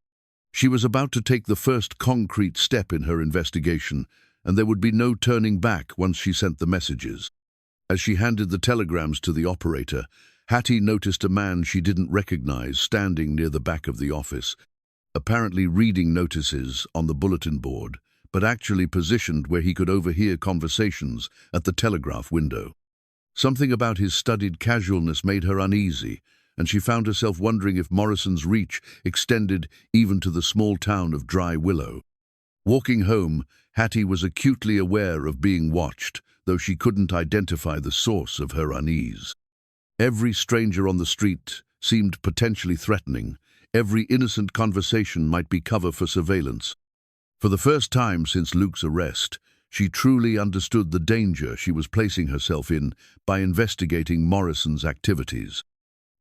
She was about to take the first concrete step in her investigation, and there would be no turning back once she sent the messages. As she handed the telegrams to the operator, Hattie noticed a man she didn't recognize standing near the back of the office, apparently reading notices on the bulletin board, but actually positioned where he could overhear conversations at the telegraph window. Something about his studied casualness made her uneasy, and she found herself wondering if Morrison's reach extended even to the small town of Dry Willow. Walking home, Hattie was acutely aware of being watched, though she couldn't identify the source of her unease. Every stranger on the street seemed potentially threatening. Every innocent conversation might be cover for surveillance. For the first time since Luke's arrest, she truly understood the danger she was placing herself in by investigating Morrison's activities.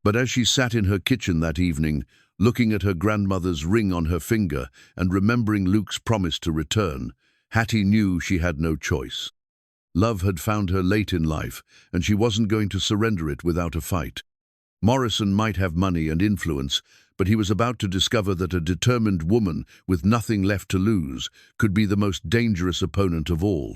But as she sat in her kitchen that evening, looking at her grandmother's ring on her finger and remembering Luke's promise to return, Hattie knew she had no choice. Love had found her late in life, and she wasn't going to surrender it without a fight. Morrison might have money and influence, but he was about to discover that a determined woman with nothing left to lose could be the most dangerous opponent of all.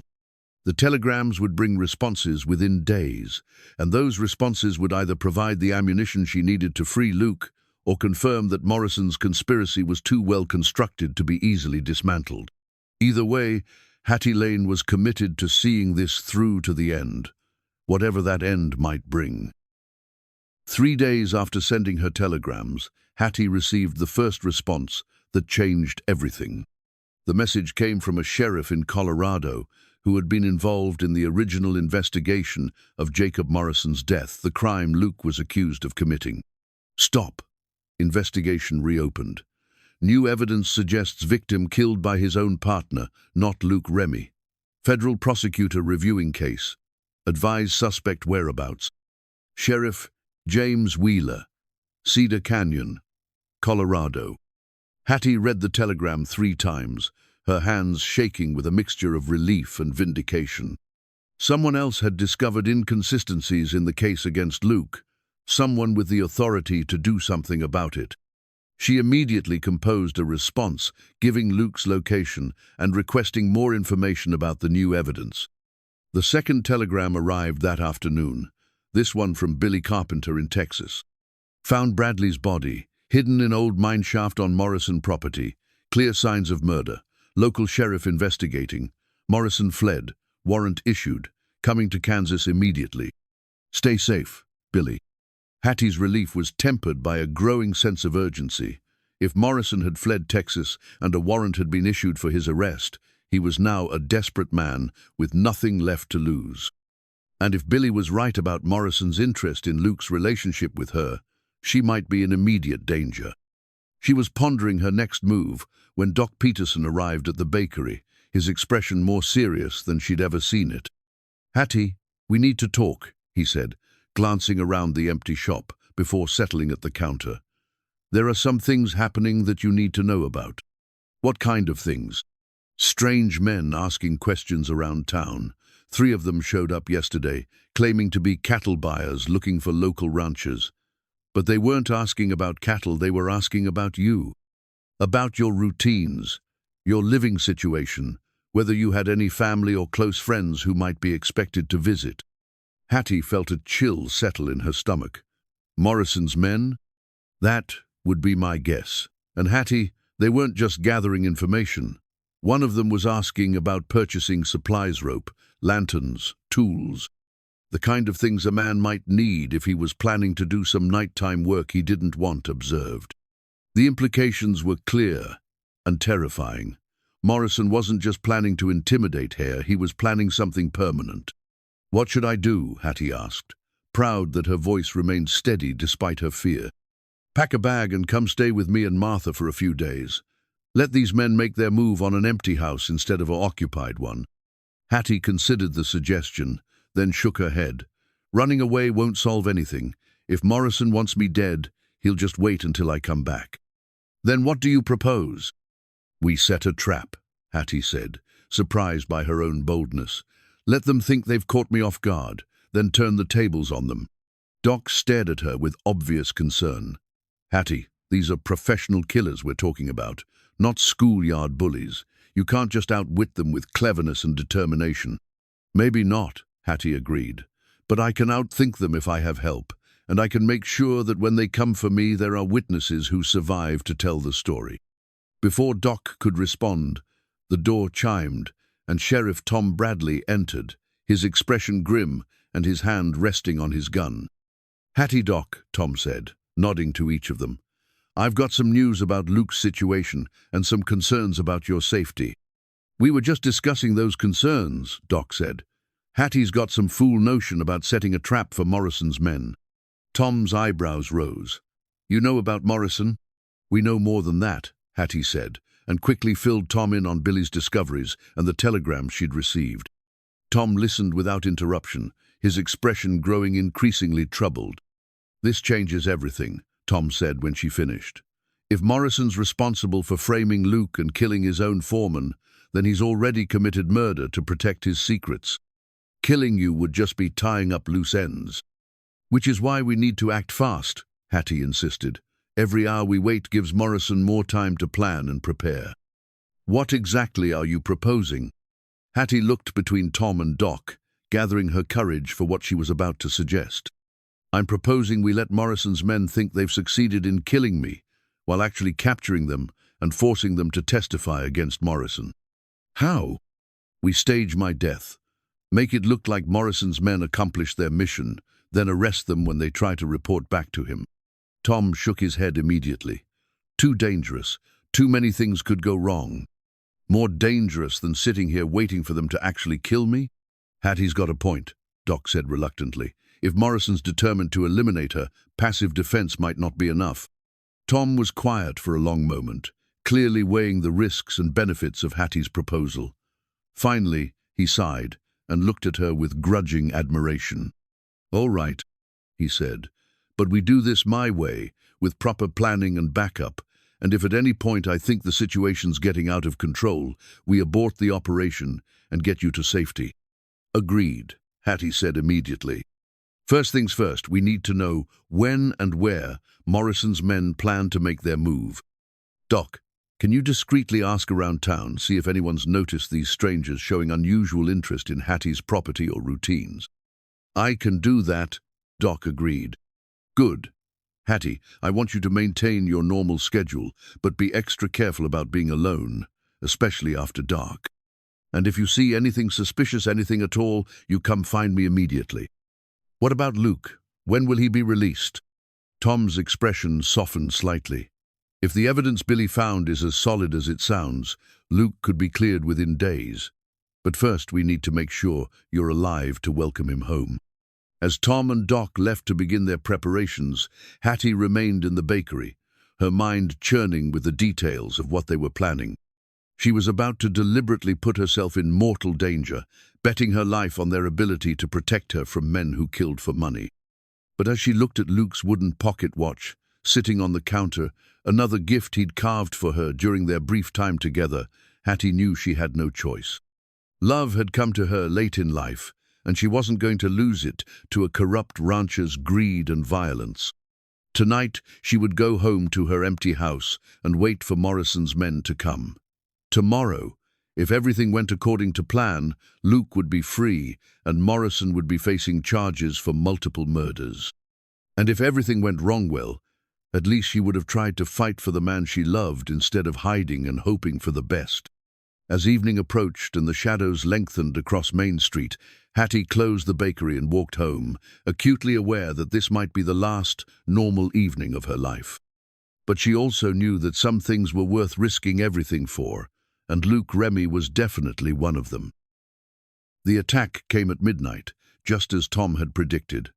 The telegrams would bring responses within days, and those responses would either provide the ammunition she needed to free Luke or confirm that Morrison's conspiracy was too well constructed to be easily dismantled. Either way, Hattie Lane was committed to seeing this through to the end, whatever that end might bring. 3 days after sending her telegrams, Hattie received the first response that changed everything. The message came from a sheriff in Colorado who had been involved in the original investigation of Jacob Morrison's death, the crime Luke was accused of committing. Stop. Investigation reopened. New evidence suggests victim killed by his own partner, not Luke Remy. Federal prosecutor reviewing case. Advise suspect whereabouts. Sheriff James Wheeler, Cedar Canyon, Colorado. Hattie read the telegram 3 times, her hands shaking with a mixture of relief and vindication. Someone else had discovered inconsistencies in the case against Luke, someone with the authority to do something about it. She immediately composed a response, giving Luke's location and requesting more information about the new evidence. The second telegram arrived that afternoon, this one from Billy Carpenter in Texas. Found Bradley's body, hidden in old mineshaft on Morrison property. Clear signs of murder. Local sheriff investigating. Morrison fled. Warrant issued. Coming to Kansas immediately. Stay safe, Billy. Hattie's relief was tempered by a growing sense of urgency. If Morrison had fled Texas and a warrant had been issued for his arrest, he was now a desperate man with nothing left to lose. And if Billy was right about Morrison's interest in Luke's relationship with her, she might be in immediate danger. She was pondering her next move when Doc Peterson arrived at the bakery, his expression more serious than she'd ever seen it. "Hattie, we need to talk," he said, glancing around the empty shop before settling at the counter. "There are some things happening that you need to know about." "What kind of things?" "Strange men asking questions around town. 3 of them showed up yesterday, claiming to be cattle buyers looking for local ranchers. But they weren't asking about cattle, they were asking about you. About your routines, your living situation, whether you had any family or close friends who might be expected to visit." Hattie felt a chill settle in her stomach. Morrison's men? That would be my guess. And Hattie, they weren't just gathering information. One of them was asking about purchasing supplies rope, lanterns, tools. The kind of things a man might need if he was planning to do some nighttime work he didn't want observed. The implications were clear and terrifying. Morrison wasn't just planning to intimidate her, he was planning something permanent. "What should I do?" Hattie asked, proud that her voice remained steady despite her fear. "Pack a bag and come stay with me and Martha for a few days. Let these men make their move on an empty house instead of an occupied one." Hattie considered the suggestion, then shook her head. "Running away won't solve anything. If Morrison wants me dead, he'll just wait until I come back." "Then what do you propose?" "We set a trap," Hattie said, surprised by her own boldness. "Let them think they've caught me off guard. then turn the tables on them. Doc stared at her with obvious concern. Hattie, these are professional killers we're talking about, not schoolyard bullies. You can't just outwit them with cleverness and determination. Maybe not, Hattie agreed, but I can outthink them if I have help, and I can make sure that when they come for me there are witnesses who survive to tell the story. Before Doc could respond, the door chimed, and Sheriff Tom Bradley entered, his expression grim and his hand resting on his gun. "Hattie, Doc," Tom said, nodding to each of them. "I've got some news about Luke's situation and some concerns about your safety." "We were just discussing those concerns," Doc said. "Hattie's got some fool notion about setting a trap for Morrison's men." Tom's eyebrows rose. "You know about Morrison?" "We know more than that," Hattie said, and quickly filled Tom in on Billy's discoveries and the telegram she'd received. Tom listened without interruption, his expression growing increasingly troubled. "This changes everything," Tom said when she finished. "If Morrison's responsible for framing Luke and killing his own foreman, then he's already committed murder to protect his secrets. Killing you would just be tying up loose ends. Which is why we need to act fast," Hattie insisted. "Every hour we wait gives Morrison more time to plan and prepare." "What exactly are you proposing?" Hattie looked between Tom and Doc, gathering her courage for what she was about to suggest. "I'm proposing we let Morrison's men think they've succeeded in killing me, while actually capturing them and forcing them to testify against Morrison." "How?" "We stage my death. Make it look like Morrison's men accomplished their mission, then arrest them when they try to report back to him." Tom shook his head immediately. "Too dangerous. Too many things could go wrong." "More dangerous than sitting here waiting for them to actually kill me?" "Hattie's got a point," Doc said reluctantly. "If Morrison's determined to eliminate her, passive defense might not be enough." Tom was quiet for a long moment, clearly weighing the risks and benefits of Hattie's proposal. Finally, he sighed and looked at her with grudging admiration. "All right," he said, "but we do this my way, with proper planning and backup, and if at any point I think the situation's getting out of control, we abort the operation and get you to safety." "Agreed," Hattie said immediately. "First things first, we need to know when and where Morrison's men plan to make their move. Doc, can you discreetly ask around town, see if anyone's noticed these strangers showing unusual interest in Hattie's property or routines?" "I can do that," Doc agreed. "Good. Hattie, I want you to maintain your normal schedule, but be extra careful about being alone, especially after dark. And if you see anything suspicious, anything at all, you come find me immediately." "What about Luke? When will he be released?" Tom's expression softened slightly. "If the evidence Billy found is as solid as it sounds, Luke could be cleared within days. But first we need to make sure you're alive to welcome him home." As Tom and Doc left to begin their preparations, Hattie remained in the bakery, her mind churning with the details of what they were planning. She was about to deliberately put herself in mortal danger, betting her life on their ability to protect her from men who killed for money. But as she looked at Luke's wooden pocket watch, sitting on the counter, another gift he'd carved for her during their brief time together, Hattie knew she had no choice. Love had come to her late in life, and she wasn't going to lose it to a corrupt rancher's greed and violence. Tonight, she would go home to her empty house and wait for Morrison's men to come. Tomorrow, if everything went according to plan, Luke would be free and Morrison would be facing charges for multiple murders. And if everything went wrong, well, at least she would have tried to fight for the man she loved instead of hiding and hoping for the best. As evening approached and the shadows lengthened across Main Street, Hattie closed the bakery and walked home, acutely aware that this might be the last normal evening of her life. But she also knew that some things were worth risking everything for, and Luke Remy was definitely one of them. The attack came at midnight, just as Tom had predicted.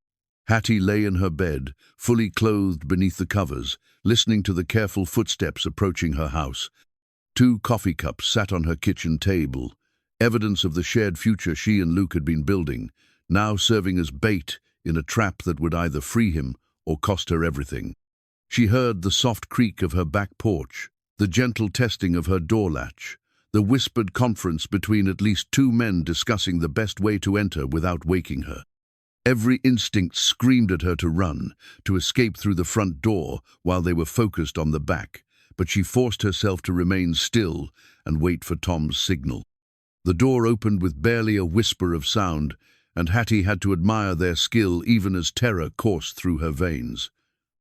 Hattie lay in her bed, fully clothed beneath the covers, listening to the careful footsteps approaching her house. 2 coffee cups sat on her kitchen table, evidence of the shared future she and Luke had been building, now serving as bait in a trap that would either free him or cost her everything. She heard the soft creak of her back porch, the gentle testing of her door latch, the whispered conference between at least 2 men discussing the best way to enter without waking her. Every instinct screamed at her to run, to escape through the front door while they were focused on the back, but she forced herself to remain still and wait for Tom's signal. The door opened with barely a whisper of sound, and Hattie had to admire their skill even as terror coursed through her veins.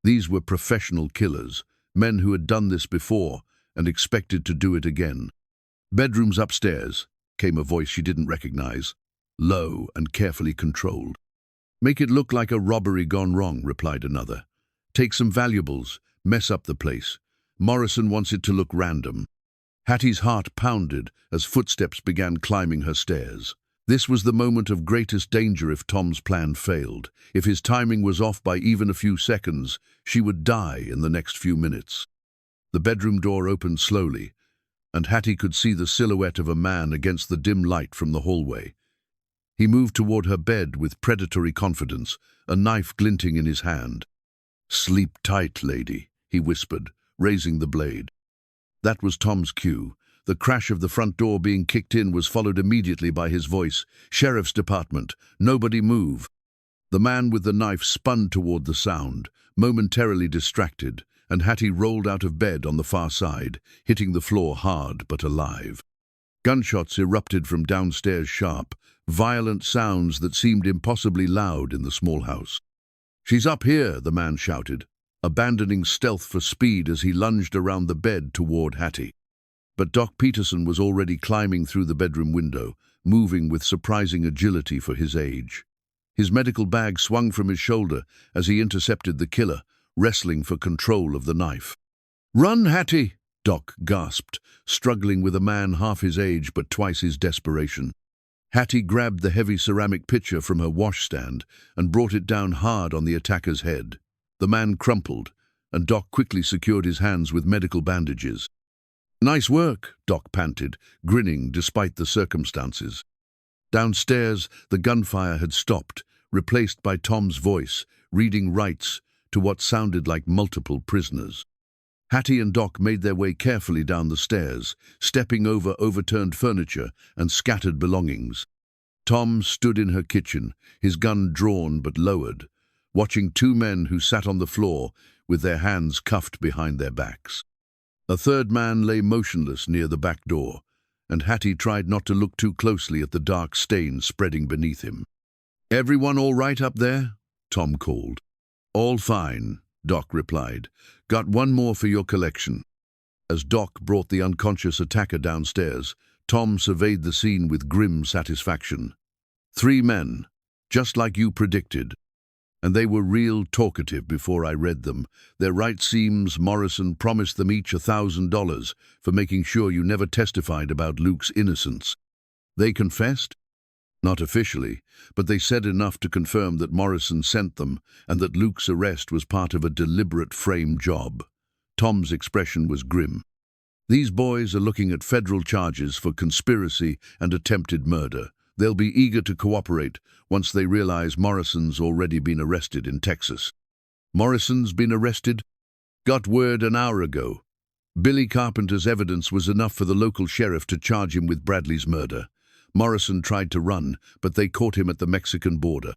These were professional killers, men who had done this before and expected to do it again. "Bedrooms upstairs," came a voice she didn't recognize, low and carefully controlled. "Make it look like a robbery gone wrong," replied another. "Take some valuables, mess up the place. Morrison wants it to look random." Hattie's heart pounded as footsteps began climbing her stairs. This was the moment of greatest danger if Tom's plan failed. If his timing was off by even a few seconds, she would die in the next few minutes. The bedroom door opened slowly, and Hattie could see the silhouette of a man against the dim light from the hallway. He moved toward her bed with predatory confidence, a knife glinting in his hand. "Sleep tight, lady," he whispered, raising the blade. That was Tom's cue. The crash of the front door being kicked in was followed immediately by his voice. "Sheriff's Department, nobody move." The man with the knife spun toward the sound, momentarily distracted, and Hattie rolled out of bed on the far side, hitting the floor hard but alive. Gunshots erupted from downstairs sharp, violent sounds that seemed impossibly loud in the small house. "She's up here," the man shouted, abandoning stealth for speed as he lunged around the bed toward Hattie. But Doc Peterson was already climbing through the bedroom window, moving with surprising agility for his age. His medical bag swung from his shoulder as he intercepted the killer, wrestling for control of the knife. "Run, Hattie!" Doc gasped, struggling with a man half his age but twice his desperation. Hattie grabbed the heavy ceramic pitcher from her washstand and brought it down hard on the attacker's head. The man crumpled, and Doc quickly secured his hands with medical bandages. "Nice work," Doc panted, grinning despite the circumstances. Downstairs, the gunfire had stopped, replaced by Tom's voice, reading rights to what sounded like multiple prisoners. Hattie and Doc made their way carefully down the stairs, stepping over overturned furniture and scattered belongings. Tom stood in her kitchen, his gun drawn but lowered, watching two men who sat on the floor with their hands cuffed behind their backs. A third man lay motionless near the back door, and Hattie tried not to look too closely at the dark stain spreading beneath him. "Everyone all right up there?" Tom called. "All fine," Doc replied. "Got one more for your collection." As Doc brought the unconscious attacker downstairs, Tom surveyed the scene with grim satisfaction. 3 men, just like you predicted. And they were real talkative before I read them. Their right seems Morrison promised them each $1,000 for making sure you never testified about Luke's innocence. They confessed? Not officially, but they said enough to confirm that Morrison sent them and that Luke's arrest was part of a deliberate frame job. Tom's expression was grim. "These boys are looking at federal charges for conspiracy and attempted murder. They'll be eager to cooperate once they realize Morrison's already been arrested in Texas." "Morrison's been arrested?" "Got word an hour ago. Billy Carpenter's evidence was enough for the local sheriff to charge him with Bradley's murder. Morrison tried to run, but they caught him at the Mexican border."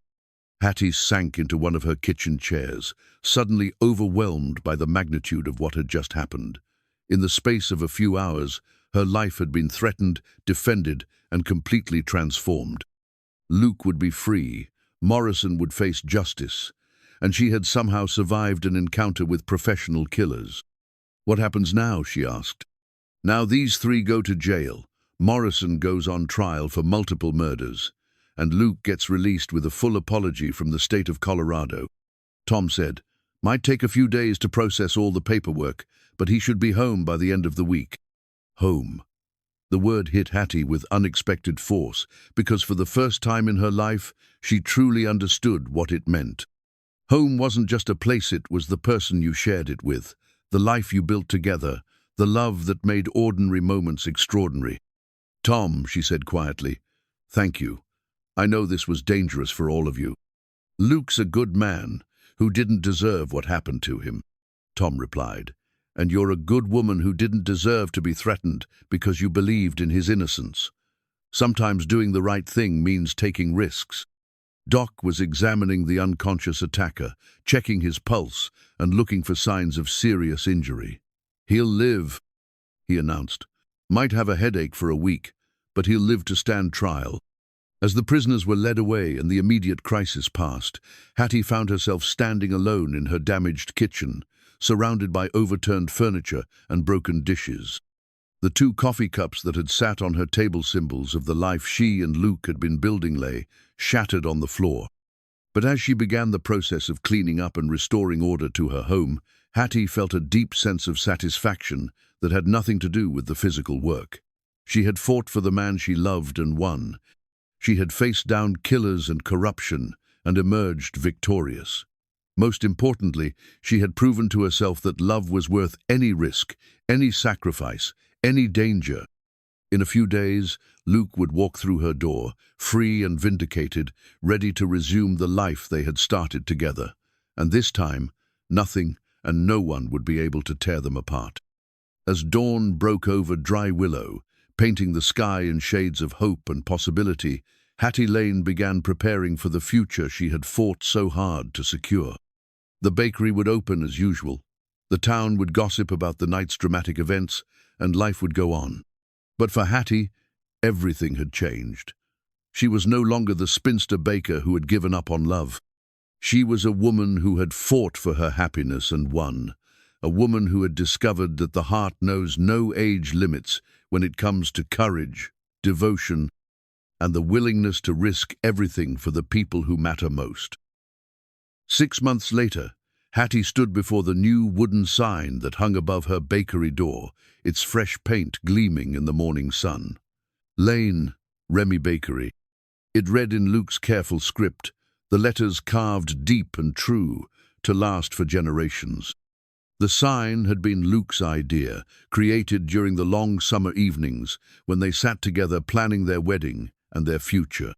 Hattie sank into one of her kitchen chairs, suddenly overwhelmed by the magnitude of what had just happened. In the space of a few hours, her life had been threatened, defended, and completely transformed. Luke would be free, Morrison would face justice, and she had somehow survived an encounter with professional killers. "What happens now?" she asked. "Now these 3 go to jail. Morrison goes on trial for multiple murders, and Luke gets released with a full apology from the state of Colorado." Tom said, "Might take a few days to process all the paperwork, but he should be home by the end of the week." Home. The word hit Hattie with unexpected force, because for the first time in her life, she truly understood what it meant. Home wasn't just a place, it was the person you shared it with, the life you built together, the love that made ordinary moments extraordinary. "Tom," she said quietly, "thank you. I know this was dangerous for all of you." "Luke's a good man who didn't deserve what happened to him," Tom replied. "And you're a good woman who didn't deserve to be threatened because you believed in his innocence. Sometimes doing the right thing means taking risks." Doc was examining the unconscious attacker, checking his pulse and looking for signs of serious injury. "He'll live," he announced. "Might have a headache for a week, but he'll live to stand trial." As the prisoners were led away and the immediate crisis passed, Hattie found herself standing alone in her damaged kitchen, surrounded by overturned furniture and broken dishes. The 2 coffee cups that had sat on her table, symbols of the life she and Luke had been building, lay shattered on the floor. But as she began the process of cleaning up and restoring order to her home, Hattie felt a deep sense of satisfaction that had nothing to do with the physical work. She had fought for the man she loved and won. She had faced down killers and corruption and emerged victorious. Most importantly, she had proven to herself that love was worth any risk, any sacrifice, any danger. In a few days, Luke would walk through her door, free and vindicated, ready to resume the life they had started together. And this time, nothing and no one would be able to tear them apart. As dawn broke over Dry Willow, painting the sky in shades of hope and possibility, Hattie Lane began preparing for the future she had fought so hard to secure. The bakery would open as usual. The town would gossip about the night's dramatic events, and life would go on. But for Hattie, everything had changed. She was no longer the spinster baker who had given up on love. She was a woman who had fought for her happiness and won. A woman who had discovered that the heart knows no age limits when it comes to courage, devotion, and the willingness to risk everything for the people who matter most. 6 months later, Hattie stood before the new wooden sign that hung above her bakery door, its fresh paint gleaming in the morning sun. Lane, Remy Bakery. It read in Luke's careful script, the letters carved deep and true, to last for generations. The sign had been Luke's idea, created during the long summer evenings when they sat together planning their wedding and their future.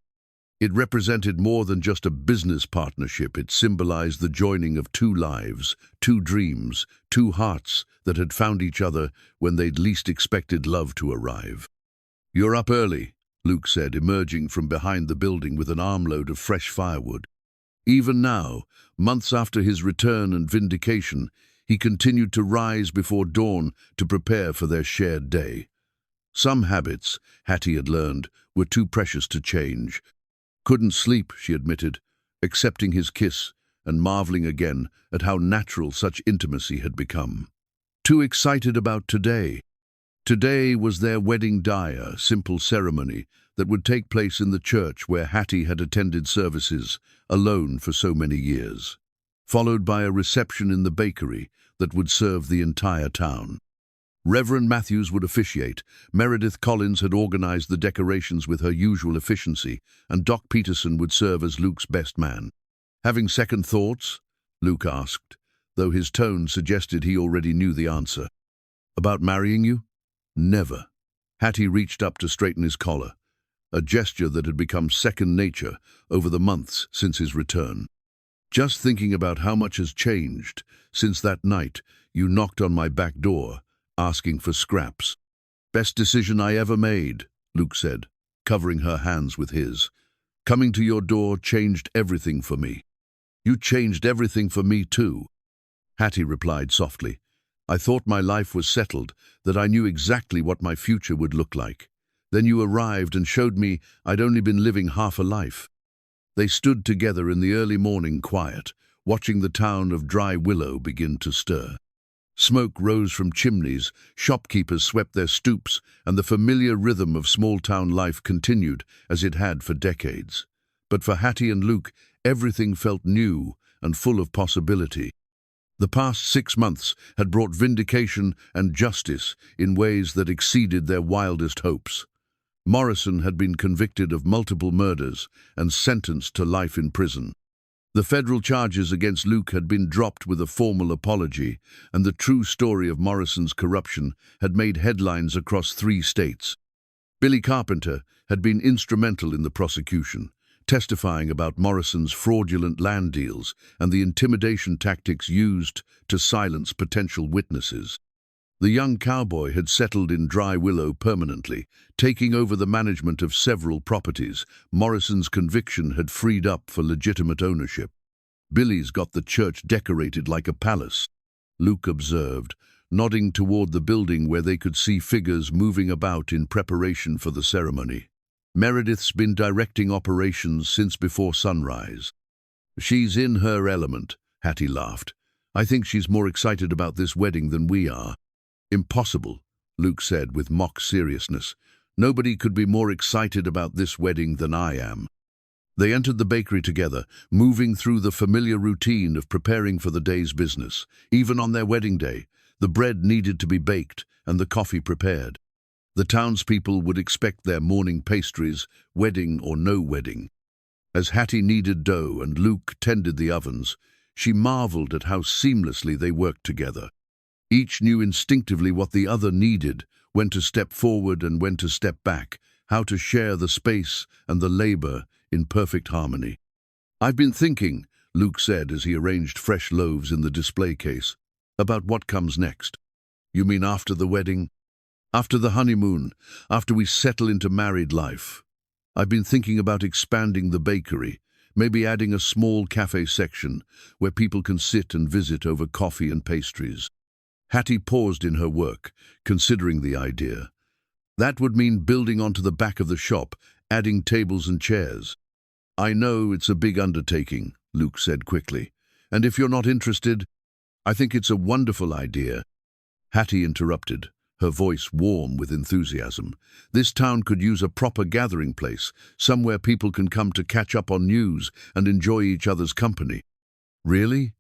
It represented more than just a business partnership. It symbolized the joining of 2 lives, 2 dreams, 2 hearts that had found each other when they'd least expected love to arrive. "You're up early," Luke said, emerging from behind the building with an armload of fresh firewood. Even now, months after his return and vindication, he continued to rise before dawn to prepare for their shared day. Some habits, Hattie had learned, were too precious to change. "Couldn't sleep," she admitted, accepting his kiss and marveling again at how natural such intimacy had become. Too excited about today. Today was their wedding day, a simple ceremony that would take place in the church where Hattie had attended services alone for so many years, followed by a reception in the bakery that would serve the entire town. Reverend Matthews would officiate, Meredith Collins had organized the decorations with her usual efficiency, and Doc Peterson would serve as Luke's best man. "Having second thoughts?" Luke asked, though his tone suggested he already knew the answer. "About marrying you?" "Never." Hattie reached up to straighten his collar, a gesture that had become second nature over the months since his return. "Just thinking about how much has changed since that night you knocked on my back door, asking for scraps." "Best decision I ever made," Luke said, covering her hands with his. "Coming to your door changed everything for me." "You changed everything for me too," Hattie replied softly. "I thought my life was settled, that I knew exactly what my future would look like. Then you arrived and showed me I'd only been living half a life." They stood together in the early morning quiet, watching the town of Dry Willow begin to stir. Smoke rose from chimneys, shopkeepers swept their stoops, and the familiar rhythm of small-town life continued as it had for decades. But for Hattie and Luke, everything felt new and full of possibility. The past 6 months had brought vindication and justice in ways that exceeded their wildest hopes. Morrison had been convicted of multiple murders and sentenced to life in prison. The federal charges against Luke had been dropped with a formal apology, and the true story of Morrison's corruption had made headlines across 3 states. Billy Carpenter had been instrumental in the prosecution, testifying about Morrison's fraudulent land deals and the intimidation tactics used to silence potential witnesses. The young cowboy had settled in Dry Willow permanently, taking over the management of several properties. Morrison's conviction had freed up for legitimate ownership. Billy's got the church decorated like a palace, Luke observed, nodding toward the building where they could see figures moving about in preparation for the ceremony. Meredith's been directing operations since before sunrise. She's in her element, Hattie laughed. I think she's more excited about this wedding than we are. Impossible, Luke said with mock seriousness. Nobody could be more excited about this wedding than I am. They entered the bakery together, moving through the familiar routine of preparing for the day's business. Even on their wedding day, the bread needed to be baked and the coffee prepared. The townspeople would expect their morning pastries, wedding or no wedding. As Hattie kneaded dough and Luke tended the ovens, she marveled at how seamlessly they worked together. Each knew instinctively what the other needed, when to step forward and when to step back, how to share the space and the labor in perfect harmony. I've been thinking, Luke said as he arranged fresh loaves in the display case, about what comes next. You mean after the wedding? After the honeymoon, after we settle into married life. I've been thinking about expanding the bakery, maybe adding a small cafe section where people can sit and visit over coffee and pastries. Hattie paused in her work, considering the idea. That would mean building onto the back of the shop, adding tables and chairs. I know it's a big undertaking, Luke said quickly, and if you're not interested, I think it's a wonderful idea. Hattie interrupted, her voice warm with enthusiasm. This town could use a proper gathering place, somewhere people can come to catch up on news and enjoy each other's company. Really?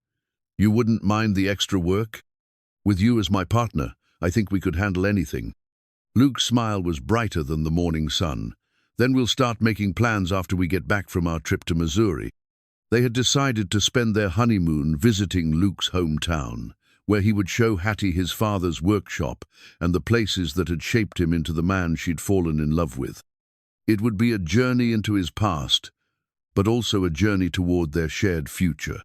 You wouldn't mind the extra work? With you as my partner, I think we could handle anything. Luke's smile was brighter than the morning sun. Then we'll start making plans after we get back from our trip to Missouri. They had decided to spend their honeymoon visiting Luke's hometown, where he would show Hattie his father's workshop and the places that had shaped him into the man she'd fallen in love with. It would be a journey into his past, but also a journey toward their shared future.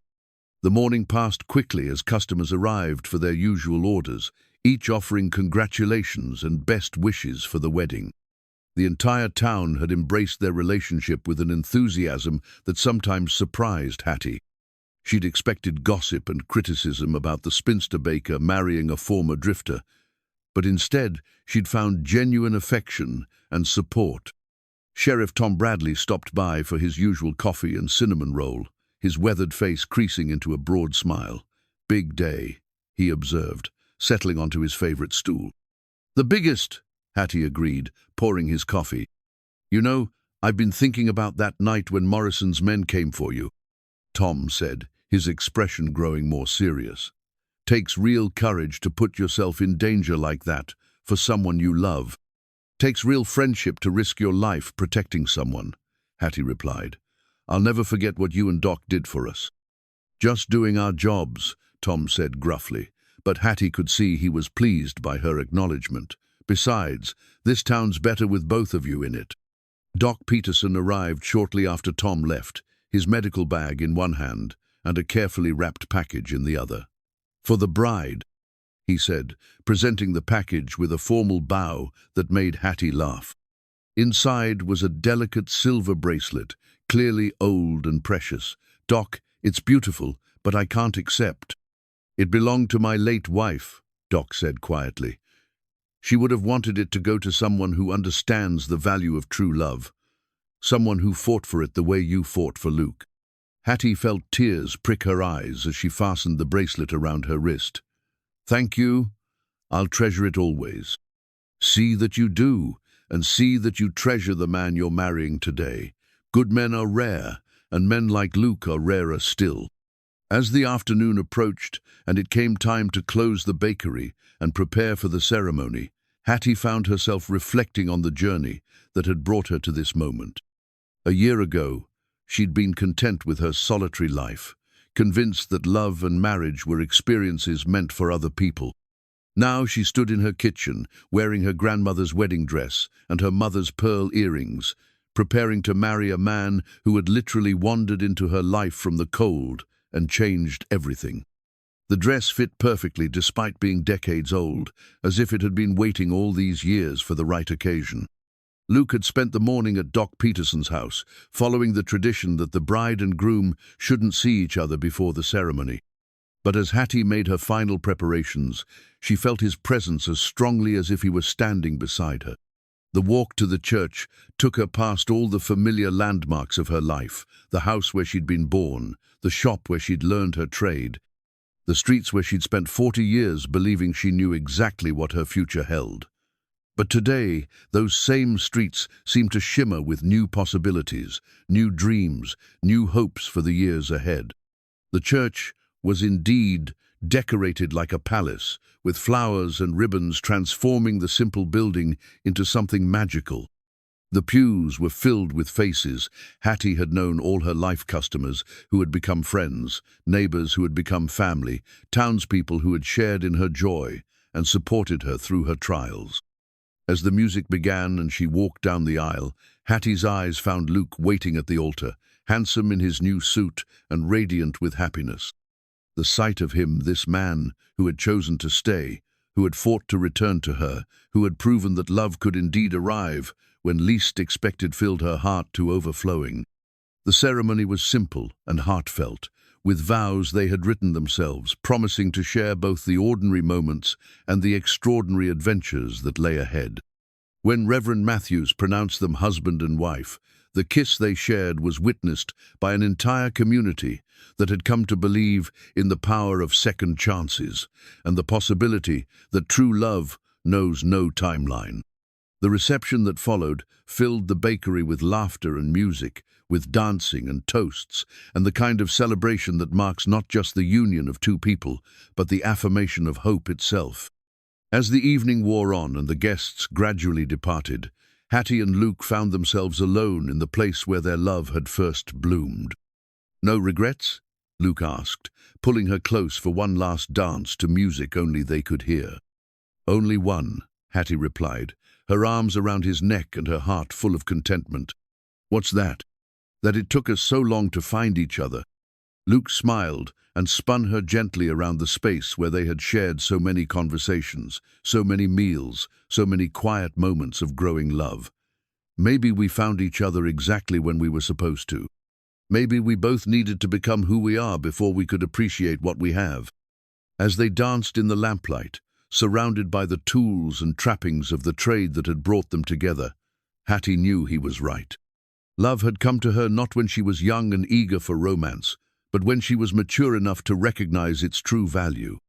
The morning passed quickly as customers arrived for their usual orders, each offering congratulations and best wishes for the wedding. The entire town had embraced their relationship with an enthusiasm that sometimes surprised Hattie. She'd expected gossip and criticism about the spinster baker marrying a former drifter, but instead she'd found genuine affection and support. Sheriff Tom Bradley stopped by for his usual coffee and cinnamon roll, his weathered face creasing into a broad smile. Big day, he observed, settling onto his favorite stool. The biggest, Hattie agreed, pouring his coffee. You know, I've been thinking about that night when Morrison's men came for you, Tom said, his expression growing more serious. Takes real courage to put yourself in danger like that for someone you love. Takes real friendship to risk your life protecting someone, Hattie replied. I'll never forget what you and Doc did for us. Just doing our jobs, Tom said gruffly, but Hattie could see he was pleased by her acknowledgement. Besides, this town's better with both of you in it. Doc Peterson arrived shortly after Tom left, his medical bag in one hand and a carefully wrapped package in the other. For the bride, he said, presenting the package with a formal bow that made Hattie laugh. Inside was a delicate silver bracelet, clearly old and precious. Doc, it's beautiful, but I can't accept. It belonged to my late wife, Doc said quietly. She would have wanted it to go to someone who understands the value of true love, someone who fought for it the way you fought for Luke. Hattie felt tears prick her eyes as she fastened the bracelet around her wrist. Thank you. I'll treasure it always. See that you do, and see that you treasure the man you're marrying today. Good men are rare, and men like Luke are rarer still. As the afternoon approached and it came time to close the bakery and prepare for the ceremony, Hattie found herself reflecting on the journey that had brought her to this moment. A year ago, she'd been content with her solitary life, convinced that love and marriage were experiences meant for other people. Now she stood in her kitchen, wearing her grandmother's wedding dress and her mother's pearl earrings, preparing to marry a man who had literally wandered into her life from the cold and changed everything. The dress fit perfectly despite being decades old, as if it had been waiting all these years for the right occasion. Luke had spent the morning at Doc Peterson's house, following the tradition that the bride and groom shouldn't see each other before the ceremony. But as Hattie made her final preparations, she felt his presence as strongly as if he were standing beside her. The walk to the church took her past all the familiar landmarks of her life, the house where she'd been born, the shop where she'd learned her trade, the streets where she'd spent 40 years believing she knew exactly what her future held. But today, those same streets seemed to shimmer with new possibilities, new dreams, new hopes for the years ahead. The church was indeed decorated like a palace, with flowers and ribbons transforming the simple building into something magical. The pews were filled with faces Hattie had known all her life, customers who had become friends, neighbors who had become family, townspeople who had shared in her joy and supported her through her trials. As the music began and she walked down the aisle, Hattie's eyes found Luke waiting at the altar, handsome in his new suit and radiant with happiness. The sight of him, this man who had chosen to stay, who had fought to return to her, who had proven that love could indeed arrive when least expected, filled her heart to overflowing. The ceremony was simple and heartfelt, with vows they had written themselves, promising to share both the ordinary moments and the extraordinary adventures that lay ahead. When Reverend Matthews pronounced them husband and wife, the kiss they shared was witnessed by an entire community that had come to believe in the power of second chances and the possibility that true love knows no timeline. The reception that followed filled the bakery with laughter and music, with dancing and toasts, and the kind of celebration that marks not just the union of two people, but the affirmation of hope itself. As the evening wore on and the guests gradually departed, Hattie and Luke found themselves alone in the place where their love had first bloomed. "No regrets?" Luke asked, pulling her close for one last dance to music only they could hear. "Only one," Hattie replied, her arms around his neck and her heart full of contentment. "What's that?" "That it took us so long to find each other." Luke smiled and spun her gently around the space where they had shared so many conversations, so many meals, so many quiet moments of growing love. "Maybe we found each other exactly when we were supposed to. Maybe we both needed to become who we are before we could appreciate what we have." As they danced in the lamplight, surrounded by the tools and trappings of the trade that had brought them together, Hattie knew he was right. Love had come to her not when she was young and eager for romance, but when she was mature enough to recognize its true value.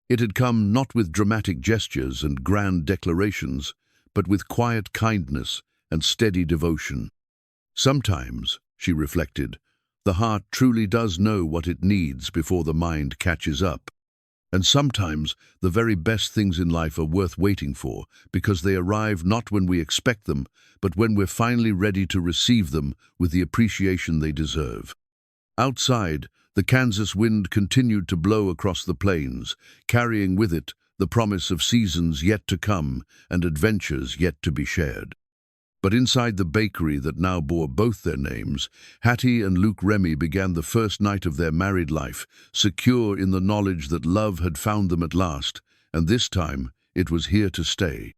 It had come not with dramatic gestures and grand declarations, but with quiet kindness and steady devotion. Sometimes, she reflected, the heart truly does know what it needs before the mind catches up. And sometimes the very best things in life are worth waiting for, because they arrive not when we expect them, but when we're finally ready to receive them with the appreciation they deserve. Outside, the Kansas wind continued to blow across the plains, carrying with it the promise of seasons yet to come and adventures yet to be shared. But inside the bakery that now bore both their names, Hattie and Luke Remy began the first night of their married life, secure in the knowledge that love had found them at last, and this time it was here to stay.